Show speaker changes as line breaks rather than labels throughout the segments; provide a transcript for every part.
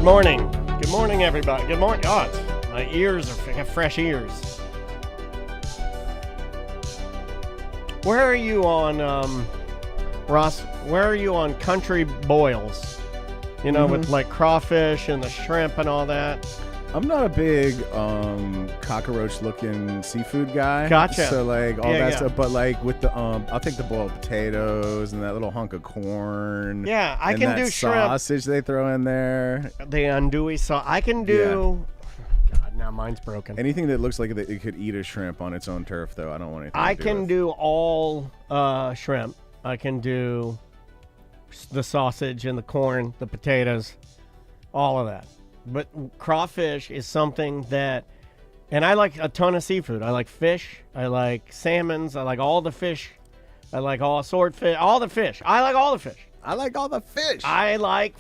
Good morning. Good morning, everybody. Good morning. Oh, my ears have fresh ears. Where are you on, Ross? Where are you on country boils? You know, with like crawfish and the shrimp and all that.
I'm not a big cockroach-looking seafood guy.
Gotcha.
So like all that stuff, but like with the I'll take the boiled potatoes and that little hunk of corn.
Yeah, I
and
can
that
do shrimp.
Sausage they throw in there.
The andouille sauce. I can do. Yeah. God, now mine's broken.
Anything that looks like it could eat a shrimp on its own turf, though, I don't want anything.
I
to do
can
with.
do all shrimp. I can do the sausage and the corn, the potatoes, all of that. But crawfish is something that, and I like a ton of seafood. I like fish. I like salmons. I like all the fish. I like all swordfish. All the fish. I like all the fish.
I like all the fish.
I like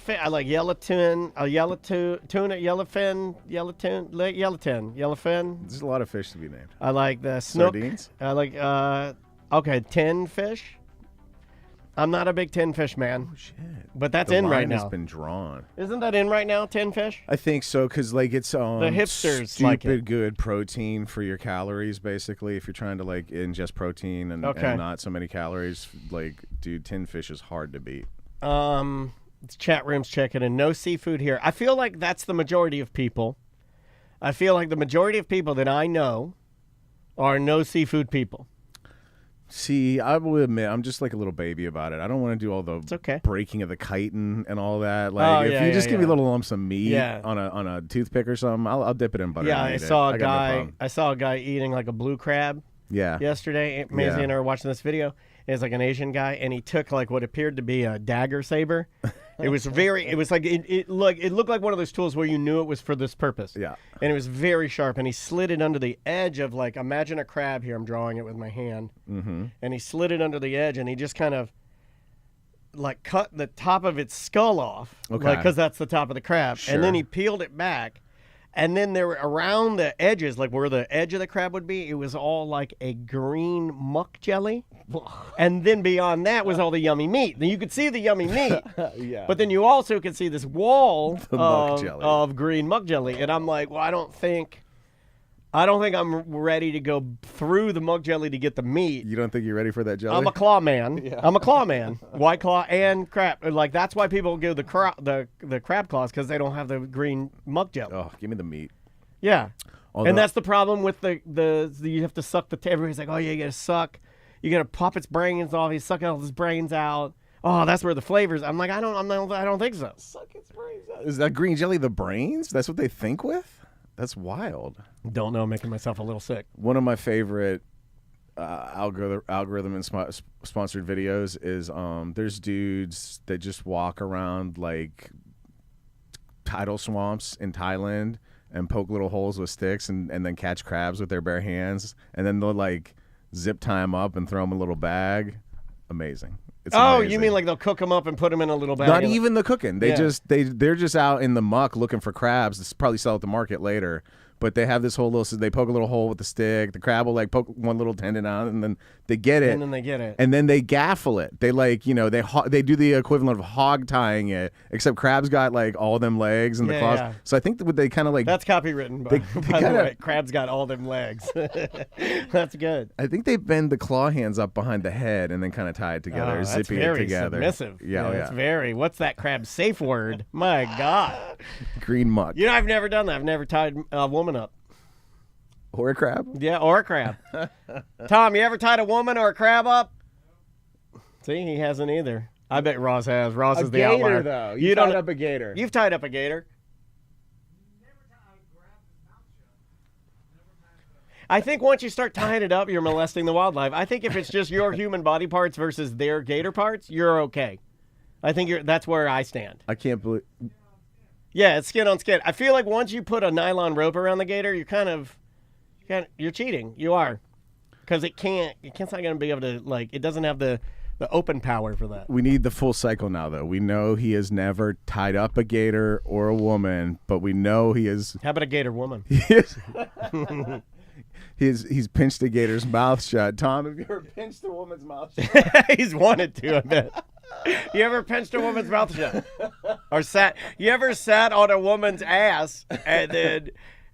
yellow tuna, yellowfin, yellowfin.
There's a lot of fish to be named.
I like the snook.
Sardines?
I like tin fish. I'm not a big tin fish man.
Oh shit!
But that's
the
in right
line
now.
has been drawn.
Isn't that in right now, tin fish?
I think so, because like it's
The hipsters
stupid
like it.
good protein for your calories. Basically, if you're trying to like ingest protein and not so many calories, like dude, tin fish is hard to beat.
Chat room's checking in. No seafood here. I feel like that's the majority of people. I feel like the majority of people that I know are no seafood people.
See, I will admit, I'm just like a little baby about it. I don't want to do all the breaking of the chitin and all that. Like, if you just give me little lumps of meat on a toothpick or something, I'll dip it in butter.
Yeah,
and
I
eat
saw
it.
I saw a guy eating like a blue crab.
Yeah.
Yesterday, Maisie and I were watching this video. It's like an Asian guy, and he took like what appeared to be a dagger saber. It was it looked like one of those tools where you knew it was for this purpose.
Yeah.
And it was very sharp, and he slid it under the edge of like, imagine a crab here. I'm drawing it with my hand. Mm-hmm. And he slid it under the edge, and he just kind of like cut the top of its skull off.
Okay.
Like, because that's the top of the crab.
Sure.
And then he peeled it back. And then there were around the edges, like where the edge of the crab would be, it was all like a green muck jelly. And then beyond that was all the yummy meat. Then you could see the yummy meat.
Yeah.
But then you also could see this wall
muck
of green muck jelly. And I'm like, well, I don't think I'm ready to go through the muck jelly to get the meat.
You don't think you're ready for that jelly?
I'm a claw man. Yeah. I'm a claw man. White claw and crab. Like, that's why people go the crab claws, because they don't have the green muck jelly.
Oh, give me the meat.
Yeah.
Although,
and that's the problem with the you have to suck everybody's like, oh yeah, you gotta suck. You gotta pop its brains off. He's sucking all his brains out. Oh, that's where the flavors. I'm like, I don't think so.
Suck its brains out. Is that green jelly the brains? That's what they think with? That's wild.
Don't know, making myself a little sick.
One of my favorite algorithm and sponsored videos is there's dudes that just walk around like tidal swamps in Thailand and poke little holes with sticks and then catch crabs with their bare hands, and then they'll like zip tie them up and throw them in a little bag. Amazing. It's amazing.
You mean like they'll cook them up and put them in a little bag?
Not even the cooking. They're just out in the muck looking for crabs to probably sell at the market later. But they have this whole little, so they poke a little hole with the stick. The crab will like poke one little tendon out, and then they get it.
And then they get it.
And then they gaffle it. They like, they do the equivalent of hog tying it, except crab's got like all them legs and the claws. Yeah. So I think that they kind of like.
That's copywritten, by the way. Crab's got all them legs. That's good.
I think they bend the claw hands up behind the head and then kind of tie it together, zipping it together.
Submissive.
Yeah,
it's very. What's that crab safe word? My God.
Green muck.
I've never done that. I've never tied a woman up.
Or a crab?
Yeah, or a crab. Tom, you ever tied a woman or a crab up? See, he hasn't either. I bet Ross has. Ross is the outlier.
A gator, though. You tied up a gator.
You've tied up a gator. I think once you start tying it up, you're molesting the wildlife. I think if it's just your human body parts versus their gator parts, you're okay. I think that's where I stand.
I can't believe.
Yeah, it's skin on skin. I feel like once you put a nylon rope around the gator, you're cheating. You are, because it's not going to be able to, like, it doesn't have the open power for that.
We need the full cycle now, though. We know he has never tied up a gator or a woman, but we know he is.
How about a gator woman?
He's pinched a gator's mouth shut. Tom, have you ever pinched a woman's mouth shut?
He's wanted to, I bet. You ever pinched a woman's mouth shut? Or sat? You ever sat on a woman's ass and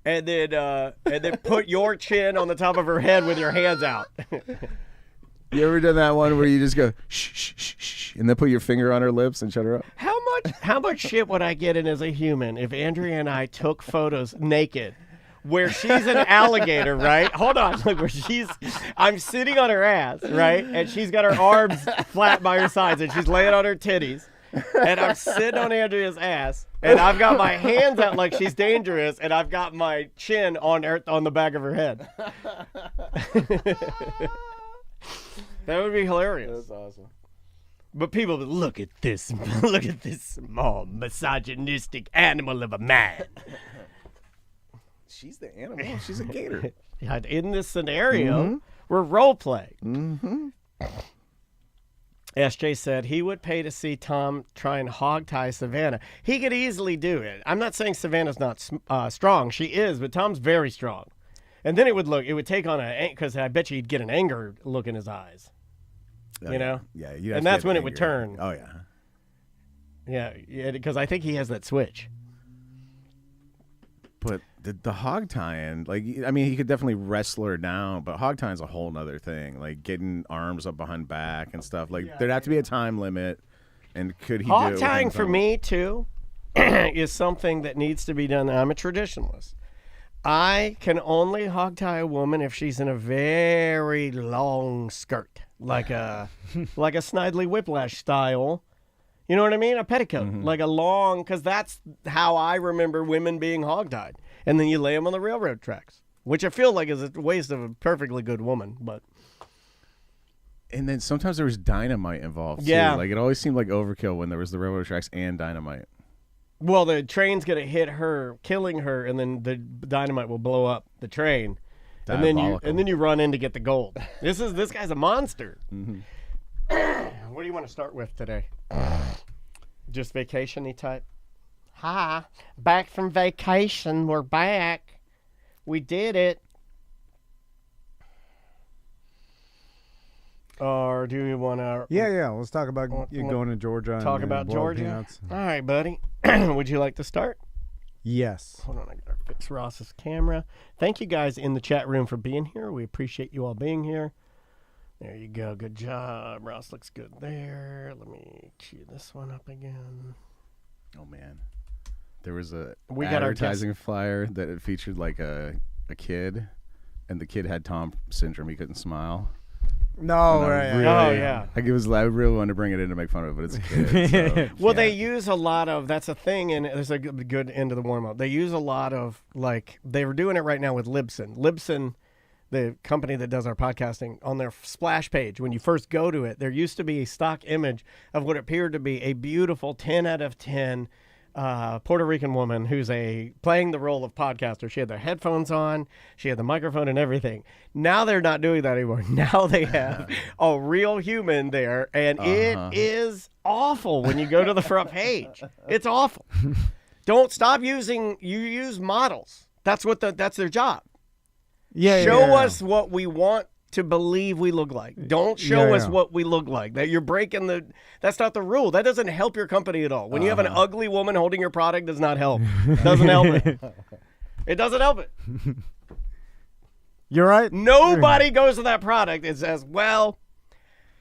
then put your chin on the top of her head with your hands out?
You ever done that one where you just go shh, shh, shh, shh, and then put your finger on her lips and shut her up?
How much shit would I get in as a human if Andrea and I took photos naked? Where she's an alligator, right? Hold on, look where I'm sitting on her ass, right? And she's got her arms flat by her sides, and she's laying on her titties. And I'm sitting on Andrea's ass, and I've got my hands out like she's dangerous, and I've got my chin on the back of her head. That would be hilarious.
That's awesome.
But people would look at this small misogynistic animal of a man.
She's the animal. She's a gator.
In this scenario, we're role playing.
Mm-hmm.
SJ said he would pay to see Tom try and hog tie Savannah. He could easily do it. I'm not saying Savannah's not strong. She is, but Tom's very strong. And then it would take on because I bet you he'd get an anger look in his eyes.
Oh,
you know?
Yeah.
And that's when it would turn.
Oh, yeah.
Yeah, because I think he has that switch.
But the hog tying, like, I mean, he could definitely wrestle her down, but hog tying is a whole nother thing. Like getting arms up behind back and stuff. Like there'd have to be a time limit. And could he
hog
do it?
Hog tying
with
for me too is something that needs to be done. I'm a traditionalist. I can only hog tie a woman if she's in a very long skirt, like a Snidely Whiplash style. You know what I mean? A petticoat, like a long, because that's how I remember women being hogtied. And then you lay them on the railroad tracks, which I feel like is a waste of a perfectly good woman. But
and then sometimes there was dynamite involved, too.
Yeah.
Like it always seemed like overkill when there was the railroad tracks and dynamite.
Well, the train's going to hit her, killing her, and then the dynamite will blow up the train. And then you run in to get the gold. This guy's a monster. What do you want to start with today? Just vacation-y type? Hi, back from vacation. We're back. We did it. Or do you want to...
Yeah. Let's talk about you going to Georgia.
Talk
and
about
boiled
Georgia?
peanuts.
All right, buddy. Would you like to start?
Yes.
Hold on, I gotta fix Ross's camera. Thank you guys in the chat room for being here. We appreciate you all being here. There you go. Good job. Ross looks good there. Let me cue this one up again.
Oh, man. There was a
got
advertising flyer that it featured like a kid, and the kid had Tom syndrome. He couldn't smile.
No, right.
Really,
Oh, yeah.
Like I really wanted to bring it in to make fun of it, but it's a kid. So,
Well, they use a lot of, that's a thing, and there's a good end to the warm-up. They use a lot of, like, they were doing it right now with Libsyn. Libsyn, the company that does our podcasting, on their splash page, when you first go to it, there used to be a stock image of what appeared to be a beautiful 10 out of 10 Puerto Rican woman who's playing the role of podcaster. She had their headphones on, she had the microphone and everything. Now they're not doing that anymore. Now they have a real human there, and it is awful when you go to the front page. It's awful. Don't stop using. You use models. That's their job. Show us what we want to believe we look like. Don't show us what we look like. That you're breaking that's not the rule. That doesn't help your company at all. When you have an ugly woman holding your product, does not help. Doesn't help it. It doesn't help it.
You're right.
Nobody goes to that product and says, well,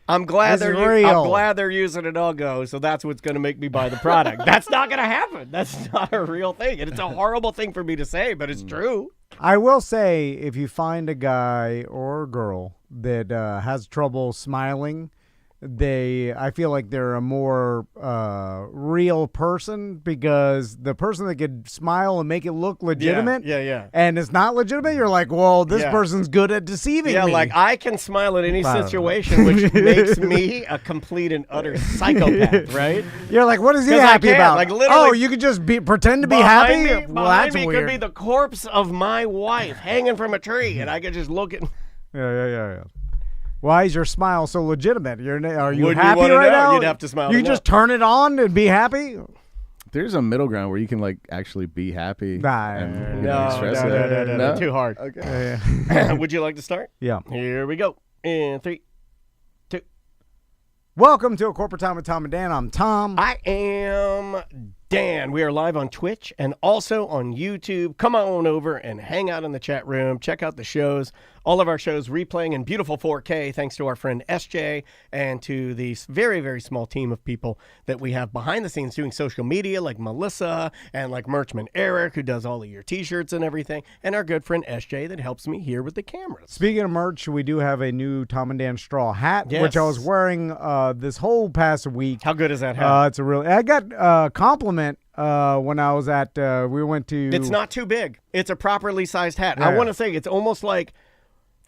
I'm glad they're using an Uggo, so that's what's going to make me buy the product. That's not going to happen. That's not a real thing. And it's a horrible thing for me to say, but it's true.
I will say, if you find a guy or a girl that has trouble smiling, I feel like they're a more real person, because the person that could smile and make it look legitimate, and it's not legitimate, you're like, well, this person's good at deceiving me.
Yeah, like I can smile in any situation, which makes me a complete and utter psychopath, right?
You're like, what is he happy about?
Like, literally,
oh, you could just pretend to be happy? Well,
behind
that's
me
weird.
could be the corpse of my wife hanging from a tree, and I could just look at...
Yeah. Why is your smile so legitimate? Are you
Wouldn't
happy
you
right
know?
now?
You'd have to smile.
You just turn it on and be happy?
There's a middle ground where you can like actually be happy.
No,
express it.
No, too hard.
Okay.
Would you like to start?
Yeah.
Here we go. In 3, 2.
Welcome to A Corporate Time with Tom and Dan. I'm Tom.
I am Dan. We are live on Twitch and also on YouTube. Come on over and hang out in the chat room. Check out the shows. All of our shows replaying in beautiful 4K thanks to our friend SJ and to the very, very small team of people that we have behind the scenes doing social media, like Melissa and like Merchman Eric, who does all of your t-shirts and everything, and our good friend SJ that helps me here with the cameras.
Speaking of merch, we do have a new Tom and Dan straw hat,
Yes.
which I was wearing this whole past week.
How good is that hat?
It's a really. I got a compliment when I was at. We went to.
It's not too big. It's a properly sized hat.
Yeah.
I want to say it's almost like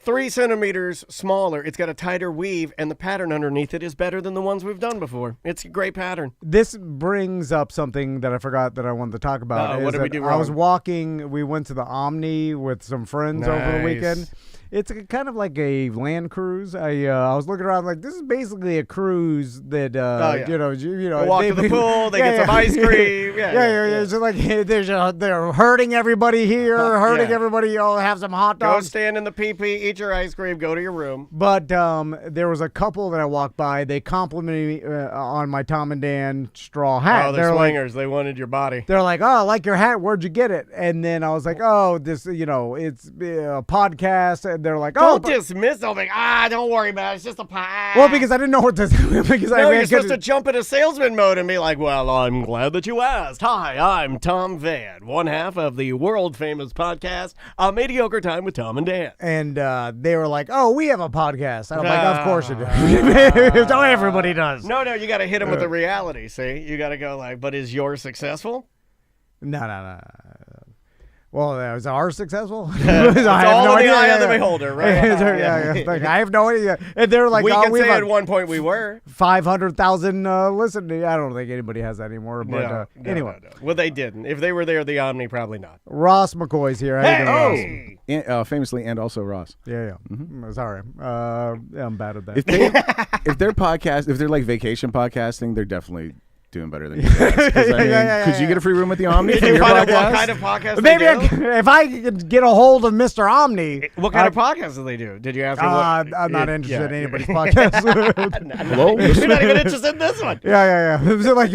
3 centimeters smaller. It's got a tighter weave, and the pattern underneath it is better than the ones we've done before. It's a great pattern.
This brings up something that I forgot that I wanted to talk about.
What did we do wrong?
I was walking. We went to the Omni with some friends over the
Nice.
weekend. It's kind of like a land cruise. I was looking around like this is basically a cruise that
yeah.
you know
They walk to the pool. They get some ice cream. Yeah.
It's just like they're hurting everybody here, hurting
yeah.
everybody. Y'all have some hot
Go
dogs.
stand in the PP, eat your ice cream, go to your room.
But there was a couple that I walked by. They complimented me on my Tom and Dan straw hat.
Oh, they're
like,
swingers. They wanted your body.
they're like, oh, I like your hat. Where'd you get it? And then I was like, oh, this, it's a podcast. And they're like, oh,
Don't dismiss them. Like, don't worry about it. It's just a pie.
well, because I didn't know what to because
No,
I
you're supposed to jump into salesman mode and be like, well, I'm glad that you asked. Hi, I'm Tom Van, one half of the world-famous podcast, A Mediocre Time with Tom and Dan.
And they were like, oh, we have a podcast. And I'm like, of course you do. So everybody does.
No, you got to hit him with the reality, see? You got to go like, but is yours successful?
No. Well, is ours successful?
It's all in the eye of the beholder, right?
Yeah. Like, I have no idea. And they're like,
We
oh,
can
we
say
have
at one point we were.
500,000 listeners. I don't think anybody has that anymore. But anyway,
No. Well, they didn't. If they were there, the Omni probably not.
Ross McCoy's here. How you doing, Ross?
And, famously, and also Ross.
Yeah. Sorry. I'm bad at that.
If they're podcast, if they're like vacation podcasting, they're definitely doing better than you guys. Could you get a free room at the Omni
Did
for
you
your
find out
podcast?
what kind of podcast
Maybe
they do?
if I could get a hold of Mr. Omni.
What kind of podcast do they do? Did you ask him what?
I'm not interested in anybody's podcast.
Hello?
You're not even interested in this one.
Yeah. It was like,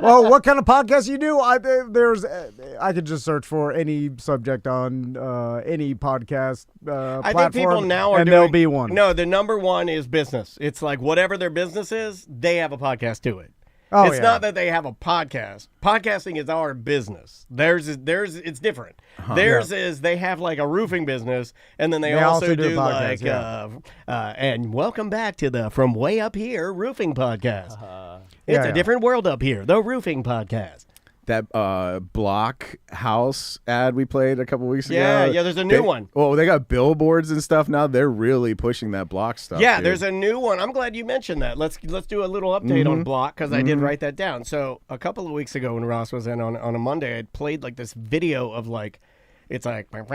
well, what kind of podcast you do? I could just search for any subject on any podcast
I
platform,
think people now are
and
doing,
there'll be one.
No, the number one is business. It's like whatever their business is, they have a podcast to it.
Oh,
It's
yeah.
not that they have a podcast. Podcasting is our business. Theirs it's different. Theirs is they have like a roofing business, and then they also do
podcasts,
like and welcome back to the From Way Up Here roofing podcast. It's a different world up here. The roofing podcast.
That block house ad we played a couple weeks ago.
Yeah, there's a new one.
Well, they got billboards and stuff now. They're really pushing that block stuff.
Yeah,
dude.
there's a new one. I'm glad you mentioned that. Let's do a little update on Block because I did write that down. So a couple of weeks ago when Ross was in on a Monday, I played like this video of like, it's like so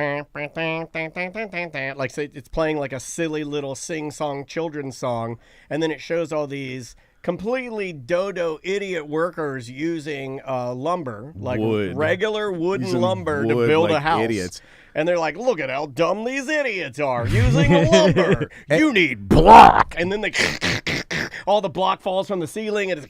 it's playing like a silly little sing-song children's song, and then it shows all these completely dodo idiot workers using lumber, like
Wood.
regular wooden
Using
lumber to
wood
build a
like
house.
idiots.
And they're like, look at how dumb these idiots are using lumber. You need block. And then all the block falls from the ceiling. And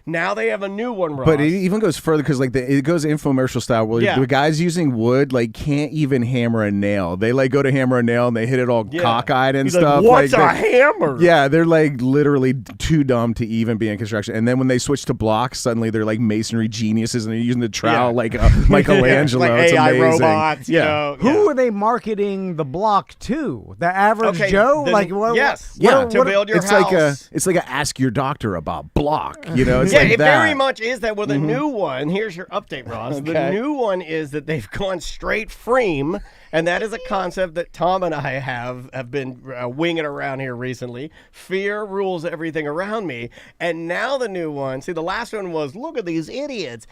now they have a new one, Ross.
But it even goes further because like it goes infomercial style where the guys using wood like can't even hammer a nail. They like go to hammer a nail and they hit it all cockeyed and
He's
stuff.
Like, what's
like,
a hammer?
Yeah, they're like literally too dumb to even be in construction. And then when they switch to blocks, suddenly they're like masonry geniuses and they're using the trowel like Michelangelo.
Like
it's
AI
amazing.
robots.
Yeah.
Who are they marketing the block to? The average Joe?
Yes.
Yeah,
to build your
it's
house.
It's like a ask your doctor about block. You know, it's
yeah,
like
it
that.
very much is that. Well, the new one, here's your update, Ross. The new one is that they've gone straight frame, and that is a concept that Tom and I have been winging around here recently. Fear rules everything around me. And now the new one, see, the last one was, look at these idiots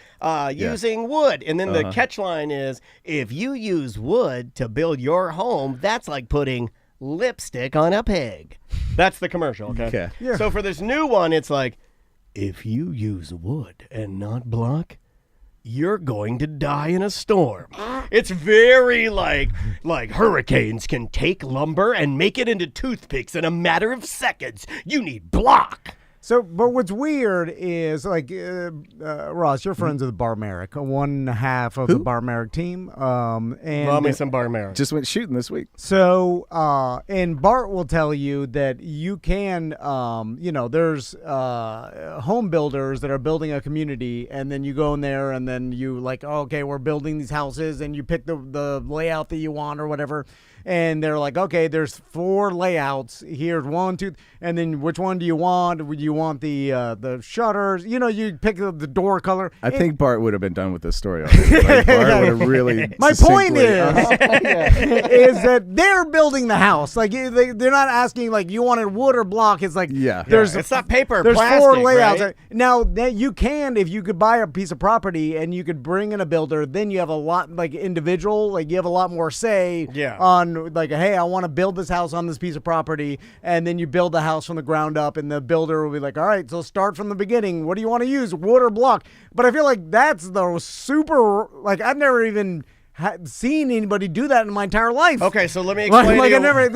using wood. And then the catch line is, if you use wood to build your home, that's like putting lipstick on a pig. That's the commercial, okay?
Yeah.
So for this new one, it's like, if you use wood and not block, you're going to die in a storm. It's very like hurricanes can take lumber and make it into toothpicks in a matter of seconds. You need block.
So, but what's weird is like Ross, you're friends with Barmeric, one half of the Barmeric team. And
Love me some Barmeric.
Just went shooting this week.
So, and Bart will tell you that you can, there's home builders that are building a community, and then you go in there, and then you like, oh, okay, we're building these houses, and you pick the layout that you want or whatever. And they're like, okay, there's 4 layouts. Here's 1, 2, and then which one do you want? Would you want the shutters? You pick the door color.
I think Bart would have been done with this story already. Like, Bart would have really.
My point is that they're building the house. Like they're not asking like you wanted wood or block. It's like
it's not paper.
There's
plastic,
4 layouts.
Right?
Now that you can, if you could buy a piece of property and you could bring in a builder, then you have a lot like individual. Like you have a lot more say on. Like, hey, I want to build this house on this piece of property, and then you build the house from the ground up, and the builder will be like, all right, so start from the beginning. What do you want to use, wood or block? But I feel like that's the super, like, I've never even seen anybody do that in my entire life.
Okay, so let me explain.
Like I never,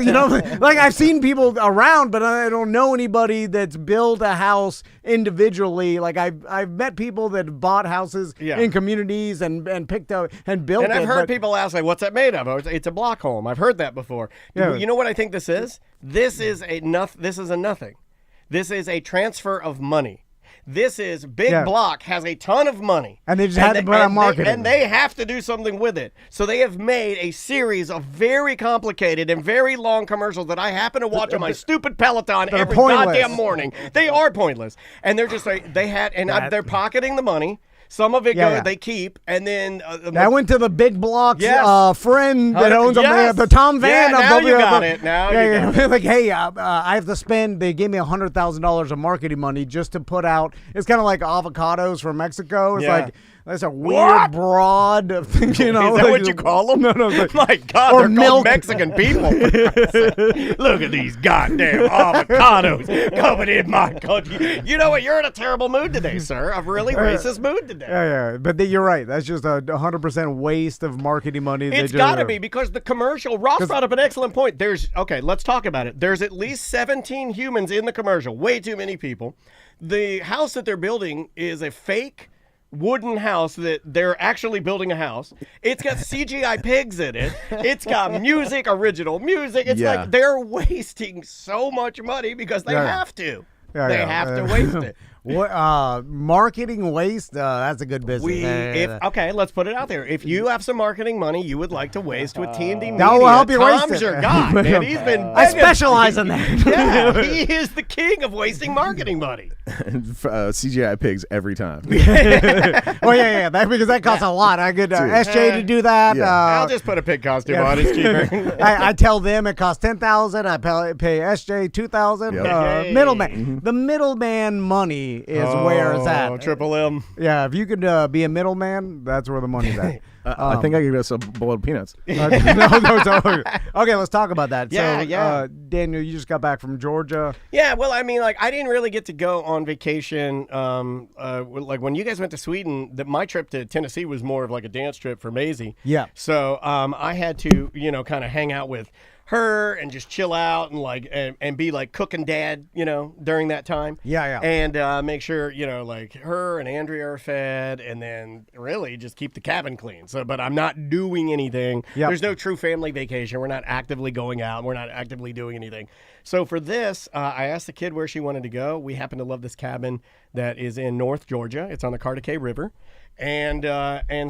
like I've seen people around, but I don't know anybody that's built a house individually. Like I've met people that bought houses in communities and picked up and built.
And I've heard people ask, like, "What's that made of?" It's a block home. I've heard that before. Yeah. You know what I think this is? This is a nothing. This is a transfer of money. This is Big Block has a ton of money.
And they just had to put on marketing.
And they have to do something with it. So they have made a series of very complicated and very long commercials that I happen to watch on my stupid Peloton every goddamn morning. They are pointless. And they're just like, they're pocketing the money. Some of it they keep, and then
I went to the Big Block's friend that owns the Tom Van.
Now you got it. Now you got it.
Like, hey, I have to spend. They gave me $100,000 of marketing money just to put out. It's kind of like avocados from Mexico. It's like. That's a weird broad,
Is that what you call them?
No.
My God, they're called Mexican people. Look at these goddamn avocados coming in my country. You know what? You're in a terrible mood today, sir. A really racist mood today.
Yeah. But you're right. That's just a 100% waste of marketing money.
It's got to be because the commercial. Ross brought up an excellent point. Let's talk about it. There's at least 17 humans in the commercial. Way too many people. The house that they're building is a fake wooden house that they're actually building a house. It's got CGI pigs in it. It's got original music. It's like they're wasting so much money because they have to. They have to waste it.
What marketing waste? That's a good business.
Okay, let's put it out there. If you have some marketing money you would like to waste with T&D Media,
we'll help you waste
Tom's
it.
your guy, man. He's been
I specialize in that.
Yeah, he is the king of wasting marketing money.
CGI pigs every time.
Well, yeah. Because that costs a lot. I get SJ to do that.
Yeah.
I'll just put a pig costume on. It's cheaper.
I tell them it costs $10,000. I pay SJ $2,000. Middleman. Mm-hmm. The middleman money is where it's at.
Triple M.
Yeah, if you could be a middleman, that's where the money's at.
I think I could get some boiled peanuts.
No. Okay, let's talk about that.
Yeah.
Daniel, you just got back from Georgia.
Yeah, well, I mean, like, I didn't really get to go on vacation. Like, when you guys went to Sweden, my trip to Tennessee was more of like a dance trip for Maisie.
Yeah.
So I had to, kind of hang out with her and just chill out and like and be like cooking dad, during that time.
Yeah.
And make sure, like her and Andrea are fed, and then really just keep the cabin clean. So, but I'm not doing anything.
Yep.
There's no true family vacation. We're not actively going out. We're not actively doing anything. So for this, I asked the kid where she wanted to go. We happen to love this cabin that is in North Georgia. It's on the Cartacay River. And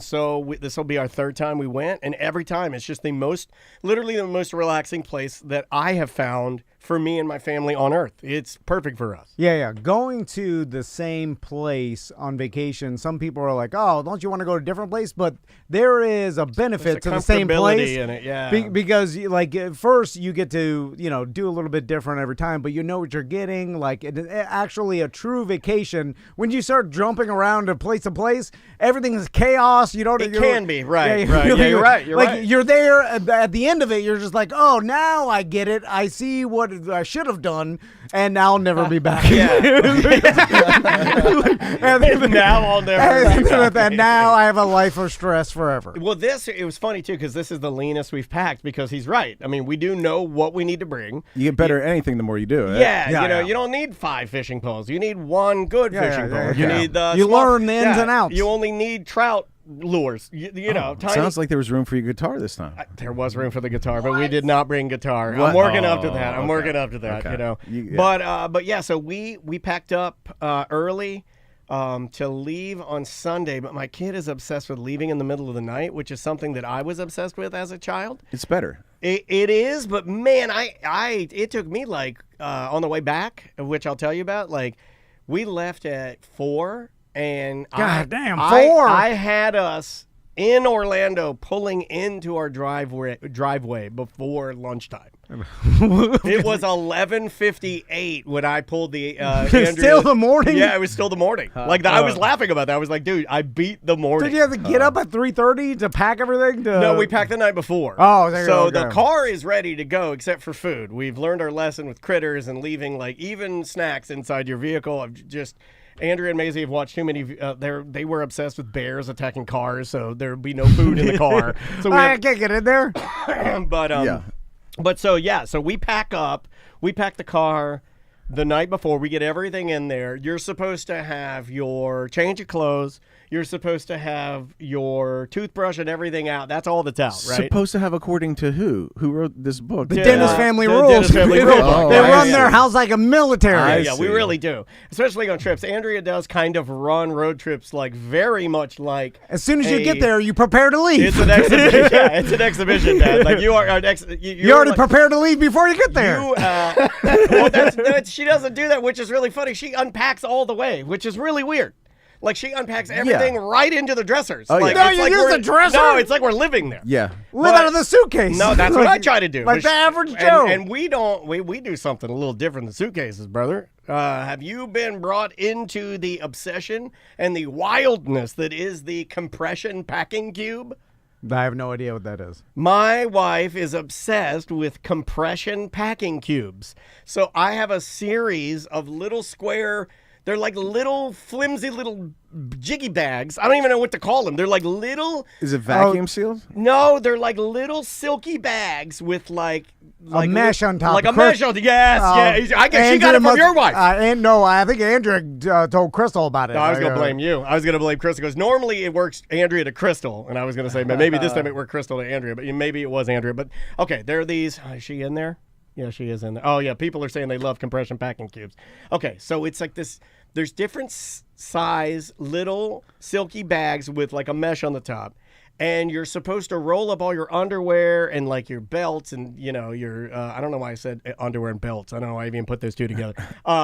so this will be our 3rd time we went, and every time it's just literally the most relaxing place that I have found for me and my family on earth. It's perfect for us.
Yeah. Going to the same place on vacation, some people are like, oh, don't you want to go to a different place? But there is a benefit to the same place.
In it, yeah.
Because like at first you get to, do a little bit different every time, but you know what you're getting. Like actually a true vacation, when you start jumping around to place, everything is chaos. It
can be, right. You're right.
You're there at the end of it. You're just like, oh, now I get it. I see what I should have done, and now I'll never be back.
And now I'll never be back.
And now I have a life of stress forever.
Well, it was funny, too, because this is the leanest we've packed, because he's right. I mean, we do know what we need to bring.
You get better at anything the more you do it.
Yeah, you don't need 5 fishing poles. You need 1 good fishing pole. You need the
You learn the ins and outs.
You only need trout lures. You know, tiny.
Sounds like there was room for your guitar this time.
There was room for the guitar, but we did not bring guitar.
What?
I'm working up to that.
Okay.
Working up to that.
Okay.
You know,
Yeah.
but yeah. So we packed up early to leave on Sunday. But my kid is obsessed with leaving in the middle of the night, which is something that I was obsessed with as a child.
It's better.
It is, but man, it took me like on the way back, which I'll tell you about. Like, we left at 4, and
God damn, 4.
I had us in Orlando pulling into our driveway before lunchtime. It was 11:58 when I pulled the
Still the morning?
Yeah, it was still the morning. I was laughing about that. I was like, dude, I beat the morning.
Did you have to get up at 3:30 to pack everything?
No, we packed the night before.
Oh,
so
okay.
the car is ready to go except for food. We've learned our lesson with critters and leaving like even snacks inside your vehicle. Andrea and Maisie have watched too many. They were obsessed with bears attacking cars, so there'd be no food in the car. So
I can't get in there.
So we pack up. We pack the car the night before. We get everything in there. You're supposed to have your change of clothes. You're supposed to have your toothbrush and everything out. That's all that's out, right?
Supposed to have according to who? Who wrote this book?
The Dennis Family
the
Rules.
Dennis Family Rules.
They run their house like a military.
Yeah, we really do. Especially on trips. Andrea does kind of run road trips like very much like.
As soon as you get there, you prepare to leave.
It's an exhibition. Yeah, it's an exhibition, Dad. Like you are
you already prepared to leave before you get there.
She doesn't do that, which is really funny. She unpacks all the way, which is really weird. Like, she unpacks everything right into the dressers.
Oh, yeah.
Like,
No,
it's
you
like
use the dresser?
No, it's like we're living there.
Yeah.
Live out of the suitcase.
No, that's what I try to do.
Like the average Joe.
And we don't. We do something a little different than suitcases, brother. Have you been brought into the obsession and the wildness that is the compression packing cube?
I have no idea what that is.
My wife is obsessed with compression packing cubes. So I have a series of little square. They're like little flimsy little jiggy bags. I don't even know what to call them. They're like little.
Is it vacuum sealed?
No, they're like little silky bags with like
a mesh on top.
Like a mesh on. Yes, yeah. I guess she got it from your wife.
I think Andrea told Crystal about it.
No, I was gonna blame you. I was gonna blame Crystal because normally it works Andrea to Crystal, and I was gonna say maybe this time it worked Crystal to Andrea, but maybe it was Andrea. But okay, there are these. Is she in there? Yeah, she is in there. Oh, yeah, people are saying they love compression packing cubes. Okay, so it's like this. There's different size little silky bags with like a mesh on the top. And you're supposed to roll up all your underwear and like your belts and, you know, your, I don't know why I said underwear and belts. I don't know why I even put those two together.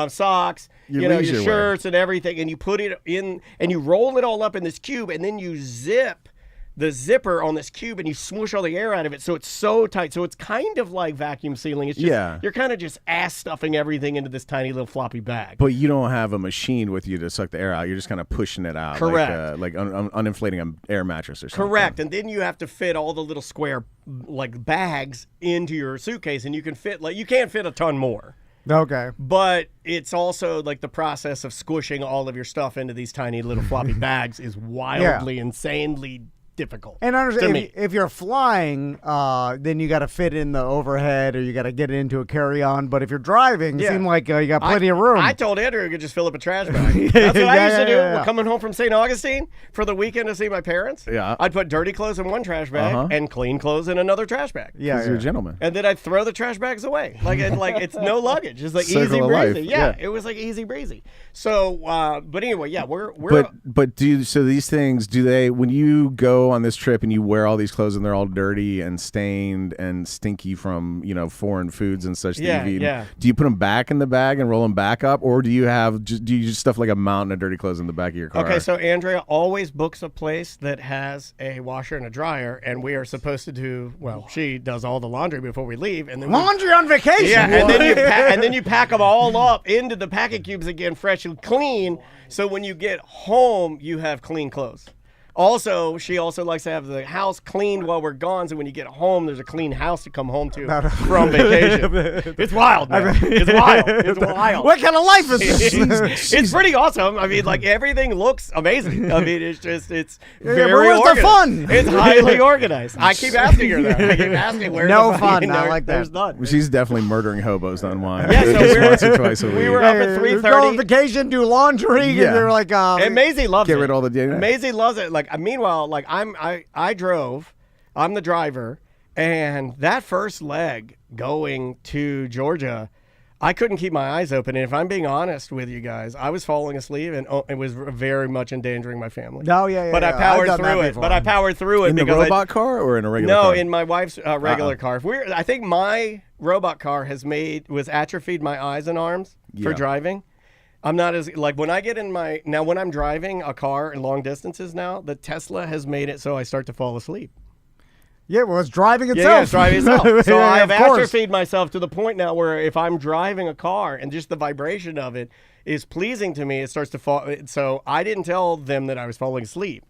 Socks, your shirts and everything. And you put it in and you roll it all up in this cube and then you zip the zipper on this cube and you swoosh all the air out of it so it's so tight. So it's kind of like vacuum sealing. It's just, you're kind of just ass stuffing everything into this tiny little floppy bag.
But you don't have a machine with you to suck the air out. You're just kind of pushing it out.
Correct.
Like uninflating an air mattress or something.
Correct. And then you have to fit all the little square like bags into your suitcase and you can fit you can't fit a ton more.
Okay.
But it's also like the process of squishing all of your stuff into these tiny little floppy bags is wildly, insanely difficult.
And understand, if you're flying, then you got to fit in the overhead or you got to get it into a carry-on. But if you're driving, it seems like you got plenty of room.
I told Andrew you could just fill up a trash bag. That's what I used to do. We're coming home from St. Augustine for the weekend to see my parents.
Yeah.
I'd put dirty clothes in one trash bag and clean clothes in another trash bag.
Yeah,
you're a gentleman.
And then I'd throw the trash bags away. Like it's no luggage. It's like
Circle
easy
of
breezy.
life.
Yeah, it was like easy breezy. So, but anyway, yeah, we're.
But so these things, do they, when you go on this trip and you wear all these clothes and they're all dirty and stained and stinky from, you know, foreign foods and such that you've eaten, do you put them back in the bag and roll them back up, or do you just stuff like a mountain of dirty clothes in the back of your car?
Okay, so Andrea always books a place that has a washer and a dryer, and we are supposed to do, well, she does all the laundry before we leave, and then
laundry on vacation.
Yeah, and then you pack them all up into the packing cubes again, fresh and clean. So when you get home, you have clean clothes. Also, she also likes to have the house cleaned while we're gone, so when you get home, there's a clean house to come home to from vacation. It's wild, man. It's wild. It's wild.
What kind of life is this?
It's pretty awesome. I mean, like, everything looks amazing. I mean, it's very
where's
organized.
the fun?
It's highly organized. I keep asking her that. I keep asking where's
No
the
fun.
And
I like that.
There's none.
She's definitely murdering hobos to unwind.
Yeah, so
Just once or twice a week.
we were up at
Go on
3:30.
vacation, do laundry, and
Yeah.
you're like,
And Maisie loves
Get
it.
rid of all the data.
Maisie loves it. Like, meanwhile, like I drove. I'm the driver, and that first leg going to Georgia, I couldn't keep my eyes open. And if I'm being honest with you guys, I was falling asleep, and it was very much endangering my family.
no, yeah.
But I
I've
powered
done that
through it.
before.
But I powered through it
In the
because
robot car or in a regular
no,
car?
in my wife's regular car. I think my robot car was atrophied my eyes and arms for
Yeah.
driving. I'm not as like when I get in when I'm driving a car in long distances now, the Tesla has made it so I start to fall asleep.
Yeah, well, it's driving itself.
Yeah, it's driving itself. So
Yeah,
I have
of course.
atrophied myself to the point now where if I'm driving a car and just the vibration of it is pleasing to me, it starts to fall. So I didn't tell them that I was falling asleep.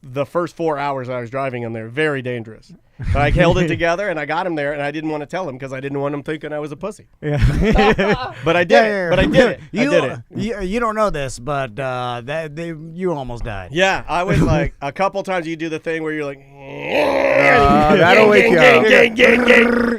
The first 4 hours I was driving them, they're very dangerous. But I held it together and I got him there, and I didn't want to tell him because I didn't want him thinking I was a pussy.
Yeah.
But I did it. But I did it.
You,
I did it.
You don't know this, but you almost died.
Yeah, I was like, a couple times you do the thing where you're like,
that'll wake you up.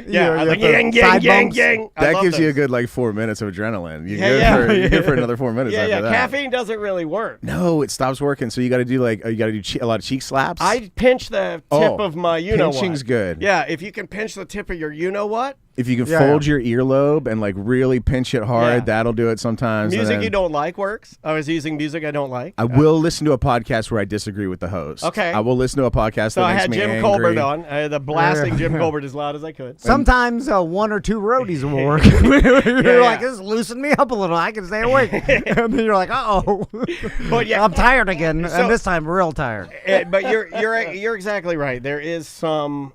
Yeah, I was like,
the
yang,
side
yang,
bumps.
yang. I
That
love
gives you a
those.
good like 4 minutes of adrenaline.
Yeah,
You're good for another 4 minutes
Yeah,
after
yeah.
that.
Caffeine doesn't really work.
No, it stops working. So you got to do a lot of cheek slaps.
I pinch the tip of my you-know-what.
Pinching's good.
Yeah, if you can pinch the tip of your you-know-what.
If you can
Yeah,
fold your earlobe and like really pinch it hard,
Yeah.
that'll do it sometimes. and
Music
then
you don't like works. I was using music I don't like.
I will listen to a podcast where I disagree with the host.
Okay.
I will listen to a podcast
So
that
I
makes
had
me
Jim
angry.
Colbert on. I had the blasting Jim Colbert as loud as I could.
Sometimes 1 or 2 roadies will work. You're
Yeah,
like,
yeah.
this loosen me up a little. I can stay awake. And then you're like, uh-oh.
But yeah,
I'm tired again.
So-
And this time, real tired.
but you're exactly right. There is some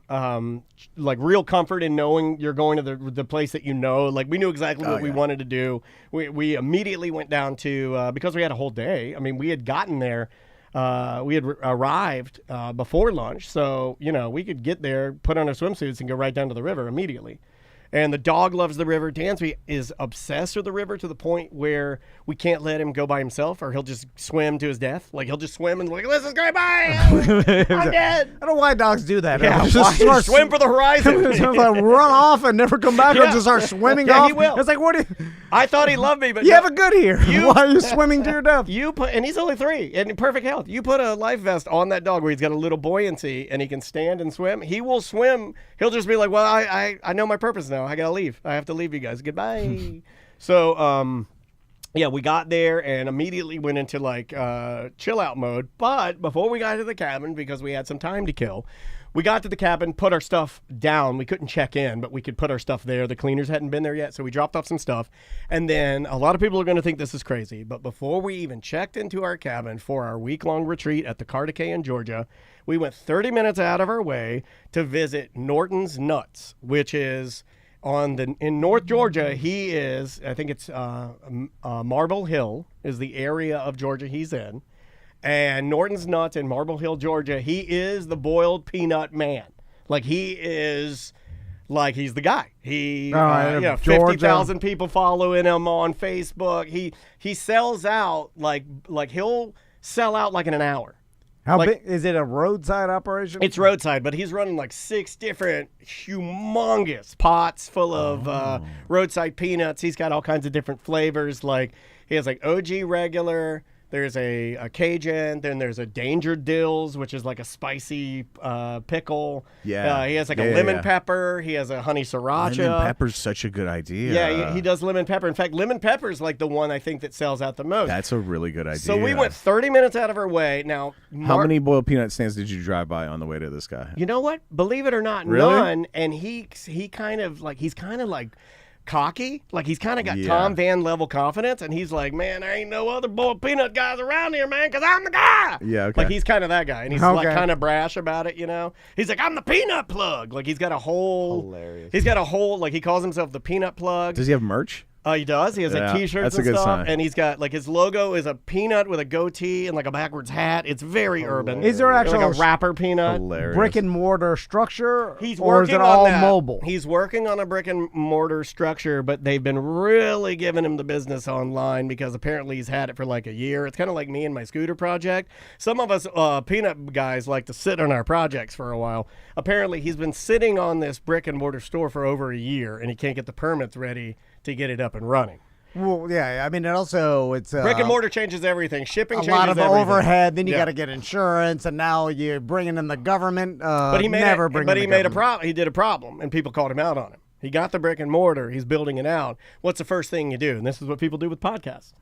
like real comfort in knowing you're going to the place that you know. Like we knew exactly what we wanted to do. We immediately went down to because we had a whole day. I mean, we had gotten there. We had arrived before lunch, so we could get there, put on our swimsuits, and go right down to the river immediately. And the dog loves the river. Dansby is obsessed with the river to the point where we can't let him go by himself, or he'll just swim to his death. Like he'll just swim and like, this is great, bye. I'm dead.
I don't know why dogs do that.
Yeah,
They'll
why?
start
Swim for the horizon.
just like run off and never come back, or
Yeah.
just start swimming
Yeah,
off.
he will.
It's like, what?
I thought he loved me, but
You
no.
have a good here.
You-
Why are you swimming to your death?
You put, and he's only 3 and in perfect health. You put a life vest on that dog where he's got a little buoyancy and he can stand and swim. He will swim. He'll just be like, well, I know my purpose now. I gotta leave. I have to leave you guys. Goodbye. So, yeah, we got there and immediately went into like chill out mode. But before we got to the cabin, because we had some time to kill, we got to the cabin, put our stuff down. We couldn't check in, but we could put our stuff there. The cleaners hadn't been there yet, so we dropped off some stuff. And then a lot of people are going to think this is crazy, but before we even checked into our cabin for our week-long retreat at the Cartacay in Georgia, we went 30 minutes out of our way to visit Norton's Nuts, which is in North Georgia. He is, I think it's Marble Hill is the area of Georgia he's in. And Norton's Nuts in Marble Hill, Georgia, he is the boiled peanut man. Like he is, like he's the guy. He,
Georgia.
50,000 people following him on Facebook. He sells out like he'll sell out like in an hour.
How
Like-
big is it? A roadside operation?
It's roadside, but he's running like 6 different humongous pots full of roadside peanuts. He's got all kinds of different flavors. Like he has like OG regular. There's a Cajun. Then there's a Danger Dills, which is like a spicy pickle.
Yeah.
He has like
Yeah,
a
yeah,
lemon
yeah.
pepper. He has a honey sriracha.
Lemon pepper's such a good idea.
Yeah, he does lemon pepper. In fact, lemon pepper is like the one I think that sells out the most.
That's a really good idea.
So we went 30 minutes out of our way. Now,
How many boiled peanut stands did you drive by on the way to this guy?
You know what? Believe it or not,
Really?
none. And he's kind of like cocky. Like he's kind of got
Yeah.
Tom Van level confidence, and he's like, man, there ain't no other boiled peanut guys around here, man, because I'm the guy.
Yeah, okay.
Like he's kind of that guy, and he's like
Okay.
kind of brash about it, He's like, I'm the peanut plug. Like he's got a whole.
Hilarious.
He's got a whole like he calls himself the peanut plug.
Does he have merch?
He does. He has like
Yeah,
T-shirts
that's a
and
good
stuff,
sign.
and he's got like his logo is a peanut with a goatee and like a backwards hat. It's very urban.
Is there actually
like a rapper peanut?
Hilarious.
brick and mortar structure,
He's
or is
working
it
on
all
that.
mobile?
He's working on a brick and mortar structure, but they've been really giving him the business online because apparently he's had it for like a year. It's kind of like me and my scooter project. Some of us peanut guys like to sit on our projects for a while. Apparently he's been sitting on this brick and mortar store for over a year, and he can't get the permits ready to get it up and running.
Well, yeah, I mean, it also it's
Brick and mortar changes everything. Shipping
a
changes
lot of
everything.
overhead. Then you
Yeah.
got to get insurance, and now you're bringing in the government.
But he made
never
it,
bring.
but
in
he
the
made a
government.
problem. He did a problem, and people called him out on it. He got the brick and mortar. He's building it out. What's the first thing you do? And this is what people do with podcasts.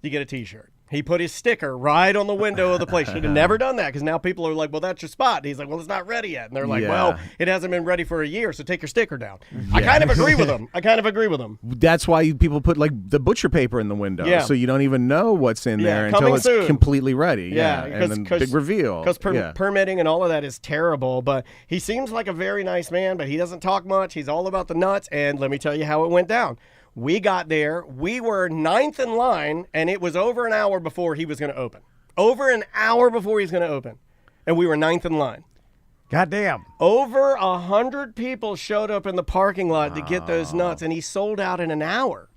You get a T-shirt. He put his sticker right on the window of the place. Should have never done that because now people are like, well, that's your spot. And he's like, well, it's not ready yet. And they're like,
Yeah.
well, it hasn't been ready for a year, so take your sticker down. I kind of agree with him.
That's why people put like the butcher paper in the window,
Yeah.
so you don't even know what's in there until
coming
it's
soon.
completely ready.
Yeah,
and then big reveal.
Because permitting and all of that is terrible. But he seems like a very nice man, but he doesn't talk much. He's all about the nuts. And let me tell you how it went down. We got there. We were 9th in line, and it was over an hour before he was going to open. Over an hour before he was going to open. And we were 9th in line.
Goddamn.
Over 100 people showed up in the parking lot to get those nuts, and he sold out in an hour.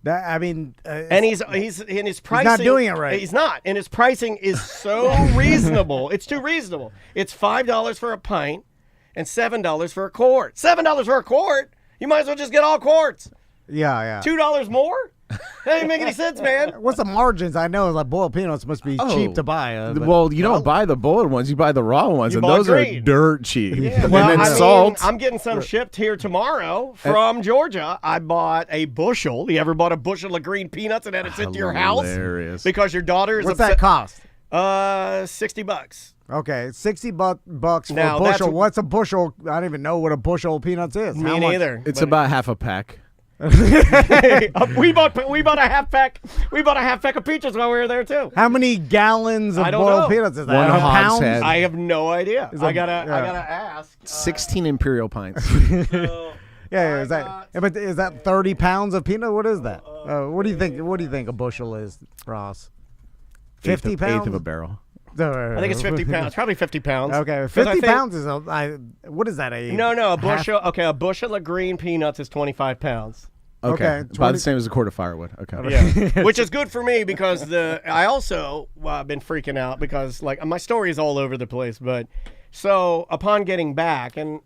That, I mean,
And he's in his pricing.
not doing it right.
He's not, and his pricing is so reasonable. It's too reasonable. It's $5 for a pint and $7 for a quart. $7 for a quart? You might as well just get all quarts.
yeah.
$2 more? That ain't make any sense, man.
What's the margins? I know like boiled peanuts must be cheap to buy. But-
Well, you don't buy the boiled ones; you buy the raw ones,
You
and
bought
those
green.
are dirt cheap.
Yeah.
Well,
and then
I mean,
salt.
I'm getting some shipped here tomorrow from Georgia. I bought a bushel. You ever bought a bushel of green peanuts and had it sent to your house?
Hilarious.
Because your daughter is
What's that cost?
$60.
Okay, $60 for
Now,
a bushel.
that's-
What's a bushel? I don't even know what a bushel of peanuts is.
Me
How much?
neither.
It's
but-
about half a pack.
we bought a half pack. We bought a half pack of peaches while we were there too.
How many gallons of
I don't
boiled
know.
peanuts is that?
One
pounds?
hogshead.
I have no idea. I
that-
gotta
yeah.
ask.
16 imperial pints.
Yeah, is that?
got-
But is that 30 pounds of peanut? What is that? What do you think? What do you think a bushel is, Ross? 50 pounds.
Eighth of a barrel.
I think it's 50 pounds. Probably 50 pounds.
Okay,
'Cause I
50
think-
pounds is what is that?
No, a bushel. Okay, a bushel of green peanuts is 25 pounds.
Okay,
Okay,
about
20
the same as a quart of firewood. Okay.
Yeah, which is good for me because I also been freaking out because like my story is all over the place. But so upon getting back and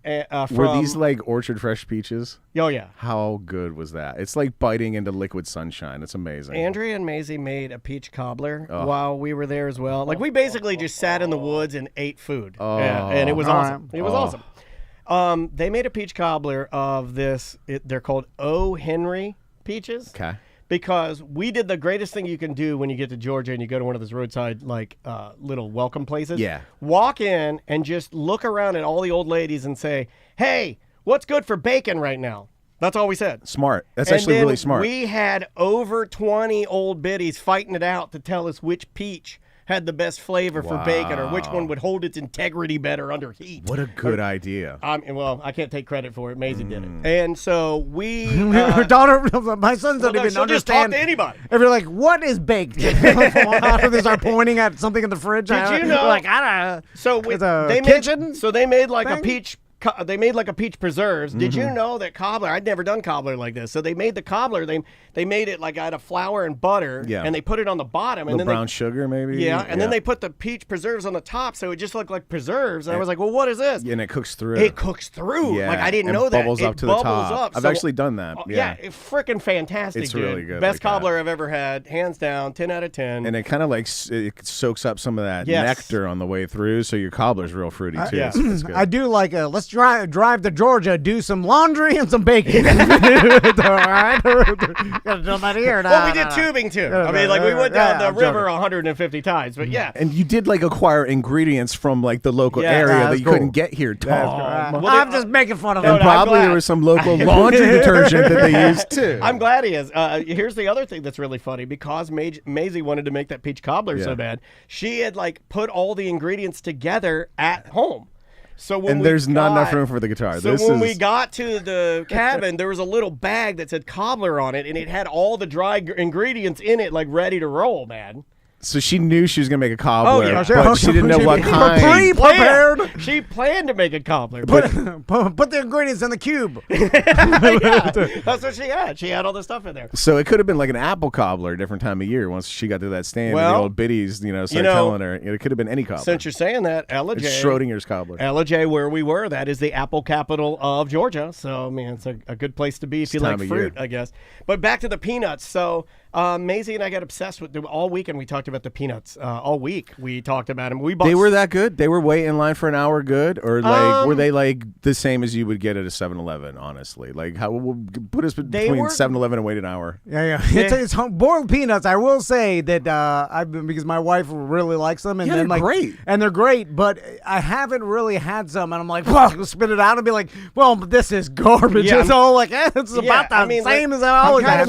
from
Were these like orchard fresh peaches?
oh yeah,
How good was that? It's like biting into liquid sunshine. It's amazing.
Andrea and Maisie made a peach cobbler while we were there as well. Like we basically just sat in the woods and ate food. Yeah, and it was
All
awesome.
right.
It was awesome. They made a peach cobbler of this. They're called O. Henry peaches.
Okay.
Because we did the greatest thing you can do when you get to Georgia and you go to one of those roadside like little welcome places.
Yeah.
Walk in and just look around at all the old ladies and say, "Hey, what's good for bacon right now?" That's all we said.
Smart. That's
And
actually
then
really smart.
We had over 20 old biddies fighting it out to tell us which peach had the best flavor for bacon or which one would hold its integrity better under heat.
What a good idea.
Well, I can't take credit for it. Maisie did it. And so we...
Her daughter, my sons don't
well,
even
she'll just talk
understand.
to anybody.
If you're like, what is baked? After they start pointing at something in the fridge,
Did you know-
Like, I don't know.
So
It's a
they
kitchen
made so they made like a
thing?
peach. They made like a peach preserves. Did you know that cobbler? I'd never done cobbler like this. So they made the cobbler. They made it like out of flour and butter.
Yeah.
And they put it on the bottom. And
The
then
brown sugar, maybe.
yeah. And then they put the peach preserves on the top, so it just looked like preserves. And I was like, well, what is this?
And it cooks through.
It cooks through.
Yeah,
Like I didn't
and
know that.
bubbles
It
up to the
bubbles
top.
up.
I've
So-
actually done that.
Yeah, freaking fantastic,
It's
dude.
really good
Best
like that.
cobbler I've ever had, hands down. 10 out of 10.
And it kind of like it soaks up some of that
Yes.
nectar on the way through, so your cobbler's real fruity too.
yeah.
So it's good.
I do like let's drive to Georgia, do some laundry and some baking. All right, gotta do that here.
well, we did tubing too. I mean, like we went down the river 150 times, but yeah.
And you did like acquire ingredients from like the local
Yeah.
area
That's
that you
cool.
couldn't get here.
Well,
I'm just making fun of
No,
them.
And
no, I'm
probably there
glad.
was some local laundry detergent that they used too.
I'm glad he is. Here's the other thing that's really funny. Because Maisie wanted to make that peach cobbler so
Yeah.
bad, she had like put all the ingredients together at home. So when
and there's not enough room for the guitar.
So when we got to the cabin, there was a little bag that said cobbler on it, and it had all the dry ingredients in it, like ready to roll, man.
So she knew she was gonna make a cobbler,
Oh, yeah.
but she didn't know what kind.
Pre-prepared.
She planned to make a cobbler.
Put the ingredients in the cube.
Yeah, that's what she had. She had all the stuff in there.
So it could have been like an apple cobbler, a different time of year. Once she got to that stand, and the old biddies, started telling her. It could have been any cobbler.
Since you're saying that, Ella J.
It's Schrodinger's cobbler.
Ella J, where we were, that is the apple capital of Georgia. So, I mean, it's a good place to be if you like fruit, I guess. But back to the peanuts. So, Maisie and I got obsessed with them all weekend. We talked about the peanuts all week. We talked about them.
They were that good? They were waiting in line for an hour good? Or like were they like the same as you would get at a 7-Eleven, honestly? Like how put us between 7-Eleven and wait an hour.
Yeah. It's boiled peanuts. I will say that because my wife really likes them and
they're great.
And they're great, but I haven't really had some and I'm like, well, spit it out and be like, well, this is garbage.
Yeah,
it's all like it's about the same as I always have.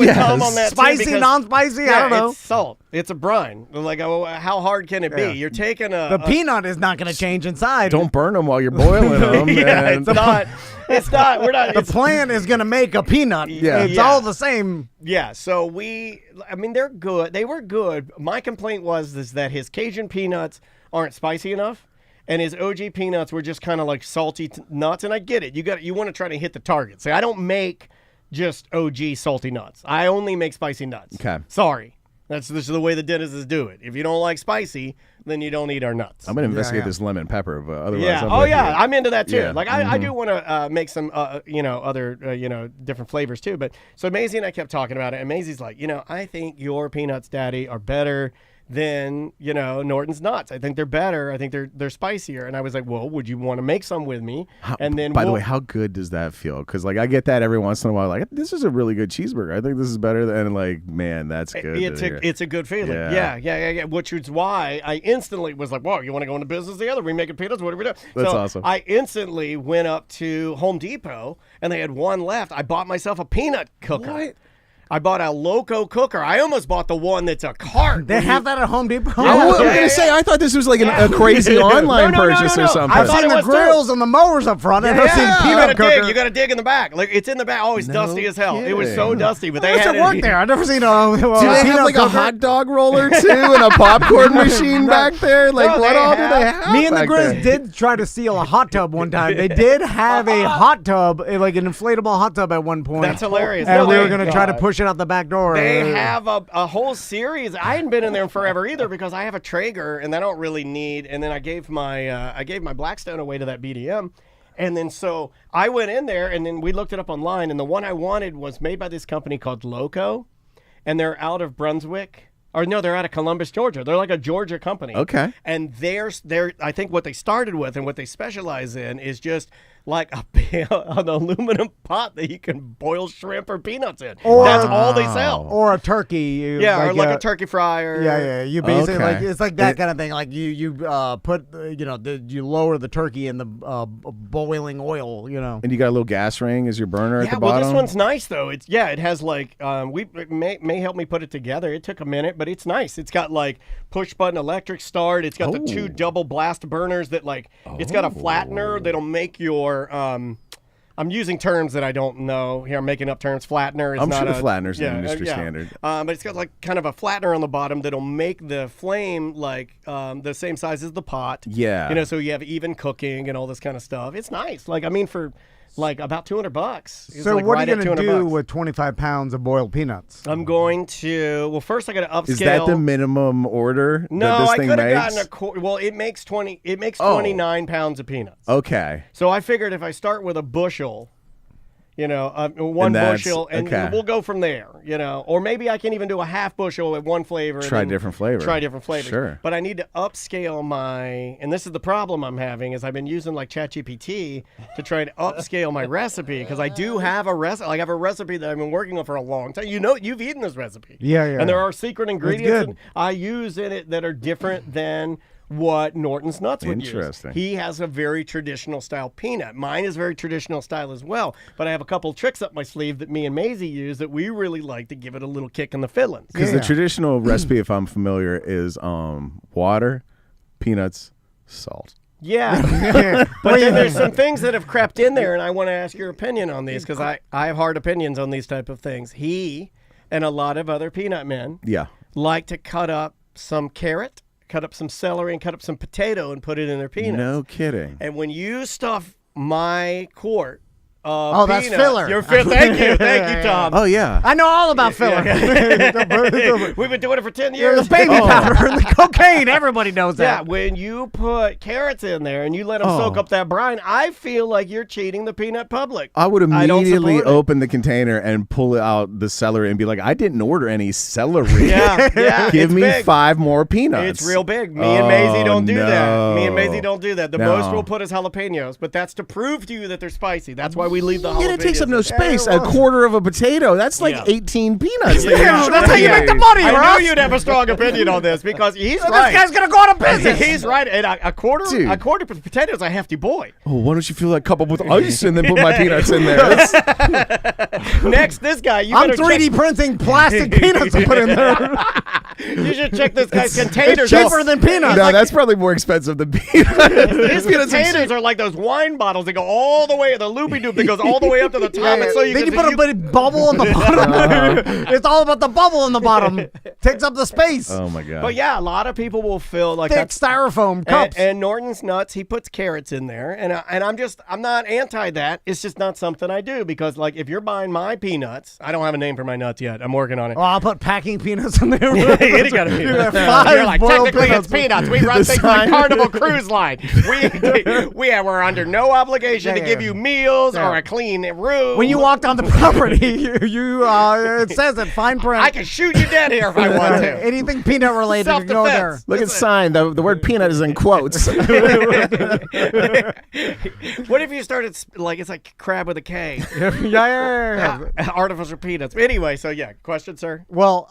Spicy, non-spicy, I don't know.
It's salt. It's a brine. Like, how hard can it be? You're taking
the peanut is not going to change inside.
Don't burn them while you're boiling them.
It's not. It's not. We're not.
The plant is going to make a peanut.
Yeah.
It's all the same.
Yeah. So they're good. They were good. My complaint was that his Cajun peanuts aren't spicy enough. And his OG peanuts were just kind of like salty nuts. And I get it. You want to try to hit the target. Say, I don't make just OG salty nuts. I only make spicy nuts.
Okay.
Sorry. That's the way the dentists do it. If you don't like spicy, then you don't eat our nuts.
I'm going to investigate this lemon pepper, but otherwise
I'm into that too.
Yeah.
Like I do want to make some other different flavors too. But so Maisie and I kept talking about it, and Maisie's like, I think your peanuts, Daddy, are better than Norton's nuts. I think they're better. I think they're spicier. And I was like, well, would you want to make some with me? And then
by the way, how good does that feel? Because like I get that every once in a while. Like this is a really good cheeseburger. I think this is better than like, man, that's good.
It's a good feeling. Yeah. Which is why I instantly was like, whoa, you want to go into business together? We making peanuts? What are we doing?
That's awesome.
I instantly went up to Home Depot and they had one left. I bought myself a peanut cooker.
What?
I bought a Loco cooker. I almost bought the one that's a cart.
They have that at Home Depot?
I was going to say, I thought this was like a crazy online purchase or something.
I've seen the grills and the mowers up front. I've seen peanut cooker.
You got to dig in the back. Like it's in the back. Oh, it's dusty as hell. It was so dusty, but they had it.
Work there. I've never seen
a do they have like a hot dog roller too and a popcorn machine back there? Like what all do they have?
Me and the Grizz did try to steal a hot tub one time. They did have a hot tub, like an inflatable hot tub at one point.
That's hilarious.
And we were going to try to push it out the back door.
They have a whole series. I hadn't been in there forever either because I have a Traeger and I don't really need. And then I gave my Blackstone away to that BDM, and then so I went in there and then we looked it up online, and the one I wanted was made by this company called Loco, and they're out of Brunswick. Or no, they're out of Columbus, Georgia. They're like a Georgia company.
Okay.
And they're I think what they started with and what they specialize in is just like an aluminum pot that you can boil shrimp or peanuts in. That's all they sell.
Or a turkey.
Or like a turkey fryer.
Yeah. You basically like it's like that kind of thing. Like you put you lower the turkey in the boiling oil.
And you got a little gas ring as your burner at the bottom.
Yeah, well, this one's nice though. It has like it may help me put it together. It took a minute, but it's nice. It's got like push button electric start. It's got the 2 double blast burners that it's got a flattener that'll make your I'm using terms that I don't know here. I'm making up terms. Flattener is
I'm
not
sure the flattener's an industry standard.
But it's got like kind of a flattener on the bottom that'll make the flame like the same size as the pot.
Yeah.
So you have even cooking and all this kind of stuff. It's nice. Like, I mean, for like about $200.
So what are you going to do with 25 pounds of boiled peanuts?
I'm going to, well, first I got to upscale.
Is that the minimum order
no,
that this thing makes?
I could have gotten well, it makes 29 pounds of peanuts.
Okay.
So I figured if I start with a bushel, one bushel, and we'll go from there, Or maybe I can even do a half bushel with one flavor.
Try different flavors.
Sure. But I need to upscale and this is the problem I'm having, is I've been using like ChatGPT to try to upscale my recipe, because I do have a recipe. Like I have a recipe that I've been working on for a long time. You've eaten this recipe.
Yeah.
And there are secret ingredients that I use in it that are different than what Norton's nuts would use.
Interesting.
He has a very traditional style peanut. Mine is very traditional style as well, but I have a couple tricks up my sleeve that me and Maisie use that we really like to give it a little kick in the fillings.
Because the traditional recipe, if I'm familiar, is water, peanuts, salt.
Yeah. But then there's some things that have crept in there, and I want to ask your opinion on these because I have hard opinions on these type of things. He and a lot of other peanut men like to cut up some carrot, cut up some celery, and cut up some potato and put it in their peanuts.
No kidding.
And when you stuff my quart of
that's
peanuts,
filler.
Thank you, Tom.
Oh yeah.
I know all about filler.
We've been doing it for 10 years.
The baby powder and the cocaine. Everybody knows
Yeah,
that.
when you put carrots in there and you let them soak up that brine, I feel like you're cheating the peanut public.
I would
don't
immediately
support it.
open the container and pull out the celery and be like, I didn't order any celery.
Yeah,
Give
it's
me
big.
5 more peanuts.
It's real big. Me and Maisie don't do that.
no.
Me and Maisie don't do that. The
No.
most we'll put is jalapenos, but that's to prove to you that they're spicy. That's why we leave the jalapenos.
Yeah, it takes up no
in.
space. A quarter of a potato. That's like 18 peanuts.
Yeah, that's how you make the money,
I
Ross.
knew you'd have a strong opinion on this because he's
This
right.
guy's gonna go out of business.
He's right. And a quarter
Dude.
of potato is a hefty boy.
Oh, why don't you fill that cup up with ice and then put my peanuts in there? That's-
Next, this guy. You
I'm
better
3D printing plastic peanuts to put in there.
You should check this guy's containers.
It's cheaper than peanuts.
no, that's probably more expensive than peanuts.
His containers are like those wine bottles that go all the way, the loopy doop that goes all the way up to the top. And so
then you put a bit bubble in the bottom. It's all about the bubble in the bottom. Takes up the space.
Oh my god.
But yeah, a lot of people will fill like
Thick styrofoam cups.
And Norton's nuts, he puts carrots in there, and I'm not anti that. It's just not something I do because like if you're buying my peanuts, I don't have a name for my nuts yet. I'm working on it.
Oh, I'll put packing peanuts in there.
It gotta be. You're like technically it's peanuts. We run things like Carnival Cruise Line. We're under no obligation to give you meals or a clean room.
When you walk on the property, it says it fine print.
I can shoot you dead here if I want to.
Anything peanut related, you go there.
Self-defense.
Look at sign. The word peanut is in quotes.
What if you started like it's like crab with a K?
Yeah.
Artificial peanuts. Anyway, so yeah, question, sir.
Well,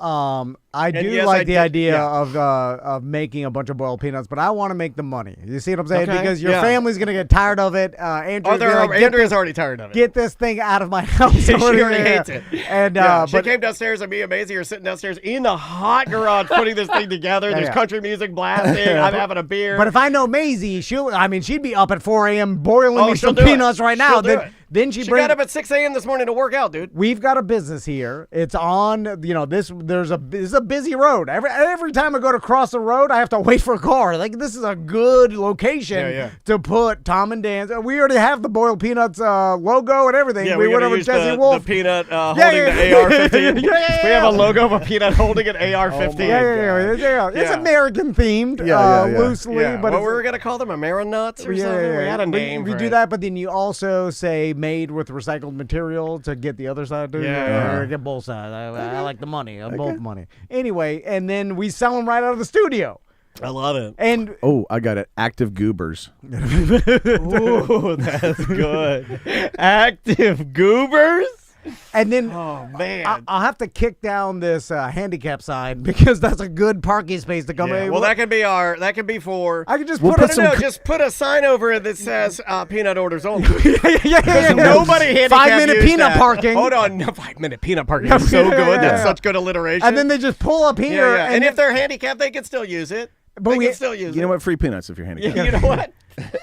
I do
yes,
like
I
the
did-
idea
yeah.
of making a bunch of boiled peanuts, but I want to make the money. You see what I'm saying?
Okay,
Because your
yeah.
family's gonna get tired of it. Andrew's gonna like,
Andrea's already tired of it.
get this thing out of my house.
She already hates it.
And
Yeah, she
but
came downstairs and me and Maisie are sitting downstairs in the hot garage putting this thing together. There's
yeah.
country music blasting. I'm having a beer.
But if I know Maisie, she'd be up at 4 a.m. boiling me
she'll
some
do it.
peanuts right now.
She'll do it.
Then she
she
brings.
got up at 6 a.m. this morning to work out, dude.
We've got a business here. It's on, this is a busy road. Every time I go to cross the road, I have to wait for a car. Like, this is a good location to put Tom and Dan's. We already have the Boiled Peanuts logo and everything.
Yeah,
we
we're
went
gonna
over
use
Jesse
the
Wolf.
peanut holding the AR-15. We have a logo of a peanut holding an AR-15.
Yeah. It's
Yeah.
American themed,
Yeah.
loosely.
Yeah,
But
what
it's,
were we gonna call them? Amerinuts or something? We had a name.
We
for
do
it.
that, but then you also say made with recycled material to get the other side too.
Yeah.
Get both sides. I like the money. Both money. Anyway, and then we sell them right out of the studio.
I love it.
And
Oh, I got it. Active goobers.
Ooh, that's good. Active goobers.
and then
Oh man.
I'll have to kick down this handicap sign because that's a good parking space to come
Yeah,
in.
well, that could be for.
I could just
We'll
put
put
it.
some
just put a sign over it that says peanut orders only.
yeah.
Nobody handicapped
5-minute
used
peanut
that.
parking.
Hold on, no, 5-minute peanut parking is so good. That's such good alliteration.
And then they just pull up here.
yeah. And if they're handicapped, they can still use it.
But
They
we-
can still use
You
it.
know what? Free peanuts if you're handicapped.
You know what?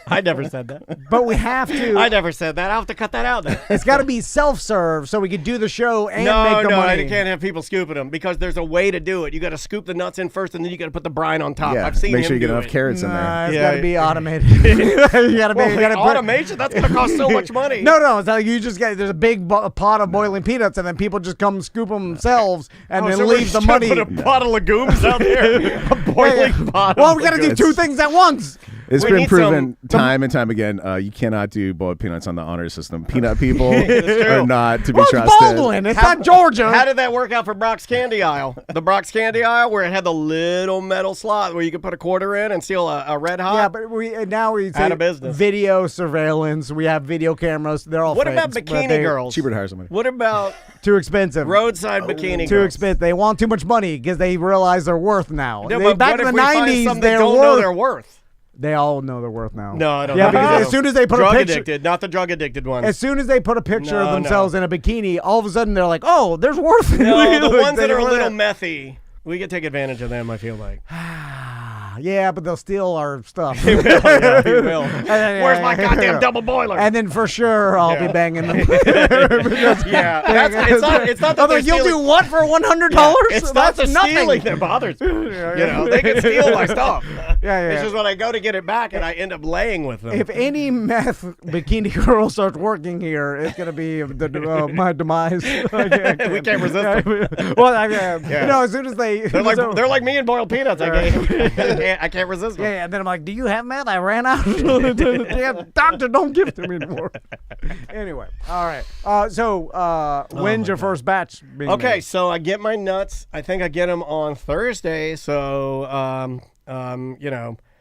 I never said that.
But we have to.
I never said that. I'll have to cut that out then.
It's got to be self-serve so we could do the show and make the
No,
money.
you can't have people scooping them because there's a way to do it. You got to scoop the nuts in first, and then you got to put the brine on top.
Yeah.
I've seen
Make
him
sure you get
do
enough
it.
carrots in
Nah,
there.
it's
Yeah,
got to be
yeah.
automated. you got to be.
Well,
You got to
automation? That's going to cost so much money.
No. It's like you just get there's a big pot of boiling peanuts, and then people just come scoop them themselves, and
Oh,
then
so we're
leave the
just gonna
money.
Put a pot of legumes out there. A boiling pot.
Well,
of
we got to do
legumes.
two things at once.
It's
We
been
need
proven
some-
time and time again. You cannot do boiled peanuts on the honor system. Peanut people
true.
are not to be
Well, it's
trusted.
Baldwin. It's not Georgia.
How did that work out for Brock's Candy Aisle? The Brock's Candy Aisle where it had the little metal slot where you could put a quarter in and steal a red hot.
Yeah, but now we say
Out of business.
video surveillance. We have video cameras. They're all
What about
fakes, but
bikini
they-
girls?
Cheaper to hire somebody.
What about
Too expensive.
roadside bikini
Too
girls?
expensive. They want too much money because they realize their worth now.
No,
They-
but
back
what
in
if
the
we find
90s,
some that
their
don't know
worth.
their worth?
They all know their worth now.
No, I don't
Yeah,
think
because
so.
as soon as they put
drug
a picture,
addicted, not the drug addicted ones.
as soon as they put a picture of
No,
themselves in a bikini, all of a sudden they're like, "Oh, there's worth."
No, the
Like,
ones that
they
are a
want
little
it.
methy, we can take advantage of them. I feel like.
Yeah, but they'll steal our stuff.
He will. Yeah, he will. Where's my goddamn double boiler?
And then for sure I'll be banging them.
It's not that
you'll do what for $100?
Yeah, it's not the
nothing.
stealing that bothers me. They can steal my stuff.
Yeah.
It's just when I go to get it back and I end up laying with them.
If any meth bikini girl starts working here, it's gonna be my demise.
We can't resist them.
Well, as soon as
they're like me and boiled peanuts. I can't resist them.
Yeah, and then I'm like, do you have meth? I ran out. Damn, doctor, don't give it to me anymore. Anyway, all right. When's your first batch being
Okay,
made?
so I get my nuts. I think I get them on Thursday. So,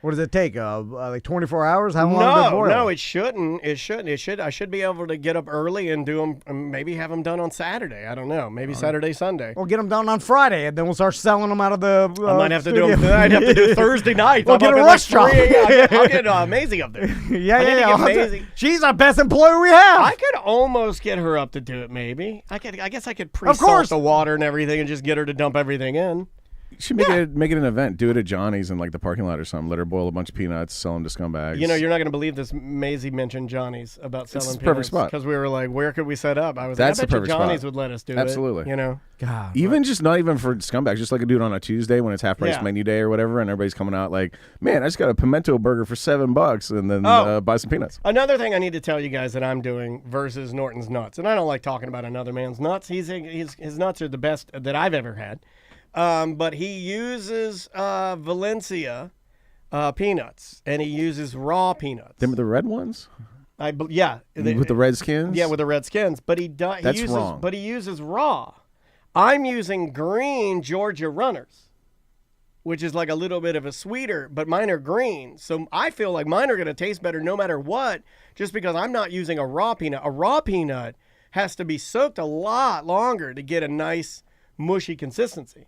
What does it take? Like 24 hours? How long does it boil?
No, it shouldn't. I should be able to get up early and do them. Maybe have them done on Saturday. I don't know. Maybe Saturday, Sunday.
We'll get them done on Friday, and then we'll start selling them out of the.
I might have
studio.
to do them. I'd have to do Thursday night.
We'll get a rush job.
I'll get Maisie up there.
Yeah. She's our best employee we have.
I could almost get her up to do it. Maybe I guess I could pre-salt the water and everything, and just get her to dump everything in.
You should make it an event. Do it at Johnny's in like the parking lot or something. Let her boil a bunch of peanuts, sell them to scumbags.
You're not going to believe this. Maisie mentioned Johnny's about selling peanuts.
Perfect spot.
Because we were like, where could we set up? I was
That's
like, I
the
bet
perfect
Johnny's
spot.
would let us do
Absolutely.
it.
God.
Not even for scumbags. Just like a dude on a Tuesday when it's half price menu day or whatever, and everybody's coming out like, man, I just got a pimento burger for $7, and then buy some peanuts.
Another thing I need to tell you guys that I'm doing versus Norton's nuts, and I don't like talking about another man's nuts. His nuts are the best that I've ever had. But he uses Valencia peanuts, and he uses raw peanuts.
Them are the red ones?
With
the red skins?
Yeah, with the red skins. But
That's wrong.
But he uses raw. I'm using green Georgia runners, which is like a little bit of a sweeter, but mine are green. So I feel like mine are going to taste better no matter what, just because I'm not using a raw peanut. A raw peanut has to be soaked a lot longer to get a nice mushy consistency.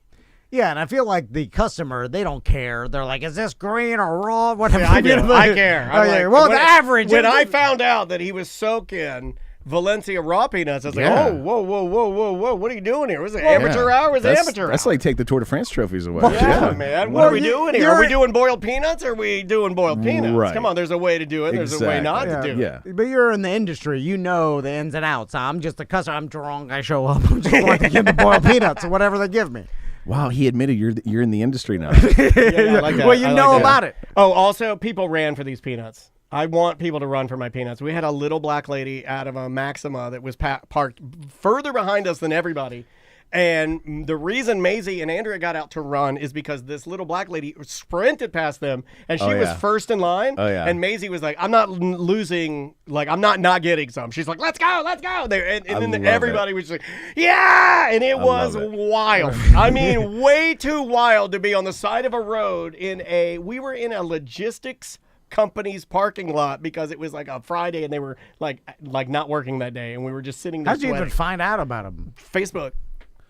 Yeah, and I feel like the customer, they don't care. They're like, is this green or raw? Whatever.
Yeah, I do. I care.
Well, the average.
When I found out that he was soaking Valencia raw peanuts, I was like, oh, whoa. What are you doing here? Was it amateur hour? Was it amateur hour?
That's like take the Tour de France trophies away.
Yeah, man. What are we doing here? Are we doing boiled peanuts or are we doing boiled peanuts?
Right.
Come on, there's a way to do it. There's a way not to do it.
Yeah.
But you're in the industry. You know the ins and outs. I'm just a customer. I'm drunk. I show up. I'm just going to get the boiled peanuts or whatever they give me.
Wow, he admitted you're in the industry now.
I like that.
Well, you know about it.
Oh, also, people ran for these peanuts. I want people to run for my peanuts. We had a little black lady out of a Maxima that was parked further behind us than everybody. And the reason Maisie and Andrea got out to run is because this little black lady sprinted past them, and she was first in line.
Oh, yeah.
And Maisie was like, I'm not losing, like, I'm not getting some. She's like, let's go. And then everybody was like, yeah! And it was wild. I mean, way too wild to be on the side of a road we were in a logistics company's parking lot because it was like a Friday and they were like not working that day, and we were just sitting there
How'd you even find out about them?
Facebook.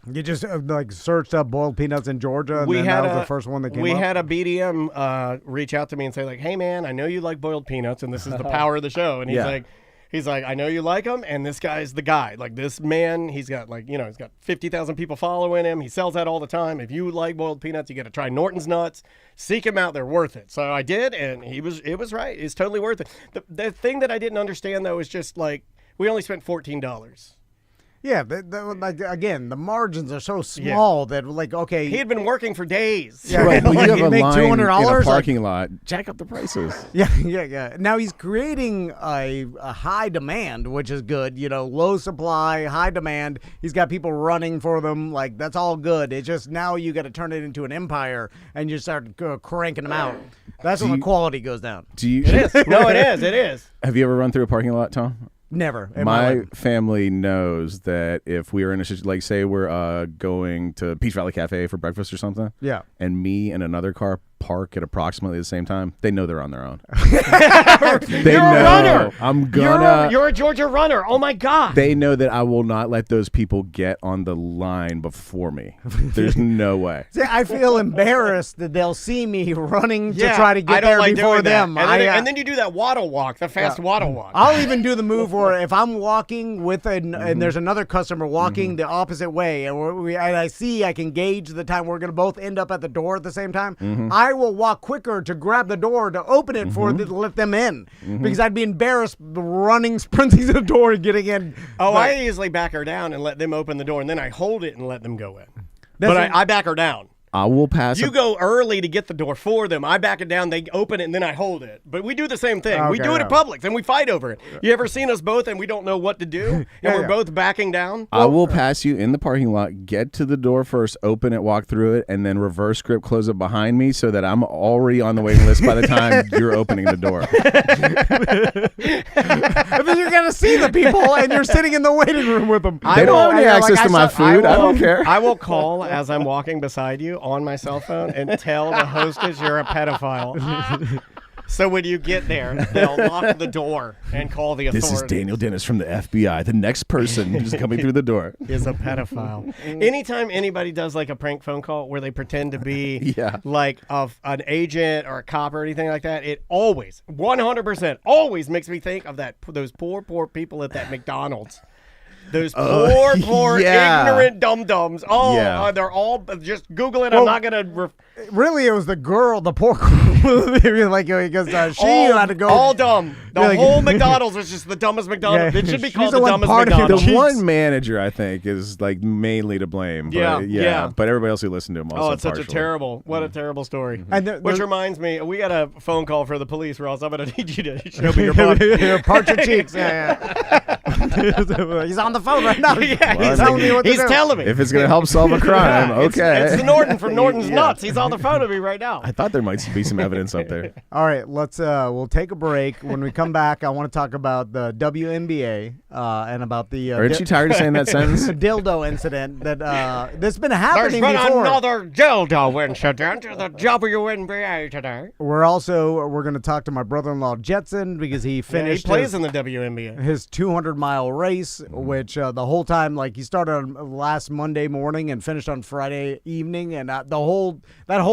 You just searched up boiled peanuts in Georgia, and that was the first one that came up?
We had a BDM reach out to me and say like, hey man, I know you like boiled peanuts and this is the power of the show. And he's like, I know you like them, and this guy's the guy. Like, this man, he's got he's got 50,000 people following him. He sells that all the time. If you like boiled peanuts, you got to try Norton's nuts. Seek him out. They're worth it. So I did, and it was right. It's totally worth it. The thing that I didn't understand, though, is just like, we only spent $14.
Yeah, again, the margins are so small that, okay.
He had been working for days.
Yeah,
right, but you have a
make
line
$200
in a parking lot. Jack up the prices.
Yeah. Now he's creating a high demand, which is good. Low supply, high demand. He's got people running for them. Like, that's all good. It's just now you got to turn it into an empire and you start cranking them out. That's when the quality goes down.
It is. No, it is. It is.
Have you ever run through a parking lot, Tom?
Never.
My family knows that if we are in a situation, like say we're going to Peach Valley Cafe for breakfast or something, and me and another car park at approximately the same time, they know they're on their own.
You're a runner.
I'm gonna.
You're a Georgia runner. Oh my God.
They know that I will not let those people get on the line before me. There's no way.
See, I feel embarrassed that they'll see me running to try to get there before them.
And then you do that waddle walk, the fast waddle walk.
I'll even do the move where if I'm walking with and there's another customer walking the opposite way, and I see I can gauge the time we're going to both end up at the door at the same time, I will walk quicker to grab the door to open it for to let them in because I'd be embarrassed running, sprinting to the door and getting in.
Oh,
But-
I usually back her down and let them open the door, and then I hold it and let them go in.
That's
But
what-
I back her down.
I will pass.
You go early to get the door for them. I back it down, they open it, and then I hold it. But we do the same thing. We
Okay,
do it
yeah.
at Publix, and we fight over it. You ever seen us both and we don't know what to do, and
Yeah,
we're
yeah.
both backing down?
I will pass you in the parking lot, get to the door first, open it, walk through it, and then reverse grip close it behind me so that I'm already on the waiting list by the time you're opening the door.
But then you're gonna see the people, and you're sitting in the waiting room with them.
They don't have any access to my food. I don't care.
I will call as I'm walking beside you on my cell phone and tell the hostess you're a pedophile. So when you get there, they'll lock the door and call the authorities.
This is Daniel Dennis from the FBI. The next person who's coming through the door.
Is a pedophile. Anytime anybody does like a prank phone call where they pretend to be
Yeah.
like an agent or a cop or anything like that, it always, 100%, always makes me think of those poor people at that McDonald's. Those poor,
yeah.
ignorant dum-dums. Oh,
Yeah.
they're all, just Google it. I'm not going to...
Really, it was the girl, the poor girl, like because she had to go.
All dumb. The
Really?
whole McDonald's was just the dumbest McDonald's.
Yeah.
It should be
She's
called
the
the
one
dumbest
partying the
McDonald's.
The
cheeks.
one manager, I think, is like mainly to blame. But,
Yeah.
But everybody else who listened to him also
Oh, it's such a
partially.
terrible, what a terrible story.
And
Which reminds me, we got a phone call for the police, Ross. I'm going to need you to show me your butt.
Part your cheeks. Yeah. He's on the phone right now.
Yeah,
Well,
he's telling me what to
he's
do.
telling me.
If it's going to help solve a crime, okay.
It's the Norton from Norton's Nuts. He's on the phone with me right now.
I thought there might be some evidence up there.
All right, we'll take a break. When we come back, I want to talk about the WNBA and about the
Aren't you tired of saying that sentence?
dildo incident that's been
There's
happening
been
before.
another dildo incident to the WNBA today.
We're going to talk to my brother-in-law Jetson because he
Yeah, he
finished
plays in the WNBA.
his 200-mile race, which the whole time, like he started on last Monday morning and finished on Friday evening, and that whole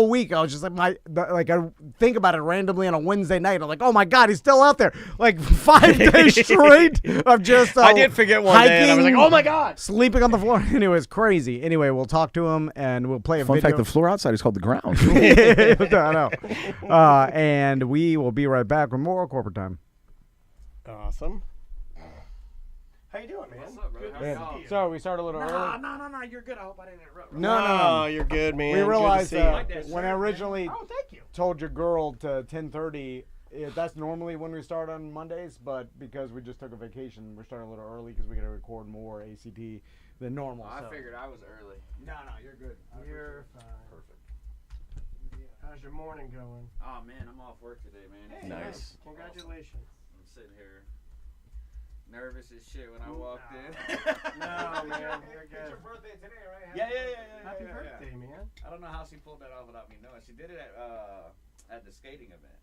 week I was just like I think about it randomly on a Wednesday night. I'm like, oh my God, he's still out there, like 5 days straight of just.
I did forget one day, and I was like, oh my God.
sleeping on the floor. Anyway, it's crazy. Anyway, we'll talk to him and we'll play a
Fun
video.
fact, the floor outside is called the ground.
I know. And we will be right back with more corporate time.
Awesome. How you doing, man?
What's up, bro?
Good
How
to
you
see
doing?
you.
Sorry, we started a little early.
No, you're good. I hope I didn't interrupt.
No.
you're good, man.
We
Good to
realized
see you.
when I originally
Oh, thank you.
told your girl to 10:30, that's normally when we start on Mondays, but because we just took a vacation, we're starting a little early because we got to record more ACT than normal.
I
so.
figured I was early.
No, you're good.
You're fine.
Perfect.
How's your morning going?
Oh man, I'm off work today, man.
Hey,
Nice.
Congratulations.
I'm sitting here nervous as shit when I walked in.
No, man. You're good.
birthday today, right?
Yeah.
Happy birthday, man.
I don't know how she pulled that off without me knowing. She did it at the skating event.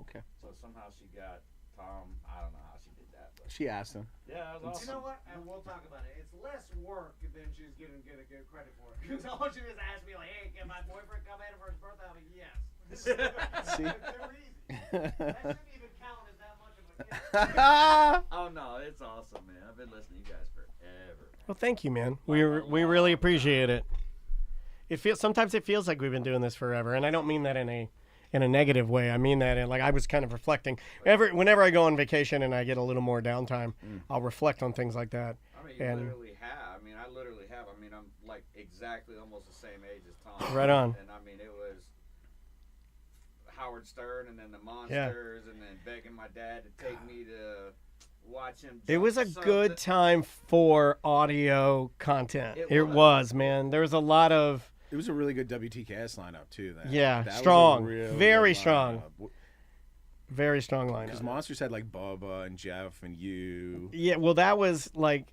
Okay.
So somehow she got Tom. I don't know how she did that, but
She asked him.
yeah, that was awesome.
You know what? And we'll talk about it. It's less work than she's getting good credit for. Because all she just asked me, like, hey, can my boyfriend come in for his birthday? I'm like, yes.
See?
Too easy. That shouldn't even count as that much of a gift.
Oh no, it's awesome, man. I've been listening to you guys forever.
Well, thank you, man. We really appreciate it. Sometimes it feels like we've been doing this forever, and I don't mean that in a negative way. I mean that in, like, I was kind of reflecting. Whenever I go on vacation and I get a little more downtime, I'll reflect on things like that.
I mean, you
And-
literally have. I mean, I literally have. I mean, I'm like exactly almost the same age as Tom.
Right on.
And I mean, it was Howard Stern and then the Monsters and then begging my dad to take me to watch him.
It was a
jump
good
something.
time for audio content.
It
It
was.
was, man. There was a lot of,
It was a really good WTKS lineup, too.
Yeah,
was a
strong.
real
Very
good
strong.
lineup.
very strong
Because
lineup.
Monsters had like Bubba and Jeff and you.
Yeah, well, that was like,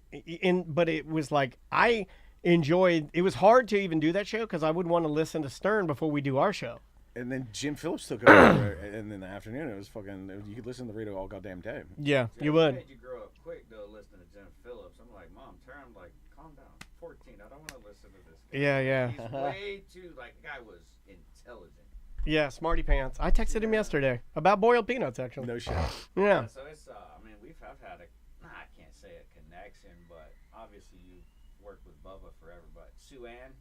but it was like, I enjoyed, it was hard to even do that show because I would want to listen to Stern before we do our show.
And then Jim Phillips took it over, and in the afternoon, it was fucking. You could listen to the radio all goddamn day.
Yeah,
Yeah,
you
it
would.
made you grow up quick though, listening to Jim Phillips. I'm like, Mom, turn. I'm like, calm down. 14. I don't want to listen to this guy.
Yeah.
He's way too like. The guy was intelligent.
Yeah, smarty pants. I texted him yesterday about boiled peanuts, actually.
No shit.
Yeah.
So it's. I mean, I've had I can't say a connection, but obviously you worked with Bubba forever. But Sue Ann.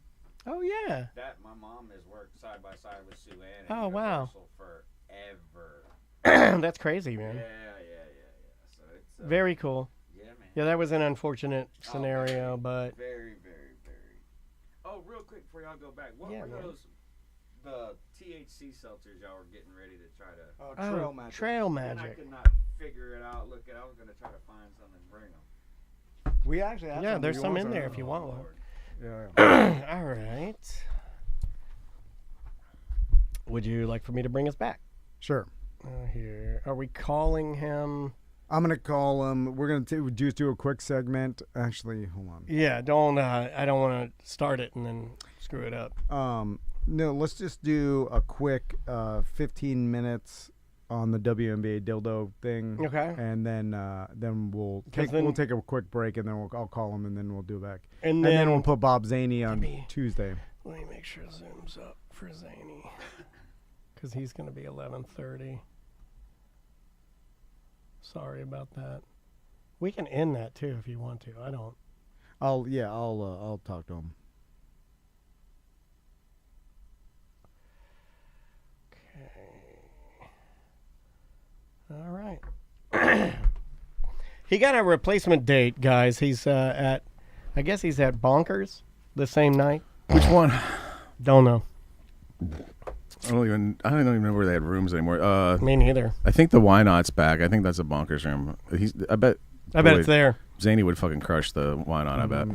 Oh yeah.
That my mom has worked side by side with Sue Ann at
Oh, wow.
Universal forever.
That's crazy,
Yeah,
man.
yeah. So it's
Very cool.
Yeah, man.
Yeah, that was an unfortunate
Oh,
scenario, but
very. Oh, real quick before y'all go back, what were
man.
the THC seltzers y'all were getting ready to try to?
Trail magic.
Trail
And I
magic.
could not figure it out. Look, I was gonna try to find some and bring them.
We actually have
Yeah,
some.
there's
Do you
some
want
in there if you want one.
Yeah.
All right. Would you like for me to bring us back?
Sure.
Here, are we calling him?
I'm gonna call him. We're gonna just do a quick segment. Actually, hold on.
Yeah, don't. I don't want to start it and then screw it up.
No, let's just do a quick 15 minutes on the WNBA dildo thing.
Okay.
And then we'll take a quick break, and then I'll call him, and then we'll do back.
And
then
then
we'll put Bob Zaney on Tuesday.
Let me make sure Zoom's up for Zany, because he's going to be 11:30. Sorry about that. We can end that too if you want to. I don't.
I'll talk to him.
All right. He got a replacement date, guys. He's I guess he's at Bonkers the same night.
Which one?
Don't know.
I don't even know where they had rooms anymore.
Me neither.
I think the Why Not's back. I think that's a Bonkers room. I bet
it's there.
Zany would fucking crush the Why Not, I bet.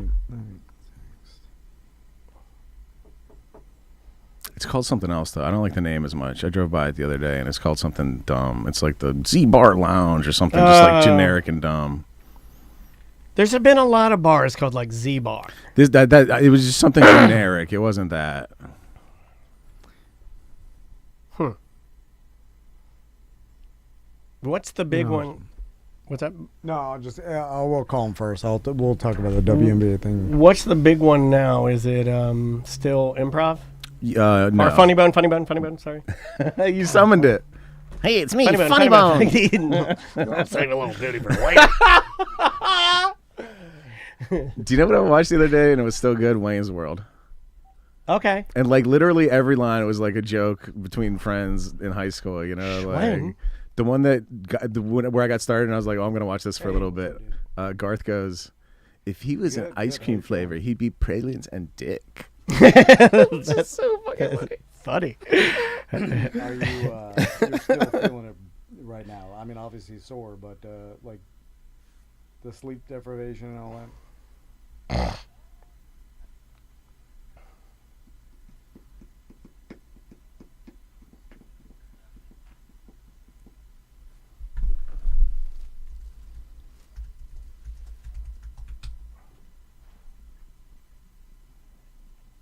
It's called something else, though. I don't like the name as much. I drove by it the other day, and it's called something dumb. It's like the Z-Bar Lounge or something, just like generic and dumb.
There's been a lot of bars called like Z-Bar.
It was just something generic. It wasn't that.
What's the big one? What's that?
No, we'll call him first. We'll talk about the WNBA thing.
What's the big one now? Is it still improv?
No.
Or funny bone, sorry.
You summoned it.
Hey, it's me,
Funny
Funny Bone.
I'll save a little duty for later.
Do you know what I watched the other day, and it was still good? Wayne's World.
Okay.
And like literally every line was like a joke between friends in high school, you know, like
Wayne?
the one that where I got started, and I was like, oh, I'm gonna watch this for a little bit. Garth goes, if he was an ice cream flavor, he'd be pralines and dick.
That's so fucking funny.
Are you you're still feeling it right now? I mean, obviously sore, but like the sleep deprivation and all that.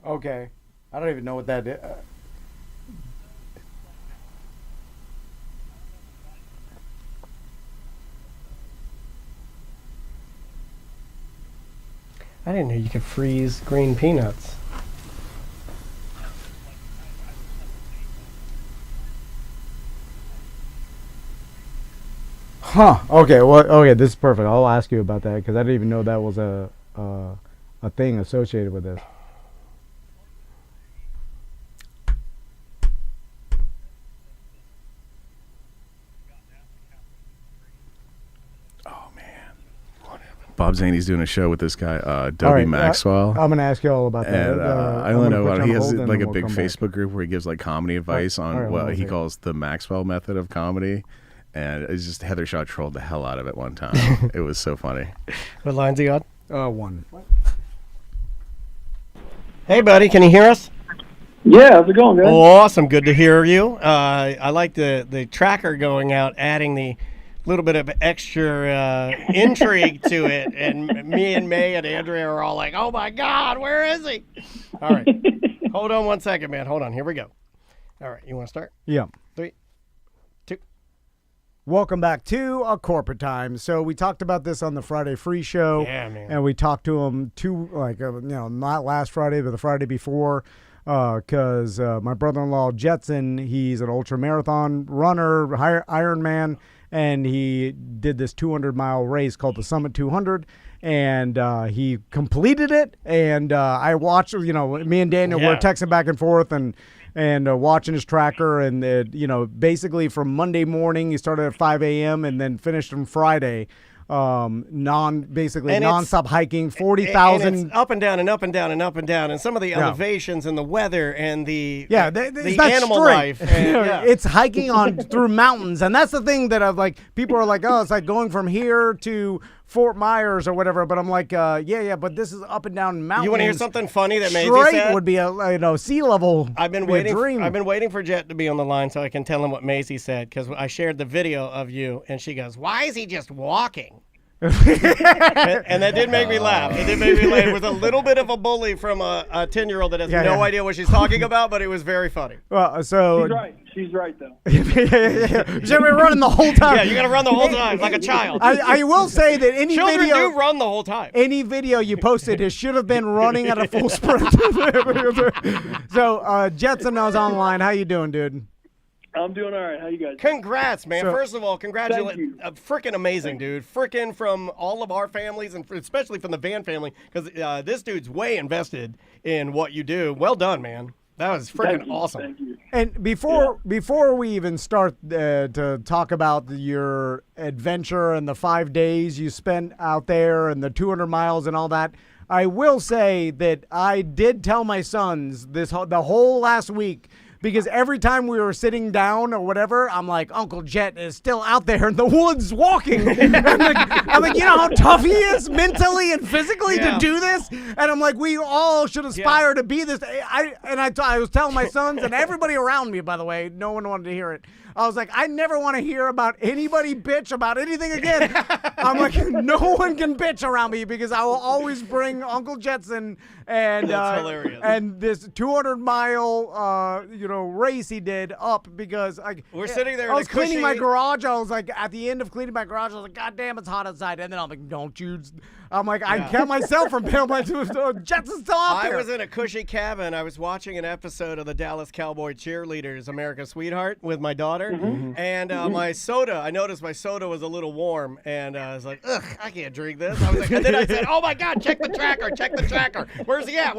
Okay. I don't even know what that is.
I didn't know you could freeze green peanuts.
Huh. Okay. Well. Okay. This is perfect. I'll ask you about that because I didn't even know that was a thing associated with this.
Bob Zaney's doing a show with this guy, Dobie
All right,
Maxwell.
I'm gonna ask you all about that.
And I
I'm
only
gonna
know
put
about
you
he
on
has
hold, and
like
then
a
we'll
big
come back.
Facebook group where he gives like comedy advice on
All right,
what
we'll
he
see.
calls the Maxwell method of comedy. And it's just Heather Shaw trolled the hell out of it one time. It was so funny.
What line's he on?
One.
Hey, buddy, can you hear us?
Yeah, how's it going, guys?
Awesome, good to hear you. I like the tracker going out, adding the little bit of extra intrigue to it. And me and May and Andrea are all like, oh, my God, where is he? All right. Hold on one second, man. Hold on. Here we go. All right. You want to start?
Yeah.
3, 2.
Welcome back to A Corporate Time. So we talked about this on the Friday Free Show.
Yeah, man.
And we talked to him not last Friday, but the Friday before, because my brother-in-law Jetson, he's an ultramarathon runner, Ironman, and he did this 200-mile race called the Summit 200, and he completed it. And I watched, me and Daniel were texting back and forth and watching his tracker, and basically from Monday morning he started at 5 a.m. and then finished on Friday. Nonstop hiking, 40,000
up and down and up and down and up and down, and some of the elevations and the weather and the
it's
the
not
animal
straight.
life. And,
It's hiking on through mountains, and that's the thing that I've people are like, oh, it's like going from here to Fort Myers or whatever. But I'm like, but this is up and down mountains.
You want to hear something funny that Maisie
Straight
said?
would be a sea level.
I've been waiting for Jet to be on the line so I can tell him what Maisie said, because I shared the video of you, and she goes, "Why is he just walking?" and that did make me laugh. It did make me laugh. It was a little bit of a bully from a 10-year-old that has no idea what she's talking about, but it was very funny.
Well, so
She's right though.
She's been running the whole time.
Yeah, you got to run the whole time like a child.
I will say that any
Children
video
do run the whole time.
Any video you posted, it should have been running at a full sprint. So Jetson is online. How you doing, dude?
I'm doing all right. How you guys?
Congrats, man.
So-
First of all, congratulations.
Thank you.
Freaking amazing, dude. Freaking from all of our families, and especially from the Van family, because this dude's way invested in what you do. Well done, man. That was freaking awesome.
Thank you.
And before we even start to talk about your adventure and the 5 days you spent out there and the 200 miles and all that, I will say that I did tell my sons the whole last week, because every time we were sitting down or whatever, I'm like, Uncle Jet is still out there in the woods walking. I'm like, you know how tough he is mentally and physically to do this? And I'm like, we all should aspire to be this. I was telling my sons and everybody around me, by the way, no one wanted to hear it. I was like, I never want to hear about anybody bitch about anything again. I'm like, no one can bitch around me, because I will always bring Uncle Jetson and
That's hilarious.
And this 200-mile race he did up, because
We're sitting there
I
in
was
a
cleaning my
cushy-
garage. I was like, at the end of cleaning my garage, I was like, God damn, it's hot outside. And then I'm like, don't you? I'm like, I kept myself from being my Jetson's still out there.
I was in a cushy cabin. I was watching an episode of the Dallas Cowboy Cheerleaders, America's Sweetheart, with my daughter. And my soda, I noticed my soda was a little warm. And I was like, ugh, I can't drink this. I was like, and then I said, oh my God, check the tracker. Where's he at?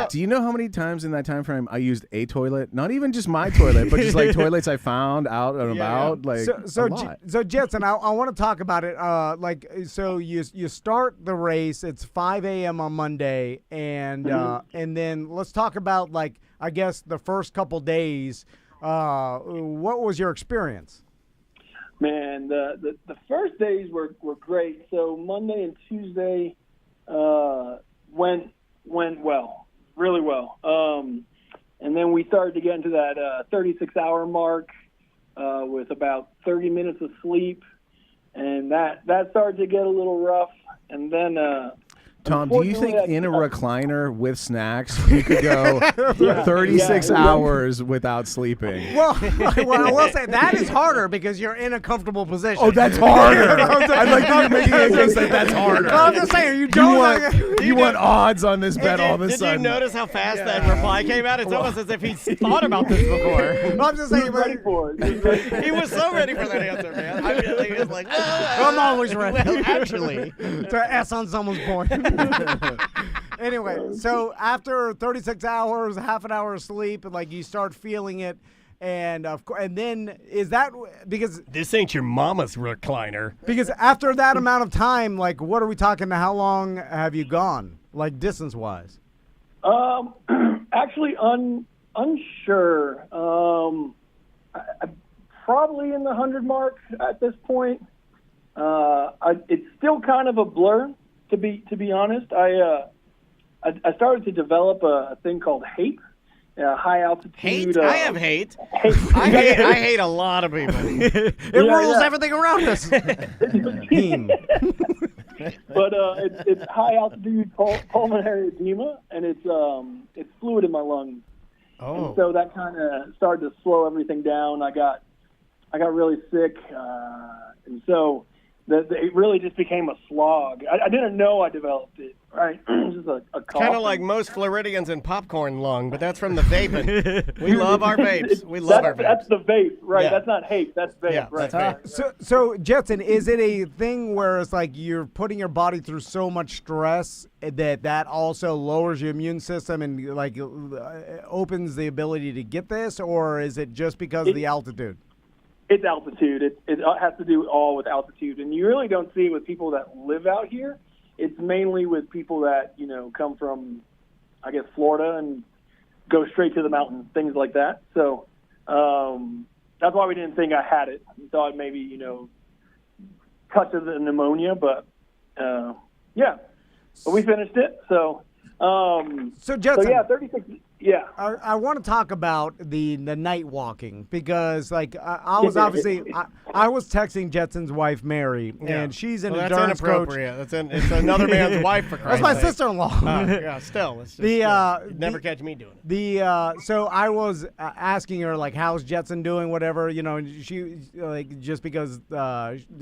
Do you know how many times in that time frame I used a toilet? Not even just my toilet, but just like toilets I found out and about. Like
so
a lot.
Jetson, I want to talk about it. So you start the race. It's 5 a.m. on Monday, and then let's talk about I guess the first couple days. What was your experience?
Man, the first days were great. So Monday and Tuesday went well, really well. And then we started to get into that 36-hour mark with about 30 minutes of sleep, and that started to get a little rough. And then
Tom, do you think in a recliner with snacks you could go 36 hours without sleeping?
Well, I will say that is harder because you're in a comfortable position.
Oh, that's harder. I like that you're making a case that that's harder.
No, I'm just saying
You want odds on this bet all of a sudden.
Did you notice how fast that reply came out? It's almost as if he's thought about this before.
I'm just saying,
ready for it.
He was so ready for that answer, man. I mean, he was like,
I'm always ready.
Well, actually.
To S on someone's point. Anyway, so after 36 hours, half an hour of sleep, and you start feeling it, and then is that because
This ain't your mama's recliner.
because after that amount of time, what are we talking? How long have you gone, distance wise?
Actually, unsure. I'm probably in the 100 mark at this point. It's still kind of a blur, to be honest. I started to develop a thing called HAPE, high altitude.
Hate? I have hate. I hate a lot of people.
It rules everything around us. Heme.
But it's high altitude pulmonary edema, and it's fluid in my lungs.
Oh.
And so that kind of started to slow everything down. I got really sick, and so it really just became a slog. I didn't know I developed it. Right, it was just a cough.
Kind of like most Floridians in popcorn lung, but that's from the vaping. We love our vapes. We love our vapes.
That's the vape, right?
Yeah.
That's not hate. That's vape,
Yeah,
right?
that's vape.
So Jetson, is it a thing where it's like you're putting your body through so much stress that also lowers your immune system and like opens the ability to get this, or is it just because of the altitude?
It's altitude. It has to do all with altitude, and you really don't see it with people that live out here. It's mainly with people that, come from, I guess, Florida and go straight to the mountains, things like that. So that's why we didn't think I had it. We thought maybe, touches of pneumonia, but yeah. But we finished it. So
Jetson,
yeah, 36. Yeah.
I want to talk about the night walking because, like, I was obviously I was texting Jetson's wife Mary, and she's an endurance coach.
That's inappropriate. It's another man's wife for
That's
Christ's
my
sake.
sister-in-law.
Yeah, still, it's just, you'd never catch me doing it.
So I was asking her like, how's Jetson doing, whatever, and she like just because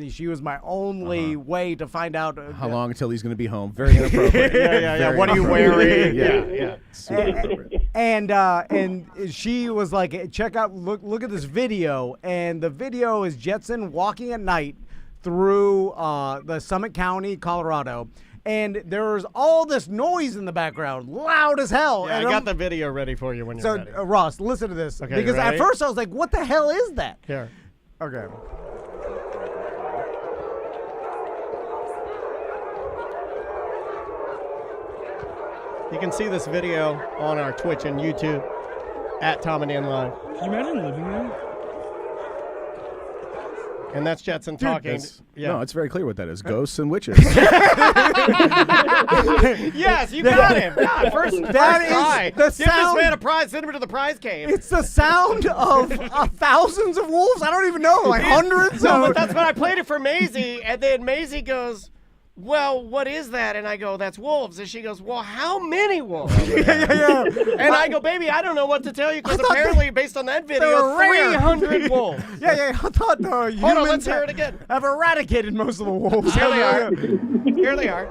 she was my only way to find out
how long until he's going to be home. Very inappropriate.
Yeah. What are you wearing? Yeah.
Super inappropriate.
And she was like, check out, look at this video, and the video is Jetson walking at night through the Summit County, Colorado, and there's all this noise in the background, loud as hell.
Yeah,
and
I got the video ready for you when you're ready.
So Ross, listen to this,
Okay,
because
ready?
at first I was like, what the hell is that?
Here.
Okay.
You can see this video on our Twitch and YouTube at Tom and Ian Live.
Can you imagine living there?
And that's Jetson talking.
No, it's very clear what that is. Ghosts and witches.
Yes, you got him. Yeah, first try.
the
Give
sound-
this man a prize. Send him to the prize cave.
It's the sound of thousands of wolves. I don't even know, like hundreds
No,
of.
but that's when I played it for Maisie, and then Maisie goes, well, what is that? And I go, that's wolves. And she goes, well, how many wolves?
yeah.
And I go, baby, I don't know what to tell you because
I thought
apparently, based on that
were
video,
rare.
300 wolves.
Yeah. I thought the humans
Hold on, let's hear it again.
have eradicated most of the wolves.
Here they are. Here they are.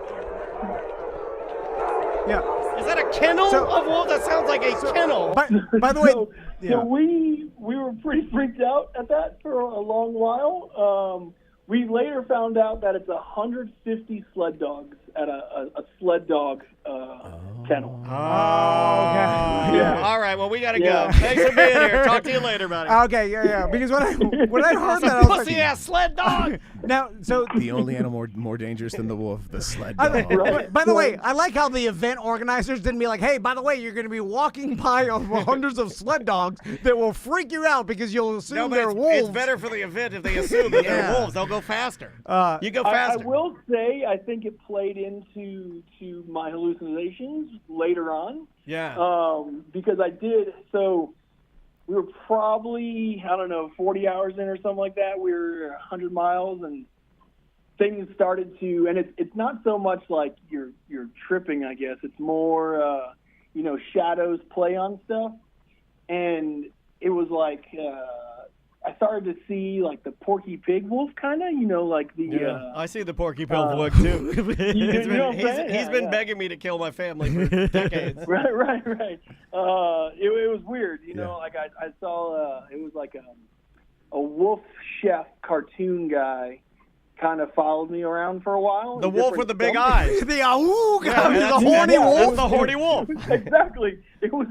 Yeah.
Is that a kennel of wolves? That sounds like a kennel.
By the way,
So we were pretty freaked out at that for a long while. We later found out that it's 150 sled dogs at a sled dog kennel.
Oh, okay.
Yeah.
All right, well, we got to
Yeah.
go. Thanks for being here. Talk to you later, buddy.
Okay, yeah. Because when I heard that, I was like,
Pussy-ass sled dog.
now, so
The only animal more dangerous than the wolf, the sled dog.
Right.
by the way, I like how the event organizers didn't be like, hey, by the way, you're going to be walking by hundreds of sled dogs that will freak you out because you'll assume
No, but
they're wolves.
it's better for the event if they assume that they're wolves. They'll go faster. You go
I
faster.
will say I think it played into my hallucinations later on.
Yeah.
Because I did. So we were probably, 40 hours in or something like that. We were 100 miles and things started to, and it's not so much like you're tripping, I guess. It's more, shadows play on stuff. And it was like, I started to see like the Porky Pig wolf kind of, like the.
I see the Porky Pig look too.
you know what I'm saying?
He's been
Yeah.
begging me to kill my family for decades.
Right. It was weird, like I saw it was like a wolf chef cartoon guy kind of followed me around for a while.
The
in
wolf
different
with the big
stuff.
eyes.
The ahoo guy, the
that's-
horny
yeah,
wolf.
That's the horny wolf.
Exactly. It was,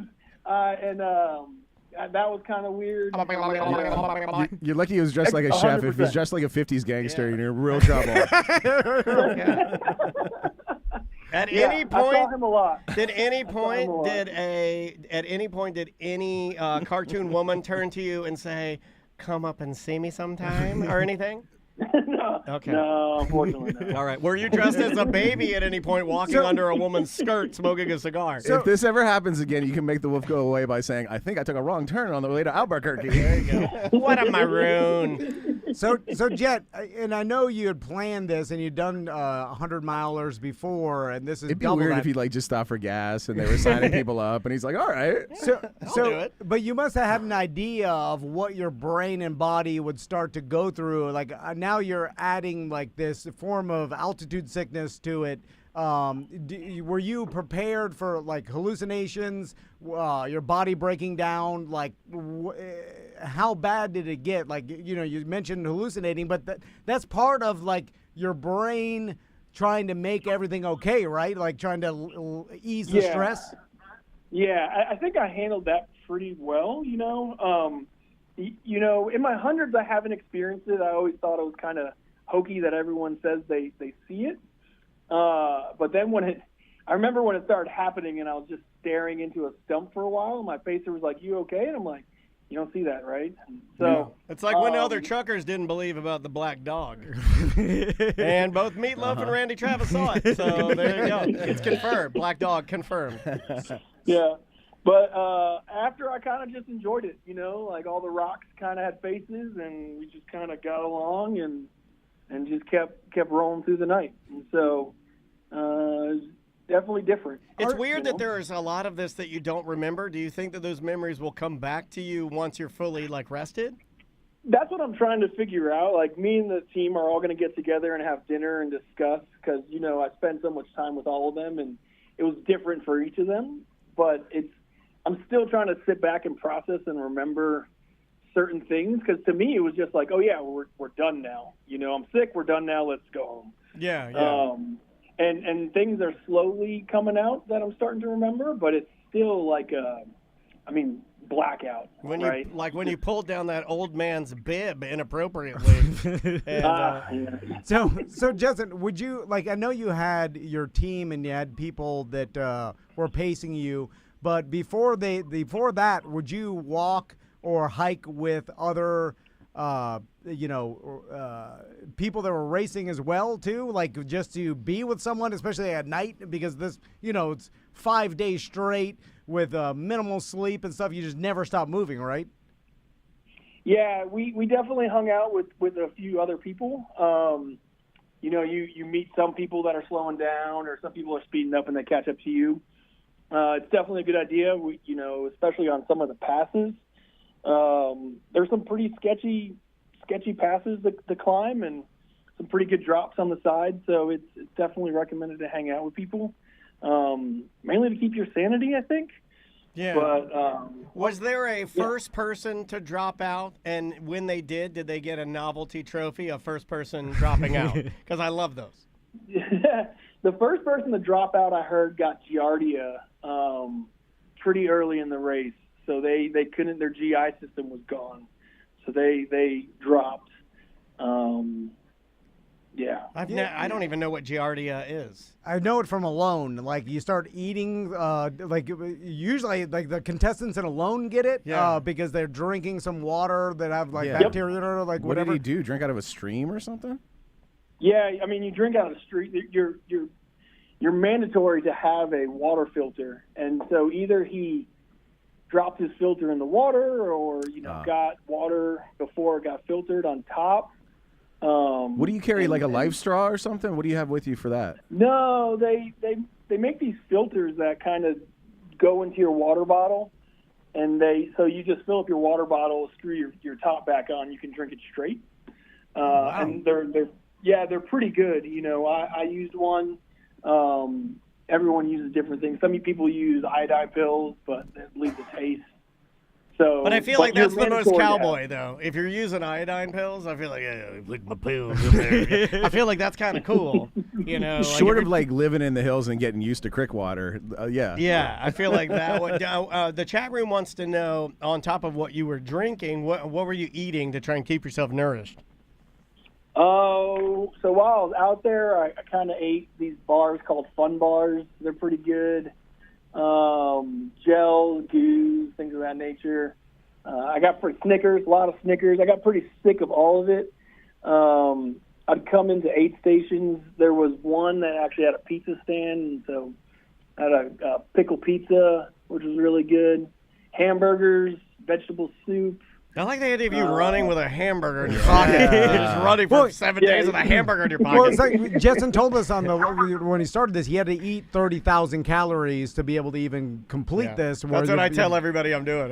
that was kind of weird.
You're lucky he was dressed like a chef. If he's
100%.
dressed like a 50s gangster, you're in real trouble.
At
Yeah,
any
I saw
point,
him a lot.
did any point
a lot.
did any cartoon woman turn to you and say, "Come up and see me sometime" or anything?
No,
Okay.
no, unfortunately not.
All right. Were you dressed as a baby at any point, walking under a woman's skirt, smoking a cigar?
If this ever happens again, you can make the wolf go away by saying, I think I took a wrong turn on the way to Albuquerque.
There you go. What a maroon.
So Jet, and I know you had planned this and you'd done 100-milers before, and this is
It'd be
double
weird
that.
if he just stopped for gas and they were signing people up and he's like, all right.
So,
do it.
but you must have had an idea of what your brain and body would start to go through. Like now now you're adding like this form of altitude sickness to it. Were you prepared for like hallucinations, your body breaking down? Like, how bad did it get? Like, you mentioned hallucinating, but that's part of like your brain trying to make everything okay, right? Like trying to ease the stress.
Yeah, I think I handled that pretty well. In my hundreds, I haven't experienced it. I always thought it was kind of hokey that everyone says they see it. But then I remember when it started happening and I was just staring into a stump for a while, and my pacer was like, "You okay?" And I'm like, "You don't see that, right?" And so
it's like when other truckers didn't believe about the black dog, and both Meatloaf and Randy Travis saw it. So there you go. It's confirmed. Black dog confirmed.
Yeah. But after I kind of just enjoyed it, like all the rocks kind of had faces, and we just kind of got along and just kept rolling through the night. And so it's definitely different.
It's weird that there's a lot of this that you don't remember. Do you think that those memories will come back to you once you're fully like rested?
That's what I'm trying to figure out. Like, me and the team are all going to get together and have dinner and discuss, because I spend so much time with all of them, and it was different for each of them. But I'm still trying to sit back and process and remember certain things, because to me it was just like, oh yeah, we're done now. I'm sick, we're done now, let's go home.
Yeah.
And things are slowly coming out that I'm starting to remember, but it's still like blackout.
When
right?
when you pulled down that old man's bib inappropriately.
So Justin, would you I know you had your team and you had people that were pacing you, but before that, would you walk or hike with other people that were racing as well too, like just to be with someone, especially at night, because this, it's 5 days straight with minimal sleep and stuff. You just never stop moving, right?
Yeah, we definitely hung out with a few other people. You meet some people that are slowing down, or some people are speeding up and they catch up to you. It's definitely a good idea. Especially on some of the passes. There's some pretty sketchy passes to climb, and some pretty good drops on the side. So it's definitely recommended to hang out with people, mainly to keep your sanity, I think.
Yeah.
But
was there a first person to drop out, and when they did they get a novelty trophy, a first person dropping out? Because I love those.
The first person to drop out, I heard, got Giardia pretty early in the race. So they couldn't, their GI system was gone. So they dropped.
I don't even know what Giardia is.
I know it from Alone. Like, you start eating, usually like the contestants in Alone get it, because they're drinking some water that have bacteria or
what
whatever.
What did he do? Drink out of a stream or something?
Yeah, I mean, you drink out of the street. You're mandatory to have a water filter, and so either he dropped his filter in the water, or got water before it got filtered on top.
What do you carry, like a life straw or something? What do you have with you for that?
No, they make these filters that kind of go into your water bottle, and so you just fill up your water bottle, screw your top back on, you can drink it straight.
Wow.
And they're pretty good. I used one. Everyone uses different things. Some people use iodine pills, but it leaves a taste. So,
but I feel like that's the most cowboy, though. If you're using iodine pills, I feel like, put my pills in there. I feel like that's kind of cool,
Short of living in the hills and getting used to creek water, yeah.
Yeah, I feel like that would. The chat room wants to know, on top of what you were drinking, what were you eating to try and keep yourself nourished?
Oh, so while I was out there, I kind of ate these bars called Fun Bars. They're pretty good. Gels, goos, things of that nature. I got Snickers, a lot of Snickers. I got pretty sick of all of it. I'd come into aid stations. There was one that actually had a pizza stand, and so I had a pickle pizza, which was really good. Hamburgers, vegetable soup.
I like the idea of you running with a hamburger in your pocket. You're just running for 7 days with a hamburger in your pocket.
Well, it's like Jetson told us when he started this, he had to eat 30,000 calories to be able to even complete this.
That's what I tell everybody I'm doing.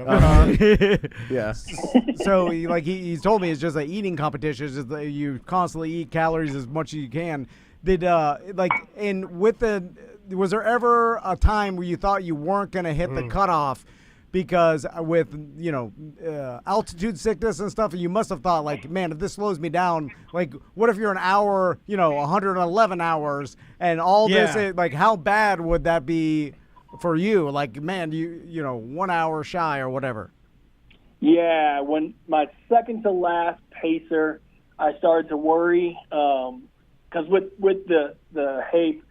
Yeah.
So he's told me it's just an eating competition. It's just that you constantly eat calories as much as you can. Was there ever a time where you thought you weren't going to hit the cutoff? Because with, altitude sickness and stuff, you must have thought, like, man, if this slows me down, like, what if you're an hour, 111 hours, and all this, like, how bad would that be for you? Like, man, you 1 hour shy or whatever.
Yeah, when my second to last pacer, I started to worry, because with the HAPE,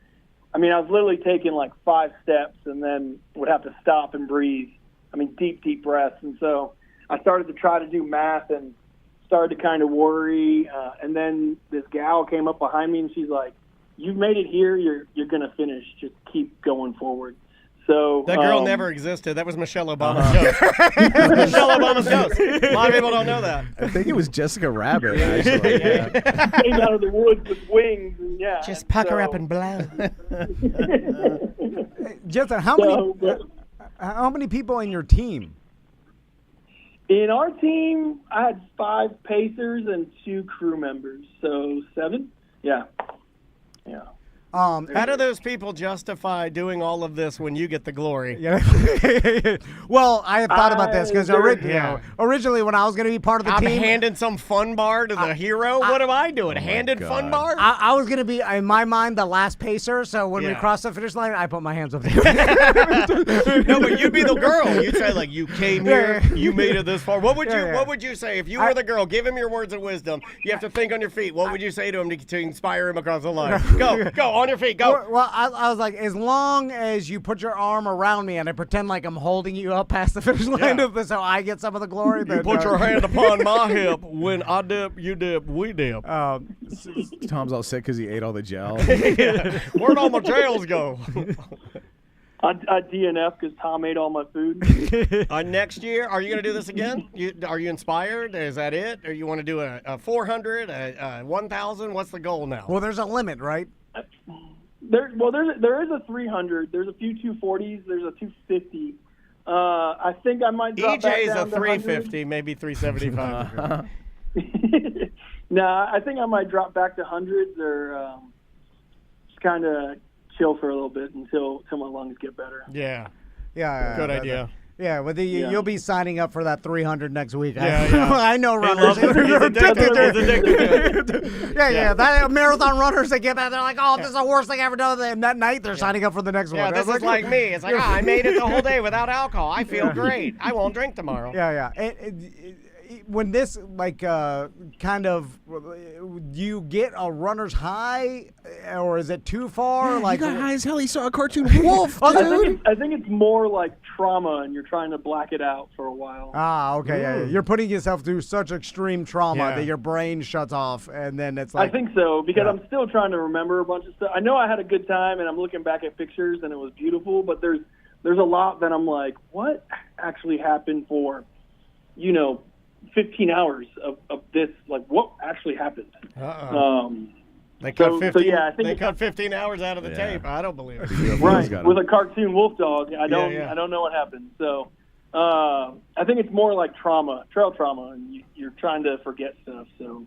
I mean, I was literally taking, like, 5 steps and then would have to stop and breathe. I mean, deep breaths. And so I started to try to do math and started to kind of worry. And then this gal came up behind me and she's like, "You've made it here. You're going to finish. Just keep going forward." So
that girl never existed. That was Michelle Obama's ghost. Michelle Obama's ghost. A lot of people don't know that.
I think it was Jessica Rabbit, actually.
Came out of the woods with wings. And
just pucker up and blow.
Justin, how many people in your team?
In our team, I had 5 pacers and 2 crew members, so 7. Yeah.
How do those people justify doing all of this when you get the glory?
Yeah. Well, I have thought about this because originally when I was going to be part of the team,
I'm handing some fun bar to the hero. What am I doing? Handed fun bar?
I was going to be, in my mind, the last pacer. So when we cross the finish line, I put my hands up there.
No, but you'd be the girl. You'd say, like, you came here, you made it this far. What would you say if you were the girl? Give him your words of wisdom. You have to think on your feet. What would you say to him to inspire him across the line? Go on your feet. Go.
Well, I was like, as long as you put your arm around me and I pretend like I'm holding you up past the finish line so I get some of the glory.
You put your hand upon my hip. When I dip, you dip, we dip.
Tom's all sick because he ate all the gel.
Where'd all my gels go?
I DNF because Tom ate all my food.
Next year, are you going to do this again? Are you inspired? Is that it? Or you want to do a 400, a 1,000? What's the goal now?
Well, there's a limit, right?
There is a 300. There's a few 240s. There's a 250. I think I might drop back
EJ's
down
a
to
350, maybe 375.
Nah, I think I might drop back to hundreds or just kind of chill for a little bit until my lungs get better.
Yeah.
Good
idea.
Yeah, well, you'll be signing up for that 300 next week.
Yeah.
I know runners.
He's addicted to it.
Yeah. That marathon runners, they get that. They're like, oh, this is the worst thing I ever done. And that night, they're signing up for the next one.
Yeah, this is like me. It's like, I made it the whole day without alcohol. I feel great. I won't drink tomorrow.
Yeah. When this, kind of, do you get a runner's high, or is it too far?
You got high as hell. He saw a cartoon wolf,
dude. I think it's more like trauma, and you're trying to black it out for a while.
Okay, yeah. You're putting yourself through such extreme trauma that your brain shuts off, and then it's like...
I think so, because I'm still trying to remember a bunch of stuff. I know I had a good time, and I'm looking back at pictures, and it was beautiful, but there's a lot that I'm like, what actually happened for, 15 hours of this, like what actually happened.
They cut 15.
I think
they cut 15 hours out of the tape. I don't believe it.
Right, with a cartoon wolf dog. I don't know what happened. So I think it's more like trail trauma, and you're trying to forget stuff. So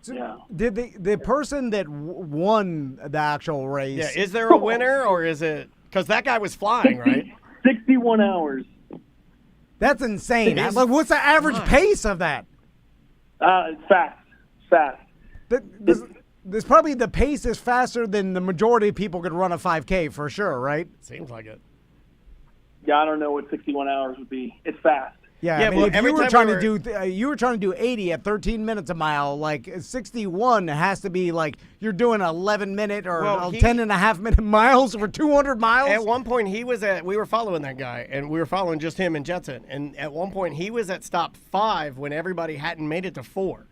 yeah.
Did the person that won the actual race?
Yeah, is there a winner, or is it because that guy was flying, right?
61 hours.
That's insane. Like, what's the average pace of that?
It's fast.
This probably the pace is faster than the majority of people could run a 5K for sure, right?
Seems like it.
Yeah, I don't know what 61 hours would be. It's fast.
Yeah, I mean, if you were trying to do 80 at 13 minutes a mile, like 61 has to be like you're doing 11-minute or 10.5-minute miles for 200 miles.
At one point, we were following that guy, and we were following just him and Jetson. And at one point, he was at stop 5 when everybody hadn't made it to 4.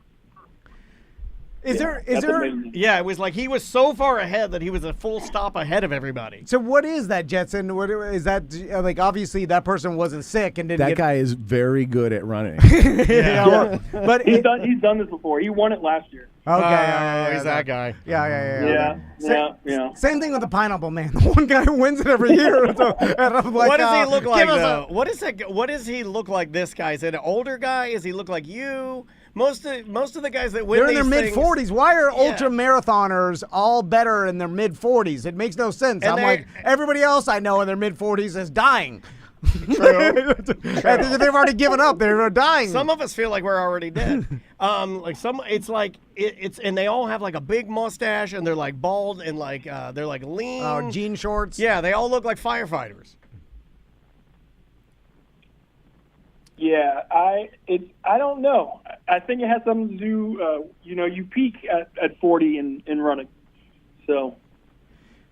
Is
That's
there?
amazing.
Yeah, it was like he was so far ahead that he was a full stop ahead of everybody.
So what is that, Jetson? What is that? Like, obviously that person wasn't sick and didn't
That
get.
guy is very good at running.
Yeah, well, but
He's done this before. He won it last year.
Okay,
Oh,
yeah,
he's that guy.
Yeah. Same thing with the pineapple man. The one guy who wins it every year. So, and I'm like,
What does he look like
give us
though? What does he look like? This guy is it an older guy? Does he look like you? Most of the guys that win
They're in their
these
mid 40s. Why are
Yeah.
ultra marathoners all better in their mid 40s? It makes no sense.
And
I'm
they're-
like, everybody else I know in their mid 40s is dying.
True.
They've already given up. They're dying.
Some of us feel like we're already dead. It's and they all have like a big mustache and they're like bald and like they're like lean.
jean shorts.
Yeah, they all look like firefighters.
Yeah, I don't know. I think it has something to do. You peak at 40 in running, so.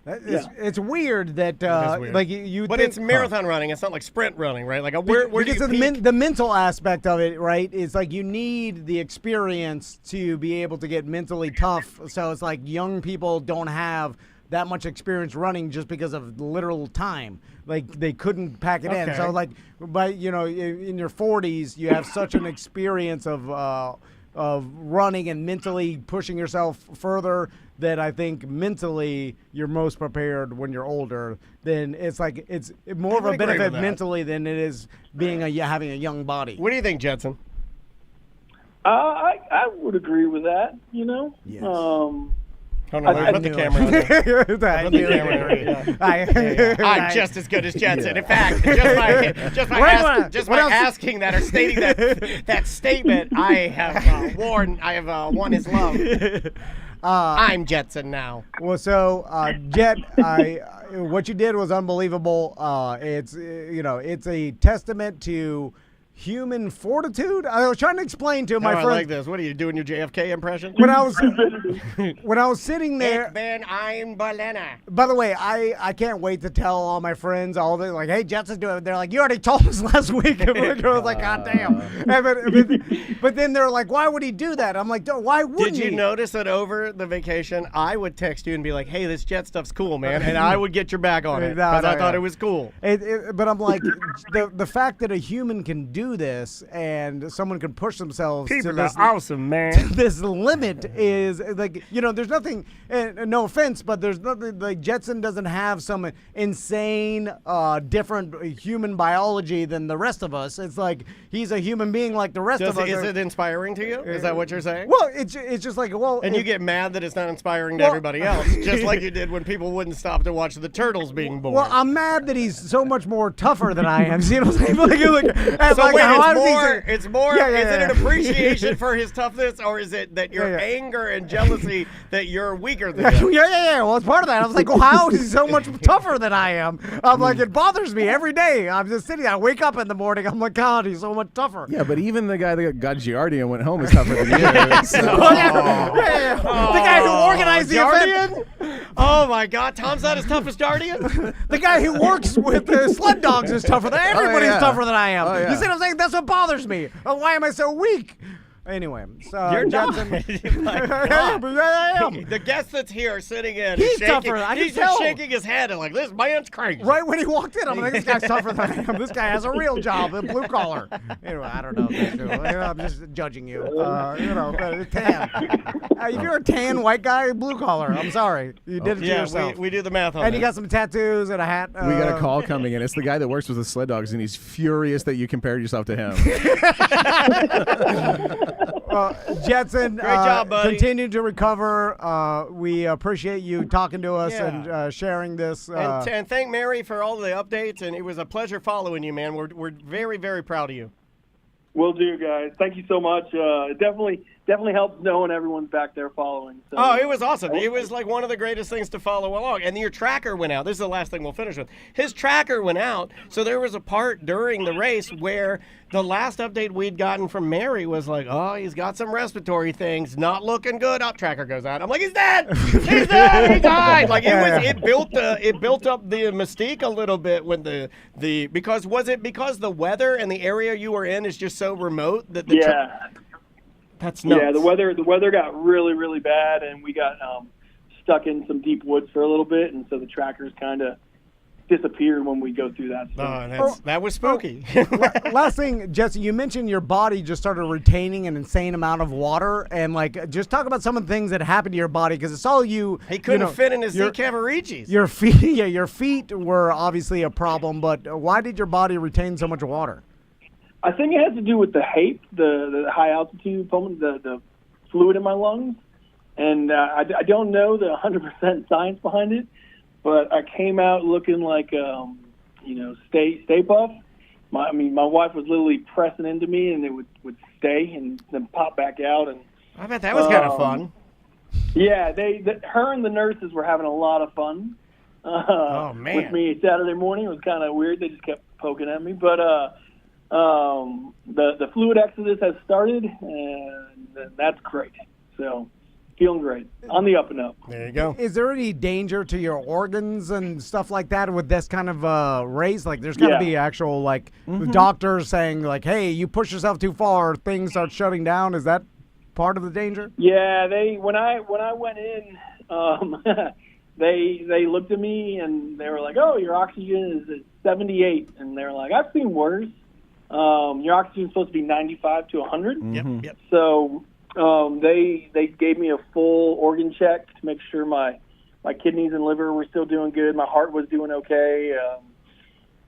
It's weird that
is weird.
like you
But
think,
it's marathon running. It's not like sprint running, right? Like where do
because
you
of
peak?
the mental aspect of it, right? Is like you need the experience to be able to get mentally tough. So it's like young people don't have that much experience running just because of literal time. Like they couldn't pack it in.
Okay.
So like, but in your 40s, you have such an experience of running and mentally pushing yourself further that I think mentally you're most prepared when you're older. Then it's like it's more of
I
a
would agree
benefit
with that.
mentally than it is being having a young body.
What do you think, Jetson?
I would agree with that.
Yes.
Hold on,
I
put the
knew
camera on there. Put the camera on. I'm
I-
just as good as Jetson. In fact, just by asking that or stating that statement, I have won his love. I'm Jetson now.
Well, so Jet, what you did was unbelievable. It's a testament to human fortitude. I was trying to explain to my
I
friends
like this. What are you doing? Your JFK impression?
when I was sitting there.
Ich bin ein Berliner.
By the way, I can't wait to tell all my friends all the like, hey, Jetson's doing it. They're like, you already told us last week. And I was like, God damn. But then they're like, why would he do that? I'm like, why wouldn't
Did
he?
you notice that over the vacation, I would text you and be like, hey, this jet stuff's cool, man. And I would get your back on it because I thought it was cool.
But I'm like, the fact that a human can do this and someone can push themselves to this,
awesome, man.
this limit is like, there's nothing, no offense, but there's nothing, like Jetson doesn't have some insane, different human biology than the rest of us. It's like he's a human being like the rest of us.
Is it inspiring to you? Is that what you're saying?
Well, it's just like,
And you get mad that it's not inspiring to everybody else, just like you did when people wouldn't stop to watch the turtles being born.
Well, I'm mad that he's so much more tougher than I am. You know what I'm saying?
So wait, it's more.
Yeah,
is it
yeah.
an appreciation for his toughness, or is it that your
Yeah.
anger and jealousy that you're weaker than him?
Yeah. Well, it's part of that. I was like, well, how is he so much tougher than I am? I'm like, it bothers me every day. I'm just sitting there. I wake up in the morning. I'm like, God, he's so much tougher.
Yeah, but even the guy that got Giardia and went home is tougher than you. So.
Yeah. The guy who organized the event.
Guardian? Oh my God, Tom's not as tough as Guardian.
The guy who works with the sled dogs is tougher than everybody's
yeah.
tougher than I am.
Oh, yeah.
You see what I'm saying? That's what bothers me. Why am I so weak? Anyway, so
You're not.
Jetson.
My
I
God.
am.
The guest that's here sitting in,
He's
is shaking,
tougher. I can
he's
tell.
just shaking his head and like, this man's crazy.
Right when he walked in, I'm like, this guy's tougher than I am. This guy has a real job, a blue collar. Anyway, I don't know. If that's true. I'm just judging you. But tan. If you're a tan white guy, blue collar, I'm sorry. You did it to
Yeah,
yourself.
we do the math on
And
that.
you got some tattoos and a hat.
We got a call coming in. It's the guy that works with the sled dogs, and he's furious that you compared yourself to him.
Jetson,
Great job, buddy.
continue to recover. We appreciate you talking to us
Yeah.
and sharing this.
And thank Mary for all the updates, and it was a pleasure following you, man. We're very, very proud of you.
Will do, guys. Thank you so much. It definitely helps knowing everyone's back there following. So.
Oh, it was awesome. It was like one of the greatest things to follow along. And your tracker went out. This is the last thing we'll finish with. His tracker went out. So there was a part during the race where the last update we'd gotten from Mary was like, oh, he's got some respiratory things. Not looking good. Up, tracker goes out. I'm like, he's dead. He's dead. He died. Like it built up the mystique a little bit when was it because the weather and the area you were in is just so remote that the That's nuts.
Yeah, the weather got really, really bad, and we got stuck in some deep woods for a little bit, and so the trackers kind of disappeared when we go through that. So.
That was spooky.
Last thing, Jesse, you mentioned your body just started retaining an insane amount of water, and like just talk about some of the things that happened to your body because it's all you.
He couldn't fit in his Cavaricis.
Your feet were obviously a problem, but why did your body retain so much water?
I think it has to do with the HAPE, the high altitude pulmonary, the fluid in my lungs, and I don't know the 100% science behind it. But I came out looking like, Stay Puft. My wife was literally pressing into me, and it would stay and then pop back out. And
I bet that was kind of fun.
Yeah, her and the nurses were having a lot of fun.
Oh man!
With me Saturday morning, it was kind of weird. They just kept poking at me, but the fluid exodus has started, and that's great. So. Feeling great. On the up and up.
There you go.
Is there any danger to your organs and stuff like that with this kind of race? Like, there's got to be actual, doctors saying, like, hey, you push yourself too far, things start shutting down. Is that part of the danger?
Yeah, when I went in, they looked at me and they were like, oh, your oxygen is at 78. And they were like, I've seen worse. Your oxygen is supposed to be 95 to 100.
Yep.
So... they gave me a full organ check to make sure my kidneys and liver were still doing good. My heart was doing okay.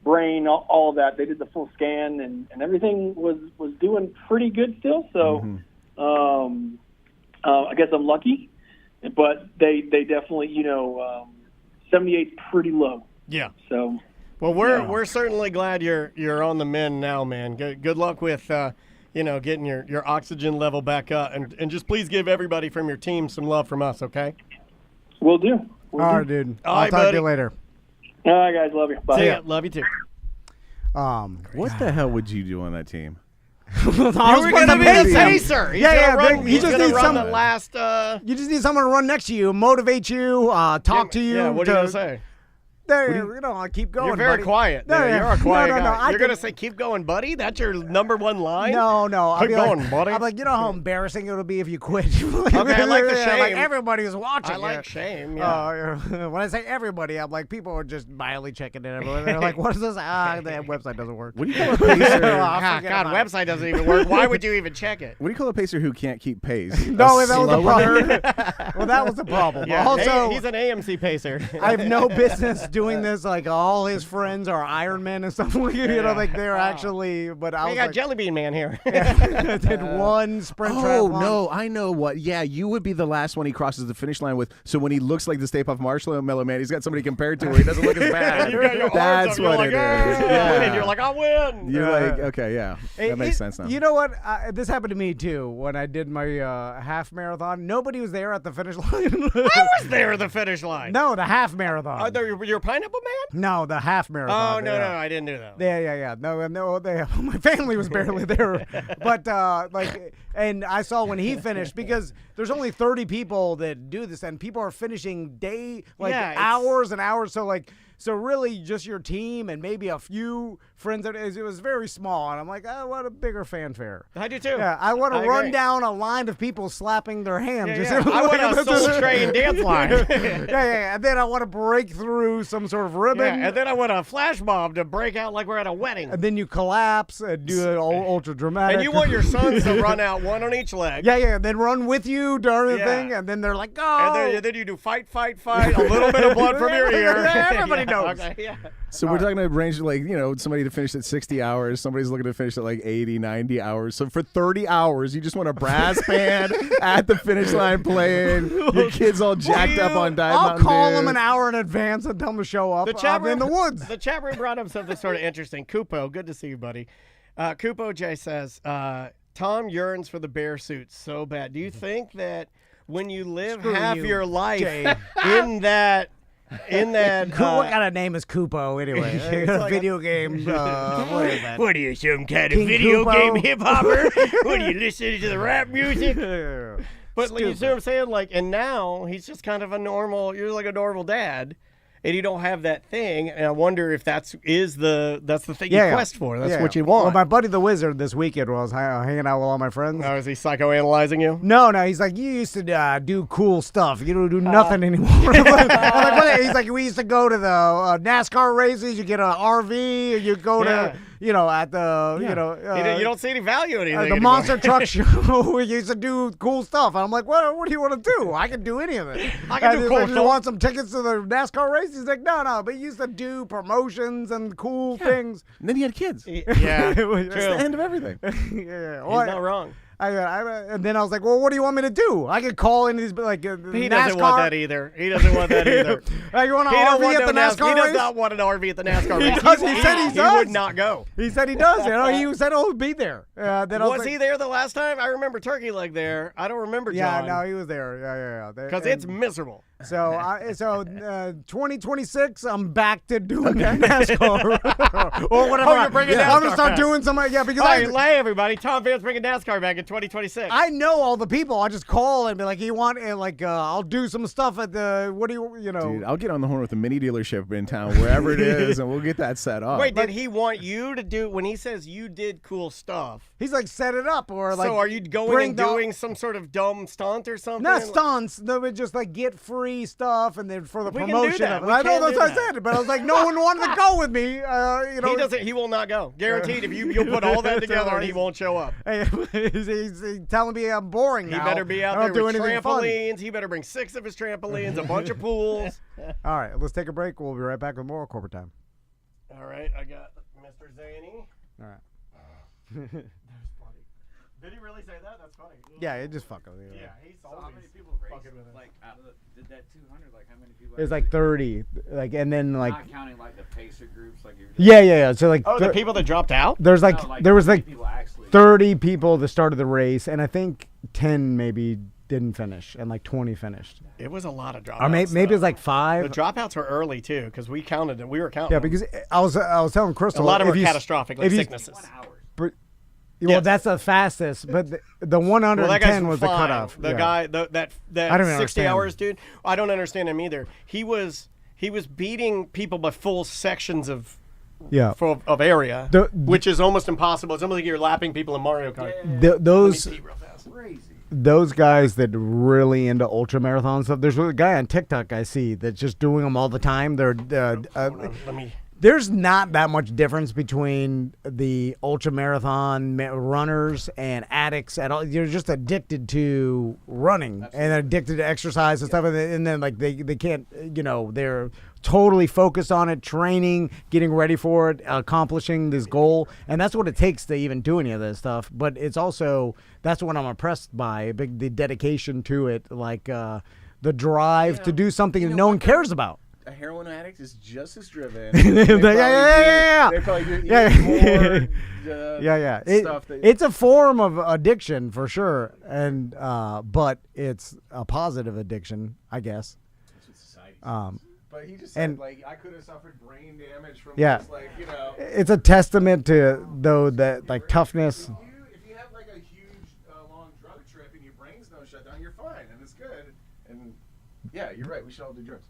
Brain, all of that. They did the full scan and everything was doing pretty good still. So, I guess I'm lucky, but they definitely, 78's pretty low.
Yeah.
So.
Well, we're certainly glad you're on the mend now, man. Good luck with, getting your oxygen level back up. And just please give everybody from your team some love from us, okay?
Will do.
All right, dude.
All
I'll
right,
talk
buddy.
to you later.
All right, guys. Love you. Bye.
See ya. Love you too.
What the hell would you do on that team?
You were going to be the pacer. He's
just
gonna
need
run
some
the last.
You just need someone to run next to you, motivate you, talk to you.
Yeah, what are you going to say?
I keep going.
You're very
buddy.
quiet.
No,
You're a quiet guy. You're
can-
going to say, keep going, buddy? That's your number one line?
No. I'll
Keep
be
going,
like,
buddy.
I'm like, you know how embarrassing it'll be if you quit.
Okay, I like the shame.
Like everybody's watching.
I like shame, yeah.
When I say everybody, I'm like, people are just mildly checking it. Everywhere. They're like, what is this? The website doesn't work.
What do you call a pacer?
God, website doesn't even work. Why would you even check it?
What do you call a pacer who can't keep pace?
No, that was the problem. Well, that was the problem.
Yeah,
Also,
he's an AMC pacer.
I have no business doing this. Like all his friends are Iron Men and stuff like they're actually. But I
We
was
got
like,
Jelly Bean Man here.
I did one sprint triathlon.
No, I know what. Yeah, you would be the last one he crosses the finish line with. So when he looks like the Stay Puft Marshmallow Man, he's got somebody compared to where he doesn't look as bad.
You got your arms
That's
up, you're
what
like,
it is.
Yeah.
Yeah.
And you're like, I'll win.
You're like, okay, yeah, that makes sense now.
You know what? This happened to me too when I did my half marathon. Nobody was there at the finish line.
I was there at the finish line.
No, the half marathon.
You're Pineapple Man?
No, the half marathon.
Oh, no, I didn't do that.
Yeah. No, my family was barely there. But, and I saw when he finished, because there's only 30 people that do this, and people are finishing hours and hours. So really just your team and maybe a few friends. It was very small, and I'm like, I want a bigger fanfare.
I do too.
Yeah, I want to run down a line of people slapping their hands.
Yeah. I want a Soul Train dance line.
Yeah. And then I want to break through some sort of ribbon.
Yeah, and then I want a flash mob to break out like we're at a wedding.
And then you collapse and do it ultra dramatic.
And you want your sons to run out, one on each leg.
Yeah. And then run with you during the thing, and then they're like, go.
And then you do fight, a little bit of blood from your ear.
Yeah, everybody knows.
Okay, yeah.
So we're talking to range somebody to finish at 60 hours. Somebody's looking to finish at 80, 90 hours. So for 30 hours, you just want a brass band at the finish line playing. Your kids all jacked up on Diet
I'll
Mountain
call
Dew.
them an hour in advance and tell them to show up. I'm in the woods.
The chat room brought up something sort of interesting. Kupo, good to see you, buddy. Kupo J says, Tom yearns for the bear suit so bad. Do you think that when you live half your life in that
what kind of name is Kupo anyway?
like
video game. What is that?
What are you, some kind
King
of video
Kupo?
game hip hopper? What are you listening to the rap music? But you see what I'm saying? And now he's just kind of you're like a normal dad. and you don't have that thing. And I wonder if that's the thing you
Yeah, yeah.
quest for. That's
Yeah,
what
yeah.
you want.
Well, my buddy the Wizard this weekend was hanging out with all my friends.
Oh, is he psychoanalyzing you?
No, he's like, you used to do cool stuff. You don't do nothing anymore. I'm like, what? He's like, we used to go to the NASCAR races. You get an RV, or you go to, at the,
you don't see any value in anything
the
anymore.
monster truck show. We used to do cool stuff. And I'm like, what do you want to do? I can do any of it.
I can do cool
You
stuff.
want some tickets to the NASCAR race? He's like, no, but he used to do promotions and cool things.
And then he had kids.
Yeah,
It was-
true.
That's the end of everything.
yeah.
He's not wrong.
And then I was like, well, what do you want me to do? I could call into these, like,
He
NASCAR.
doesn't want that either. He doesn't want that either.
Hey, you want an
He don't
RV
want
at the
no
NASCAR
He
race?
does not want an RV at the NASCAR race.
does. He said he
He
does.
would not go.
He said he does. He said he'll be there. Then I
Was
like,
he there the last time? I remember Turkey Leg there. I don't remember
Yeah,
John.
no, he was there. Yeah.
Because it's miserable.
So 2026, I'm back to doing that NASCAR or whatever.
Oh, you're bringing
I'm gonna
NASCAR
start
back.
doing some. Yeah, because
All right, lay everybody. Tom Van's bringing NASCAR back in 2026.
I know all the people. I just call and be like, "You want?" And I'll do some stuff at the. What do you know?
Dude, I'll get on the horn with a mini dealership in town, wherever it is, and we'll get that set up.
Wait, did he want you to do, when he says you did cool stuff,
He's like, set it up or like.
so are you going
bring
and
the-
doing some sort of dumb stunt or something?
Not stunts. They would just like get free stuff and then for the
We can do
promotion
that.
of it.
We
I know
can
that's
do
what I
that.
said, but I was like, no one wanted to go with me.
He doesn't. He will not go. Guaranteed. If you'll put all that together, and he won't show up.
Hey, he's telling me I'm boring
He
now.
better be out
I
there
don't do
with
anything fun.
trampolines. He better bring 6 of his trampolines, a bunch of pools.
All right, let's take a break. We'll be right back with more corporate time.
All right, I got Mr. Zany.
All right.
Did he really say that? That's funny.
Yeah, it just fuck with you.
Yeah, he's
So
always
how many people raced?
fucking with it.
Like, out of did that 200? Like, how many people?
It's like 30, and then like
Not counting like the pacer groups, like you.
yeah. So like
Oh, the people that dropped out?
there's like
No,
there was
how many
like
people actually.
30 people that started the race, and I think 10 maybe didn't finish, and like 20 finished.
It was a lot of dropouts.
Or maybe it was like
the
5.
dropouts were early too, because we counted them. We were counting.
Yeah,
them.
because I was telling Crystal
a lot of them
if
were
you-
catastrophic, like
if you-
sicknesses.
1 hour.
Well,
Yes.
that's the fastest, but the
Well, that
110
guy's
was the
fine.
cutoff.
The
Yeah.
guy, that
I don't
60
understand.
hours, dude. I don't understand him either. He was beating people by full sections of
Yeah.
of area,
The-
which is almost impossible. It's almost like you're lapping people in Mario Kart.
Those
Let me pee real fast.
Crazy.
those guys that really into ultramarathon stuff. There's a guy on TikTok I see that's just doing them all the time. They're
Hold on, let me.
there's not that much difference between the ultramarathon runners and addicts at all. You're just addicted to running and addicted to exercise and stuff, and then like they can't, they're totally focused on it, training, getting ready for it, accomplishing this goal, and that's what it takes to even do any of this stuff. But it's also that's what I'm impressed by, the dedication to it, like the drive to do something that no one cares about.
A heroin addict is just as driven.
Yeah.
They probably do
Yeah.
even more,
Yeah.
stuff that,
It's a form of addiction for sure, and but it's a positive addiction, I guess.
that's what society
Um,
But he just
and-
said, like, I could have suffered brain damage from
Yeah.
this, like,
It's a testament to that like toughness.
If you have, like, a huge, long drug trip and your brain's no shut down, you're fine, and it's good. And, yeah, you're right. We should all do drugs.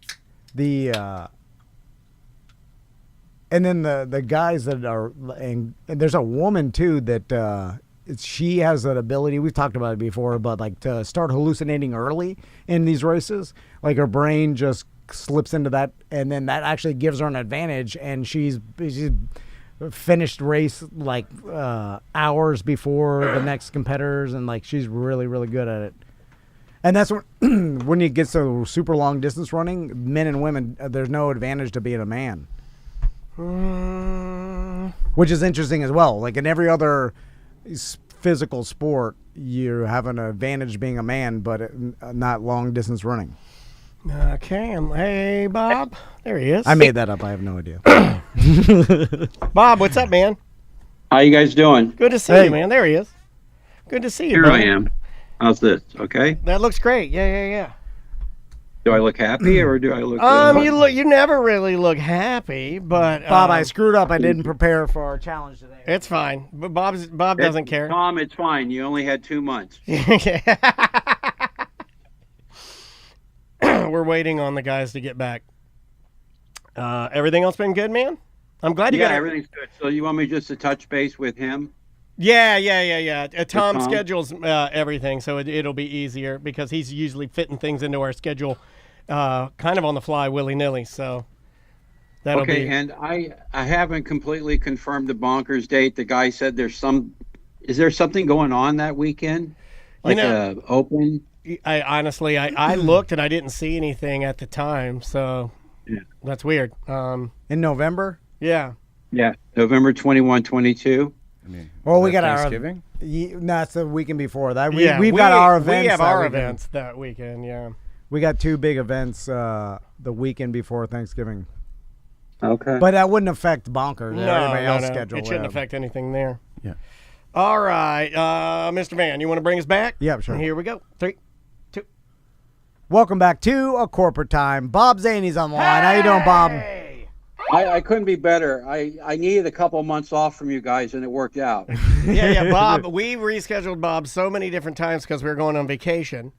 And then the guys that are, and there's a woman too that she has that ability. We've talked about it before, but like to start hallucinating early in these races, like her brain just slips into that, and then that actually gives her an advantage, and she's finished race like hours before the next competitors, and like she's really really good at it. And that's when you get to super long distance running, men and women, there's no advantage to being a man. Which is interesting as well. Like in every other physical sport, you have an advantage being a man, but not long distance running.
Okay, hey Bob, there he is.
I made that up. I have no idea.
Bob, what's up, man?
How you guys doing?
Good to see
Hey.
you, man. There he is. Good to see you.
Here
bro.
I am. How's this? Okay.
That looks great. Yeah.
Do I look happy or do I look?
You never really look happy, but
Bob, I screwed up. I didn't prepare for our challenge today.
it's fine. But Bob doesn't care.
Tom, it's fine. You only had 2 months.
We're waiting on the guys to get back. Everything else been good, man? I'm glad you
Yeah,
got
everything's good. So you want me just to touch base with him?
Yeah. Tom
Tom?
schedules everything, so it'll be easier because he's usually fitting things into our schedule kind of on the fly, willy-nilly. So that'll
Okay,
be...
and I haven't completely confirmed the bonkers date. The guy said is there something going on that weekend? Like open?
I honestly, I looked and I didn't see anything at the time, so that's weird.
In November?
Yeah.
Yeah, November 21, 22.
I mean,
Well,
is
we
that
got
Thanksgiving.
No, it's the weekend before that.
Yeah,
We've got our events.
We have
that
our
weekend.
events that weekend, yeah.
We got 2 big events the weekend before Thanksgiving.
Okay.
But that wouldn't affect Bonkers. Everybody else
no.
schedule.
It shouldn't affect anything there.
Yeah.
All right, Mr. Van, you want to bring us back?
Yeah, sure.
Here we go. 3, 2.
Welcome back to A Corporate Time. Bob Zaney's on the line. How you doing, Bob?
I couldn't be better. I needed a couple of months off from you guys, and it worked out.
Yeah, Bob. We rescheduled Bob so many different times because we were going on vacation,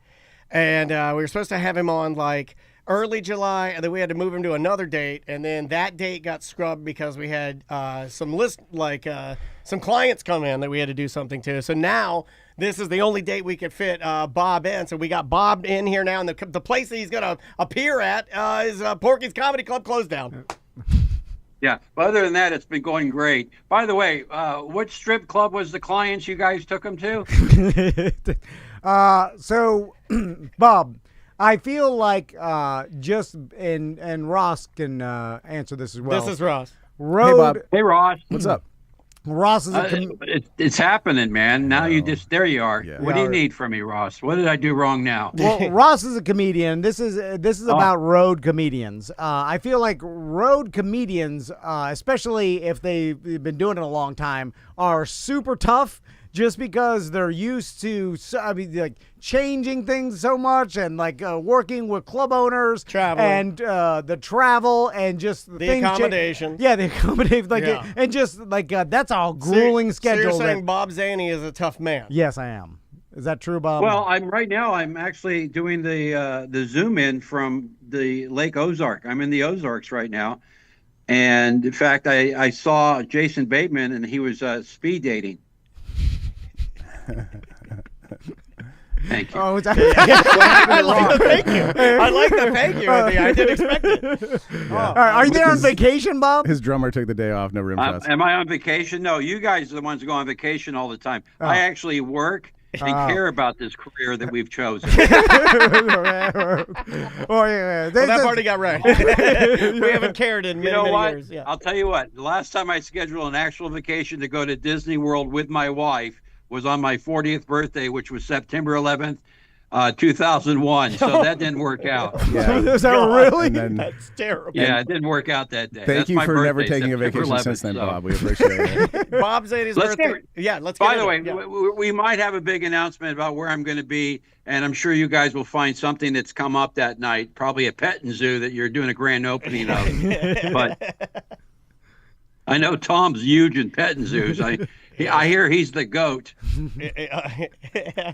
and we were supposed to have him on like early July, and then we had to move him to another date, and then that date got scrubbed because we had some clients come in that we had to do something to. So now this is the only date we could fit Bob in. So we got Bob in here now, and the place that he's going to appear at is Porky's Comedy Club closed down.
Yeah, but other than that, it's been going great. By the way, which strip club was the clients you guys took him to?
So, Bob, I feel like and Ross can answer this as well.
This is Ross.
Road.
Hey, Bob.
Hey, Ross.
What's up?
Ross is
It's happening, man. Now there you are.
Yeah.
What do you need from me, Ross? What did I do wrong now?
well, Ross is a comedian. This is about road comedians. I feel like road comedians, especially if they've been doing it a long time, are super tough. Just because they're used to, changing things so much and working with club owners,
Traveling.
and the travel and just
The
things
accommodation.
the accommodation,
Yeah.
and just that's a grueling
So
schedule.
you're saying Bob Zaney is a tough man?
Yes, I am. Is that true, Bob?
Well, I'm actually doing the zoom in from the Lake Ozark. I'm in the Ozarks right now, and in fact, I saw Jason Bateman, and he was speed dating. Thank you.
Oh,
I like the thank you. I like the thank you. I didn't expect it.
Are you there on vacation, Bob?
His drummer took the day off. No room for us.
Am I on vacation? No, you guys are the ones who go on vacation all the time. I actually work and care about this career that we've chosen.
Oh, yeah.
Well, that party got right. We haven't cared in many, many years. Yeah.
I'll tell you what. The last time I scheduled an actual vacation to go to Disney World with my wife was on my 40th birthday, which was September 11th, 2001. So that didn't work out.
Yeah.
Is that really?
And then,
That's terrible.
Yeah, it didn't work out that day.
thank
That's
you
my
for never
birthday,
taking a
September
vacation
11th,
since then,
so.
Bob. We appreciate it.
Bob Zaney's
Let's
birthday.
get-
Yeah, let's get
By the
into
way,
it. Yeah.
we might have a big announcement about where I'm going to be, and I'm sure you guys will find something that's come up that night, probably a petting zoo that you're doing a grand opening of. But I know Tom's huge in petting zoos. I hear he's the goat.
I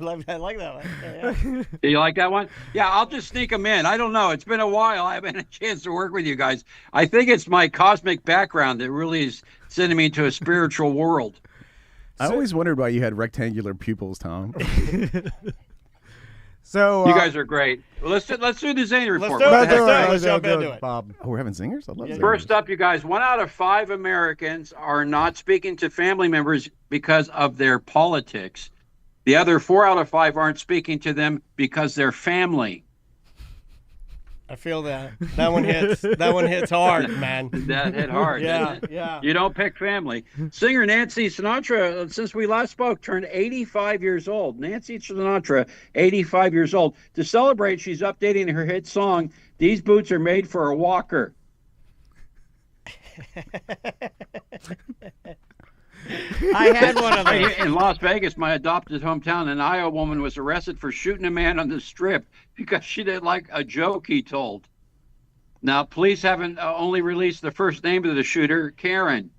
like that one. Yeah.
Do you like that one? Yeah, I'll just sneak them in. I don't know. It's been a while. I haven't had a chance to work with you guys. I think it's my cosmic background that really is sending me into a spiritual world.
I always wondered why you had rectangular pupils, Tom.
So
You guys are great. Well, let's do the Zany report.
do it.
What the heck, guys?
Let's jump into it.
Bob.
Oh, we're having zingers? I love zingers.
First up, you guys, 1 out of 5 Americans are not speaking to family members because of their politics. The other 4 out of 5 aren't speaking to them because they're family.
I feel that. That one hits. That one hits hard, man.
That hit hard.
Yeah,
didn't it?
yeah.
You don't pick family. Singer Nancy Sinatra, since we last spoke, turned 85 years old. Nancy Sinatra, 85 years old. To celebrate, she's updating her hit song, "These Boots Are Made for a Walker."
I had one of those.
In Las Vegas, my adopted hometown, an Iowa woman was arrested for shooting a man on the strip because she didn't like a joke he told. Now, police haven't only released the first name of the shooter, Karen.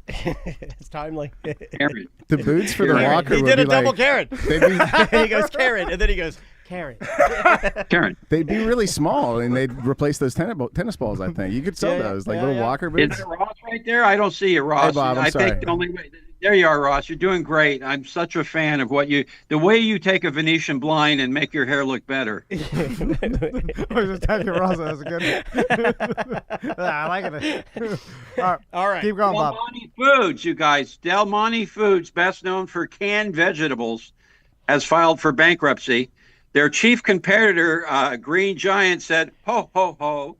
It's timely.
Karen.
The boots for the
Karen.
walker
He
would
did
be
a double
like,
Karen.
they'd be,
He goes Karen, and then he goes Karen.
Karen.
They'd be really small, and they'd replace those tennis balls. I think you could sell those like little walker
Is
boots.
that Ross right there? I don't see you, Ross.
Hey, Bob, I'm
I
sorry.
think the only way. There you are, Ross. You're doing great. I'm such a fan of the way you take a Venetian blind and make your hair look better.
I was just telling you, Ross, that's a good. I like it.
All right.
Keep going,
Del
Bob.
Monte Foods, you guys. Del Monte Foods, best known for canned vegetables, has filed for bankruptcy. Their chief competitor, Green Giant, said, "Ho ho ho."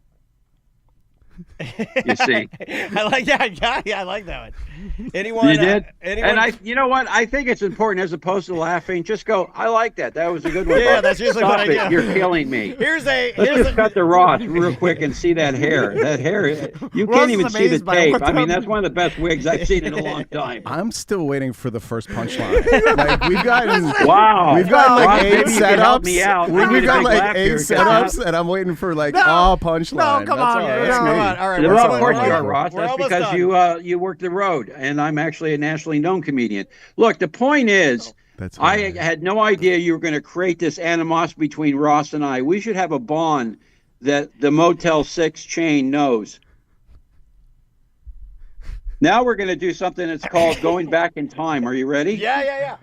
You see,
I like that guy. I like that one. Anyone?
you did,
Anyone?
and you know what? I think it's important, as opposed to laughing, just go. I like that. That was a good one.
Yeah,
Bob.
that's usually
Stop
what I
it.
do.
You're killing me.
Here's
Let's
a
just cut the Ross real quick and see that hair. That hair, you
Ross
can't
is
even see the
amazed by
tape.
what
I mean,
the-
that's one of the best wigs I've seen in a long time.
I'm still waiting for the first punchline. Like we've gotten,
Wow.
we've got
Ross,
like 8
maybe you can help
setups.
me out. I
We've
need a
got
big
like
laugh
8
here.
setups, and I'm waiting for like punchline.
No, come
That's
on.
all.
No,
That's
come
me.
on.
All right.
Well,
we're
of
almost-
course you
we're
are,
almost-
Ross.
we're
That's
almost
because
done.
you work the road, and I'm actually a nationally known comedian. Look, the point is,
That's
I
hilarious.
had no idea you were going to create this animosity between Ross and I. We should have a bond that the Motel 6 chain knows. Now we're going to do something that's called going back in time. Are you ready?
Yeah.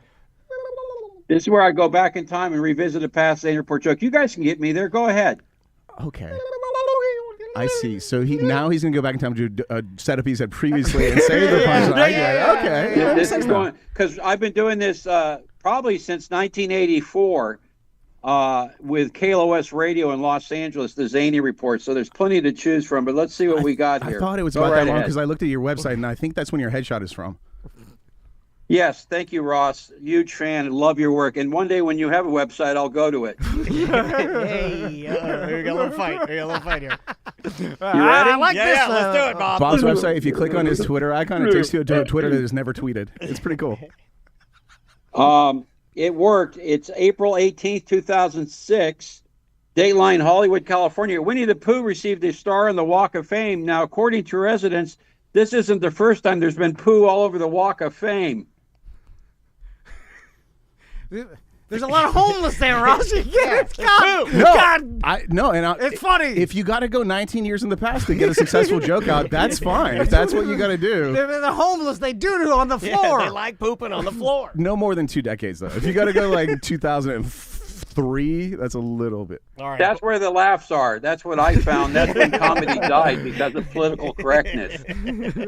This is where I go back in time and revisit a past Airport joke. You guys can get me there. Go ahead.
Okay. I see. So he's gonna go back in time to do a setup he said previously and say the punchline. I get it. Okay. Yeah,
This
makes
is
sense now.
going because I've been doing this probably since 1984 with KLOS Radio in Los Angeles, the Zany Report. So there's plenty to choose from. But let's see what we got
I
here.
thought it was
Go
about
right
that long
ahead.
because I looked at your website and I think that's when your headshot is from.
Yes, thank you, Ross. Huge fan. Love your work. And one day when you have a website, I'll go to it.
Hey, we got a little fight. We got a little fight here.
You ready?
I like
Yeah,
this.
yeah, let's do it, Bob.
Bob's website, if you click on his Twitter icon, it takes you to a Twitter that is never tweeted. It's pretty cool.
It worked. It's April 18th, 2006. Dateline, Hollywood, California. Winnie the Pooh received a star on the Walk of Fame. Now, according to residents, this isn't the first time there's been poo all over the Walk of Fame.
There's a lot of homeless there, Ross. You can't. God,
No,
God. It's funny.
If you got to go 19 years in the past to get a successful joke out, that's fine. If that's what you got to do.
They're homeless. They do on the
Yeah,
floor.
they like pooping on the floor.
No more than 2 decades, though. If you got to go like 2003, that's a little bit.
All right.
That's where the laughs are. That's what I found. That's when comedy died because of political correctness.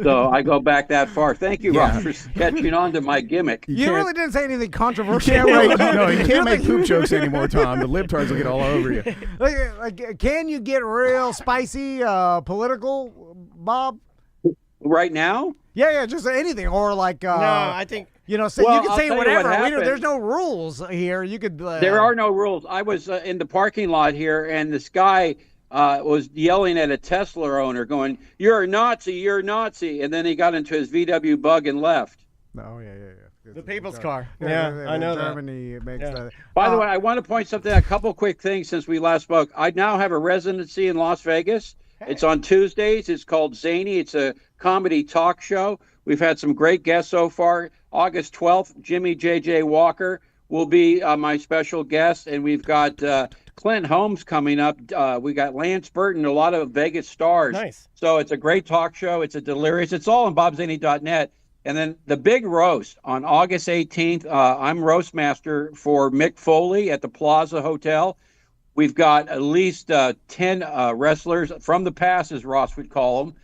So I go back that far. Thank you,
Yeah.
Ross, for catching on to my gimmick.
You
can't-
really didn't say anything
You
controversial.
can't make poop jokes anymore, Tom. The libtards will get all over you.
Like, can you get real spicy political, Bob?
Right now?
Yeah, just anything, or like,
no, I think
say
Well,
you can
I'll
say
tell you what
whatever.
happened.
There's no rules here. You could.
There are no rules. I was in the parking lot here, and this guy was yelling at a Tesla owner, going, "You're a Nazi, you're a Nazi." And then he got into his VW bug and left.
Oh yeah.
the people's car. Yeah, I know that.
Germany makes
Yeah.
that.
By the way, I want to point something out, a couple quick things since we last spoke. I now have a residency in Las Vegas. It's on Tuesdays. It's called Zany. It's a comedy talk show. We've had some great guests so far. August 12th, Jimmy J.J. Walker will be my special guest, and we've got Clint Holmes coming up. We got Lance Burton, a lot of Vegas stars.
Nice.
So it's a great talk show. It's a delirious. It's all on bobzany.net. And then the big roast on August 18th. I'm roast master for Mick Foley at the Plaza Hotel. We've got at least 10 wrestlers from the past, as Ross would call them.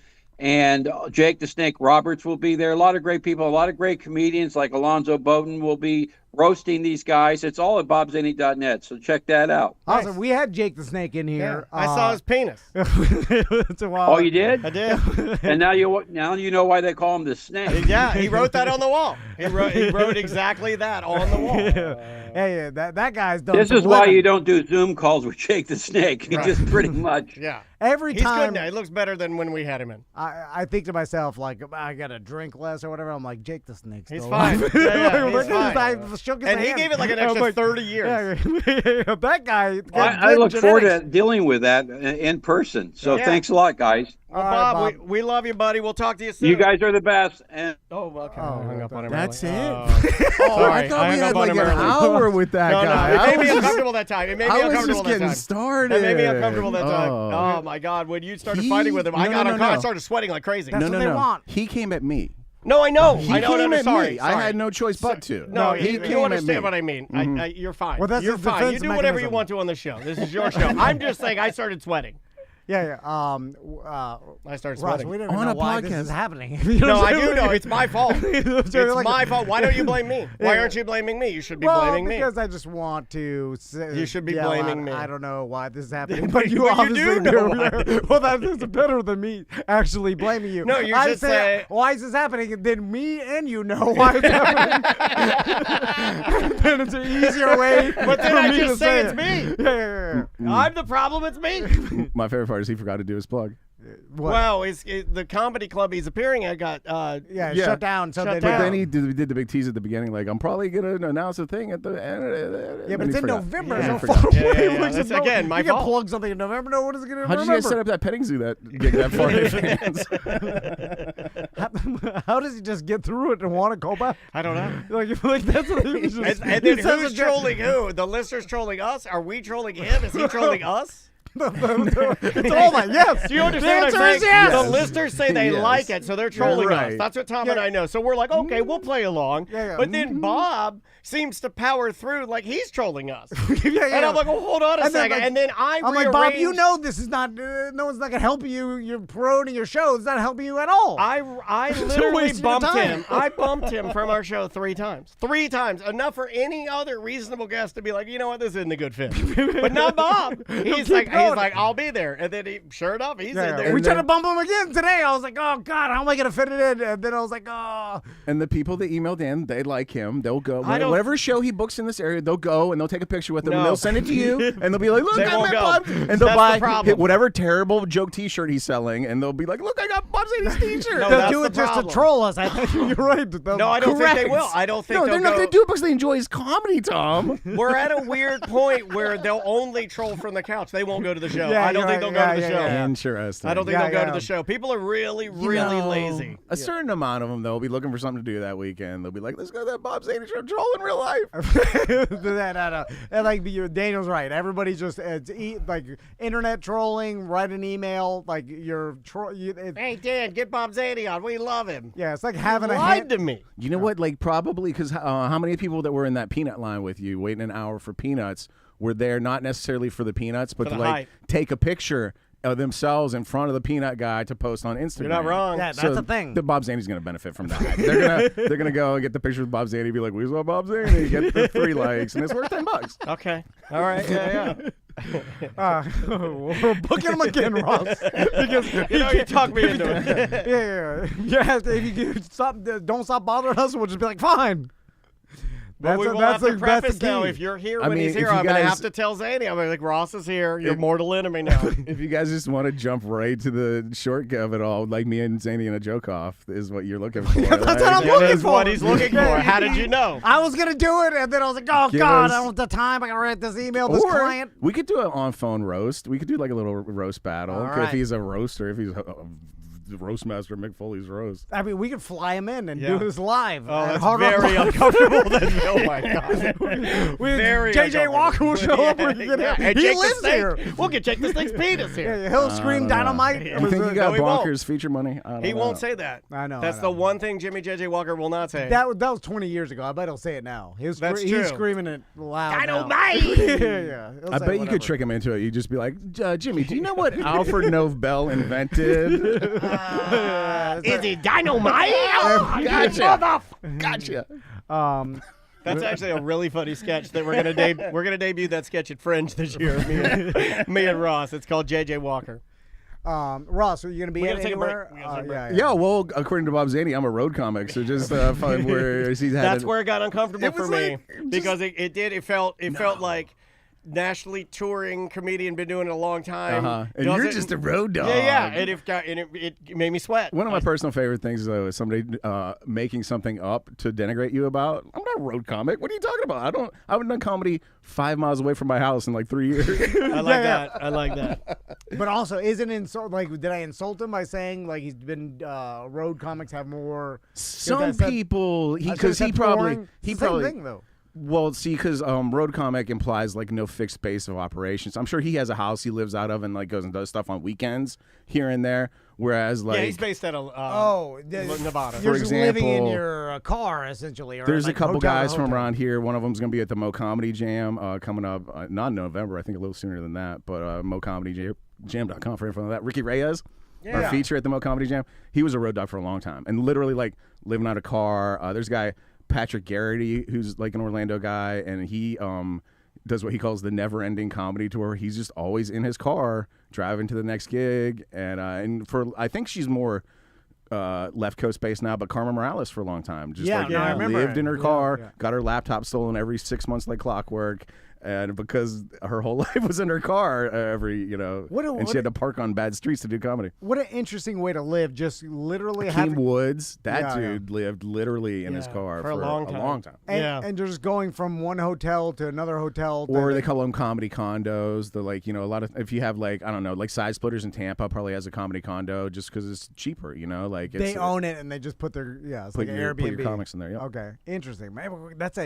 And Jake the Snake Roberts will be there. A lot of great people, a lot of great comedians like Alonzo Bowden will be roasting these guys. It's all at bobzany.net, so check that out.
Awesome. We had Jake the Snake in here.
I saw his penis.
It's a while.
Oh, you did?
I did.
And now you know why they call him the Snake.
Yeah, he wrote that on the wall. He wrote exactly that on the wall.
Hey, that guy's done.
This
some
is why
living.
you don't do Zoom calls with Jake the Snake. He just pretty much.
Yeah.
Every
He's
time
good now. He looks better than when we had him in.
I think to myself, like, I got to drink less or whatever. I'm like, Jake the Snake's
He's
still
fine.
alive.
Yeah, he's
Look at
fine.
his just shook his
And
hand.
he gave it like an
I was
extra 30 years.
Yeah, that guy.
I look forward to dealing with that in person. So
Yeah.
thanks a lot, guys.
Well,
All right,
Bob,
Bob.
we love you, buddy. We'll talk to you soon.
You guys are the best. And
Oh, okay.
Oh,
I hung up on him.
That's
early.
it?
Oh, sorry.
I thought we
hung
had
up on
like
him
an
early.
hour with that
No,
guy.
no, it
I
made
was
me
just-
uncomfortable that time. It made me
I was
uncomfortable
just
that
getting
time.
started.
It made me uncomfortable that time.
Oh.
Oh my God! When you started
He-
fighting with him, I
no,
got
no,
uncomfortable. I
no.
started sweating like crazy.
That's what they want.
He came at me.
No, I know.
He
I know.
came
I'm
at
sorry.
me. I had no choice but to.
No,
he
you
came at me.
understand what I mean. You're fine.
Well, that's
you're
his
fine. You
defense
do whatever you
mechanism.
want to on the show. This is your show. I'm just saying I started sweating.
Yeah.
I started
Ross,
sweating.
we don't even
On
know
a
why this
podcast.
is happening.
No, I do know. It's my fault. It's
like-
my fault. Why don't you blame me? Why
Yeah.
aren't you blaming me? You should be
Well,
blaming me.
because I just want to.
You should be
yell
blaming
out,
me.
I don't know why this is happening,
But
but you
you
obviously
do know why.
Well, that is better than me actually blaming you.
No, you
I
just
say,
say-
why is this happening? And then me and you know why it's happening. Then it's an easier way.
But then
for
I
me
just
to
say
it.
it's me.
Yeah.
I'm the problem. It's me.
My favorite part is he forgot to do his plug.
What?
Well, the comedy club he's appearing at got
Yeah,
Yeah.
shut down. So
Shut
they
down.
But
know.
then he did the big tease at the beginning, like, I'm probably going to announce a thing at the end.
Yeah, but it's in November.
Yeah.
So
I
far
forgot.
away.
Yeah, yeah,
Like,
that's
no-
again my
you can
fault.
plug something in November. No, what is it going to
How did
remember?
you guys set up that petting zoo that gig that far in advance?
How does he just get through it and want to go back?
I don't know.
Like that's what he was just.
And then who's trolling who? The listeners trolling us? Are we trolling him? Is he trolling us?
It's all that. Yes.
Do you understand what
The
I'm
answer is
saying?
yes.
The listeners say they
Yes.
like it, so they're trolling
right.
us. That's what Tom and I know. So we're like, okay, we'll play along.
Yeah.
But then Bob seems to power through like he's trolling us.
Yeah.
And I'm like, oh, hold on a
And then,
second.
like,
And then I'm
like, Bob, you
rearranged-
know this is not. No one's not gonna help you. You're promoting your show. It's not helping you at all.
I literally
wasting your
bumped
time.
him. I bumped him from our show 3 times. 3 times. Enough for any other reasonable guest to be like, you know what, this isn't a good fit. But not Bob. He's
keep
like,
going.
I'll be there. And then sure enough, he's in there.
We tried to bump him again today. I was like, oh God, how am I gonna fit it in? And then I was like, oh.
And the people that emailed in, they like him. They'll go.
I don't-
Whatever show he books in this area, they'll go and they'll take a picture with him and
No.
they'll send it to you. And they'll be like, look,
They
I
won't
met
go.
Bob. And
That's
they'll
the
buy
problem.
whatever terrible joke T-shirt he's selling. And they'll be like, look, I got Bob Zady's T-shirt.
No,
They'll
that's
do
the
it just to
problem.
troll us. I think you're right.
No, I don't think they
Correct.
will. I don't think
No,
they'll
they're not
go.
going to do it because they enjoy his comedy, Tom.
We're at a weird point where they'll only troll from the couch. They won't go to the show.
Yeah,
I don't
you're
think
right.
they'll go to the
Yeah,
show.
yeah.
Interesting.
I don't think
Yeah,
they'll go
yeah.
to the show. People are really,
You
really
know,
lazy.
A certain amount of them, though, will be looking for something to do that weekend. They'll be like, let's go to that Bob Zany show troll in real life.
And like Daniel's right. Everybody's just like internet trolling. Write an email. Like you're
Hey, Dan, get Bob Zany on. We love him.
yeah. It's like having a
Lied
hand.
to me.
You know what? Like, probably because how many people that were in that peanut line with you waiting an hour for peanuts were there not necessarily for the peanuts, but
For
to
the
like
hype.
take a picture of themselves in front of the peanut guy to post on Instagram.
You're not wrong.
Yeah, that's
So
the thing.
The Bob Zany's going to benefit from that. They're gonna go and get the picture with Bob Zany, be like, "We saw Bob Zany," get the 3 likes, and it's worth $10.
Okay. All right. Yeah.
We're booking him again, Ross. Because
You know, you talked me into it.
yeah. If you don't stop bothering us, we'll just be like, fine.
But we will have to preface now. If you're here
I
when
mean,
he's here,
if you
I'm going to
guys-
have to tell Zany. I'm like, Ross is here. Your mortal enemy now.
If you guys just want to jump right to the short of it all, like me and Zany and a joke off is what you're looking for.
That's
right?
what I'm
That
looking
is
for.
what he's looking for. How did you know?
I was gonna do it, and then I was like, "Oh
Give
God,
us-
I don't have the time. I gotta write this email, this
Or
client."
we could do an on-phone roast. We could do like a little roast battle.
All
If
right.
he's a roaster, if he's a roast master, Mick Foley's roast.
I mean, we could fly him in and
Yeah.
do this live.
Oh,
at
that's
Hard Rock
very
Live.
uncomfortable. Oh, my God.
Very
Very
JJ Walker will show up.
Yeah,
Or
yeah. And
he
Jake the
lives
Snake.
here.
We'll get Jake the Snake's penis here.
Yeah, he'll scream
don't know.
dynamite.
Yeah.
It
You
was,
think you got
he won't.
bonkers feature money? I don't
He
know.
won't say that.
I know.
That's the one thing Jimmy JJ Walker will not say.
That was 20 years ago. I bet he'll say it now. He's
That's true.
screaming it loud.
Dynamite!
yeah. He'll
I
say
bet you
whatever.
could trick him into it. You just be like, Jimmy, do you know what Alfred Nobel invented?
Is it dynamite?
Gotcha.
That's actually a really funny sketch that we're gonna debut that sketch at Fringe this year. Me and Ross. It's called JJ Walker.
Ross, are you going to be
We
in
gotta take a break.
anywhere?
We gotta take a break.
Yeah, well, according to Bob Zany, I'm a road comic, so just find where he's had
That's where it got uncomfortable
It
for
was
me
like,
because it felt like nationally touring comedian, been doing it a long time.
And you're just a road dog.
Yeah, and it made me sweat.
One of my personal favorite things, though, is somebody making something up to denigrate you about. I'm not a road comic. What are you talking about? I haven't done comedy 5 miles away from my house in like 3 years.
I like that. I like that.
But also, isn't insult like? Did I insult him by saying like he's been road comics have more?
Some people, because he probably
thing, though.
Well, see, because road comic implies like no fixed base of operations. I'm sure he has a house he lives out of and like goes and does stuff on weekends here and there. Whereas like
he's based out of Nevada.
You're
For
just
example,
living in your car essentially. Or
there's
like
a couple
hotel to
guys from
hotel.
around here. One of them's going to be at the Mo Comedy Jam coming up, not in November, I think a little sooner than that, but Mo Comedy Jam.com for info on that. Ricky Reyes, our feature at the Mo Comedy Jam, he was a road dog for a long time and literally like living out of a car. There's a guy, Patrick Garrity, who's like an Orlando guy, and he does what he calls the never-ending comedy tour. He's just always in his car driving to the next gig, and for I think she's more left coast based now, but Carmen Morales for a long time just
I remember
lived in her car,
Yeah.
got her laptop stolen every 6 months like clockwork. And because her whole life was in her car, and she had to park on bad streets to do comedy.
What an interesting way to live! Just literally
Hakeem
having
Woods, that
Yeah,
dude lived literally in his car
for a long time.
and just going from one hotel to another hotel.
Or they call them comedy condos. The like, a lot of, if you have like, I don't know, like Side Splitters in Tampa probably has a comedy condo just because it's cheaper, like
they own it and they just put their it's
put
like
your,
an
put
Airbnb.
your comics in there. Yep.
Okay, interesting. Maybe that's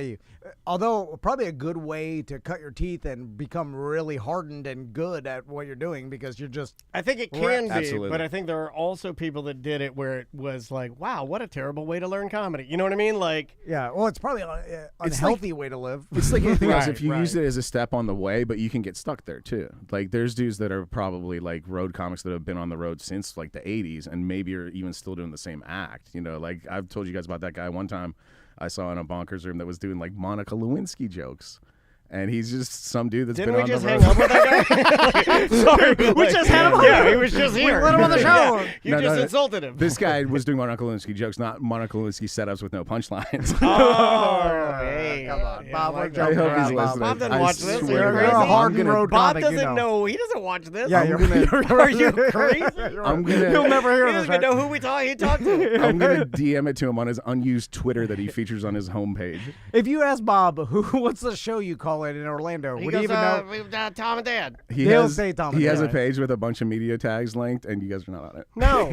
although probably a good way to cut your teeth and become really hardened and good at what you're doing because you're just.
I think it can be,
Absolutely.
but I think there are also people that did it where it was like, wow, what a terrible way to learn comedy. You know what I mean? Like,
Yeah, well, it's probably an unhealthy way to live.
It's like anything else. If you
Right.
use it as a step on the way, but you can get stuck there too. Like there's dudes that are probably like road comics that have been on the road since like the 80s and maybe are even still doing the same act. Like I've told you guys about that guy one time I saw in a bonkers room that was doing like Monica Lewinsky jokes. And he's just some dude that's
didn't
been
we
on
just
the
hang
road.
up with that guy? Sorry, we just had him on. Yeah, he was just here.
We let him on the show.
Yeah, you
No,
just
no,
insulted him.
This guy was doing Monica Lewinsky jokes, not Monica Lewinsky setups with no punchlines.
Oh, hey.
Come on,
Yeah,
Bob.
I like
we're
that.
I hope
joking
he's
around, Bob.
listening.
Bob doesn't
I
watch this.
swear
You're
to
crazy.
God.
You're a hardened road
Bob
comic,
doesn't know. He doesn't watch this.
Yeah,
Are you crazy?
I'm gonna
He'll never hear
He
this.
doesn't even know who he talked to.
I'm gonna DM it to him on his unused Twitter that he features on his homepage.
If you ask Bob, what's the show you call it in Orlando?
He
Would
goes,
he even know?
Tom and Dad.
He'll say Tom
He
and
has a
Dad.
page with a bunch of media tags linked, and you guys are not on it.
No,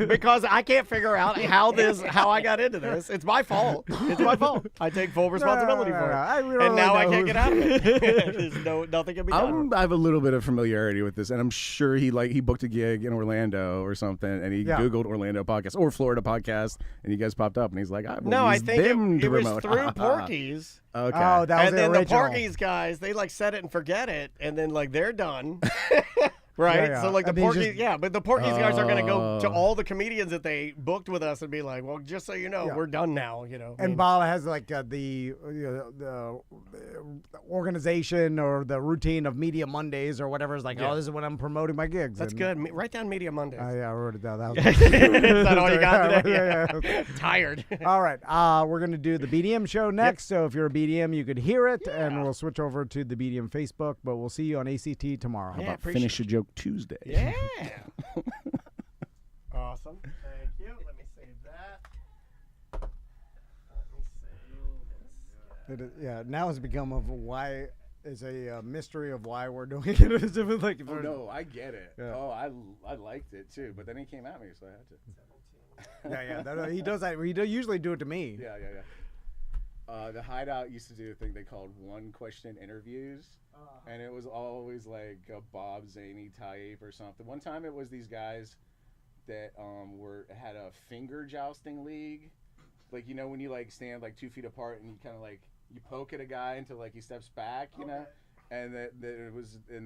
because I can't figure out how I got into this. It's my fault. It's my fault. I take full responsibility for it, and now I can't get out of it. There's nothing can be done.
I have a little bit of familiarity with this, and I'm sure he booked a gig in Orlando or something, and he Googled Orlando podcast or Florida podcast, and you guys popped up, and he's like, I will
No, I
use
think
them
it
to
was
promote."
through Porky's.
Okay.
Oh, that was
And
the
then the
original.
Porky's guys, they like set it and forget it, and then like they're done. Right?
Yeah.
So like the
I mean,
Porky's,
just-
but the Porky's guys are going to go to all the comedians that they booked with us and be like, well, just so you know, we're done now,
And Bob has like the organization or the routine of Media Mondays or whatever. Is like, oh, this is when I'm promoting my gigs.
That's
And-
good. Write down Media Mondays.
Yeah, I wrote it down. That was
Is that all you got today?
Yeah.
Tired.
All right, we're going to do the BDM show next. So if you're a BDM, you could hear it, and we'll switch over to the BDM Facebook. But we'll see you on ACT tomorrow.
Yeah,
About
appreciate
Finish a Joke Tuesday.
Yeah. Awesome. Thank you. Let me save that. Let me save this.
Now it's become it's a mystery of why we're doing it. It's like,
Oh, no, I get it.
Yeah.
Oh, I liked it too, but then he came at me, so I had to.
he does that. He usually do it to me.
Yeah. The Hideout used to do a thing they called one question interviews, and it was always like a Bob Zaney type or something. One time it was these guys that had a finger jousting league, like when you like stand like 2 feet apart and you kind of like you poke at a guy until like he steps back, and that it was in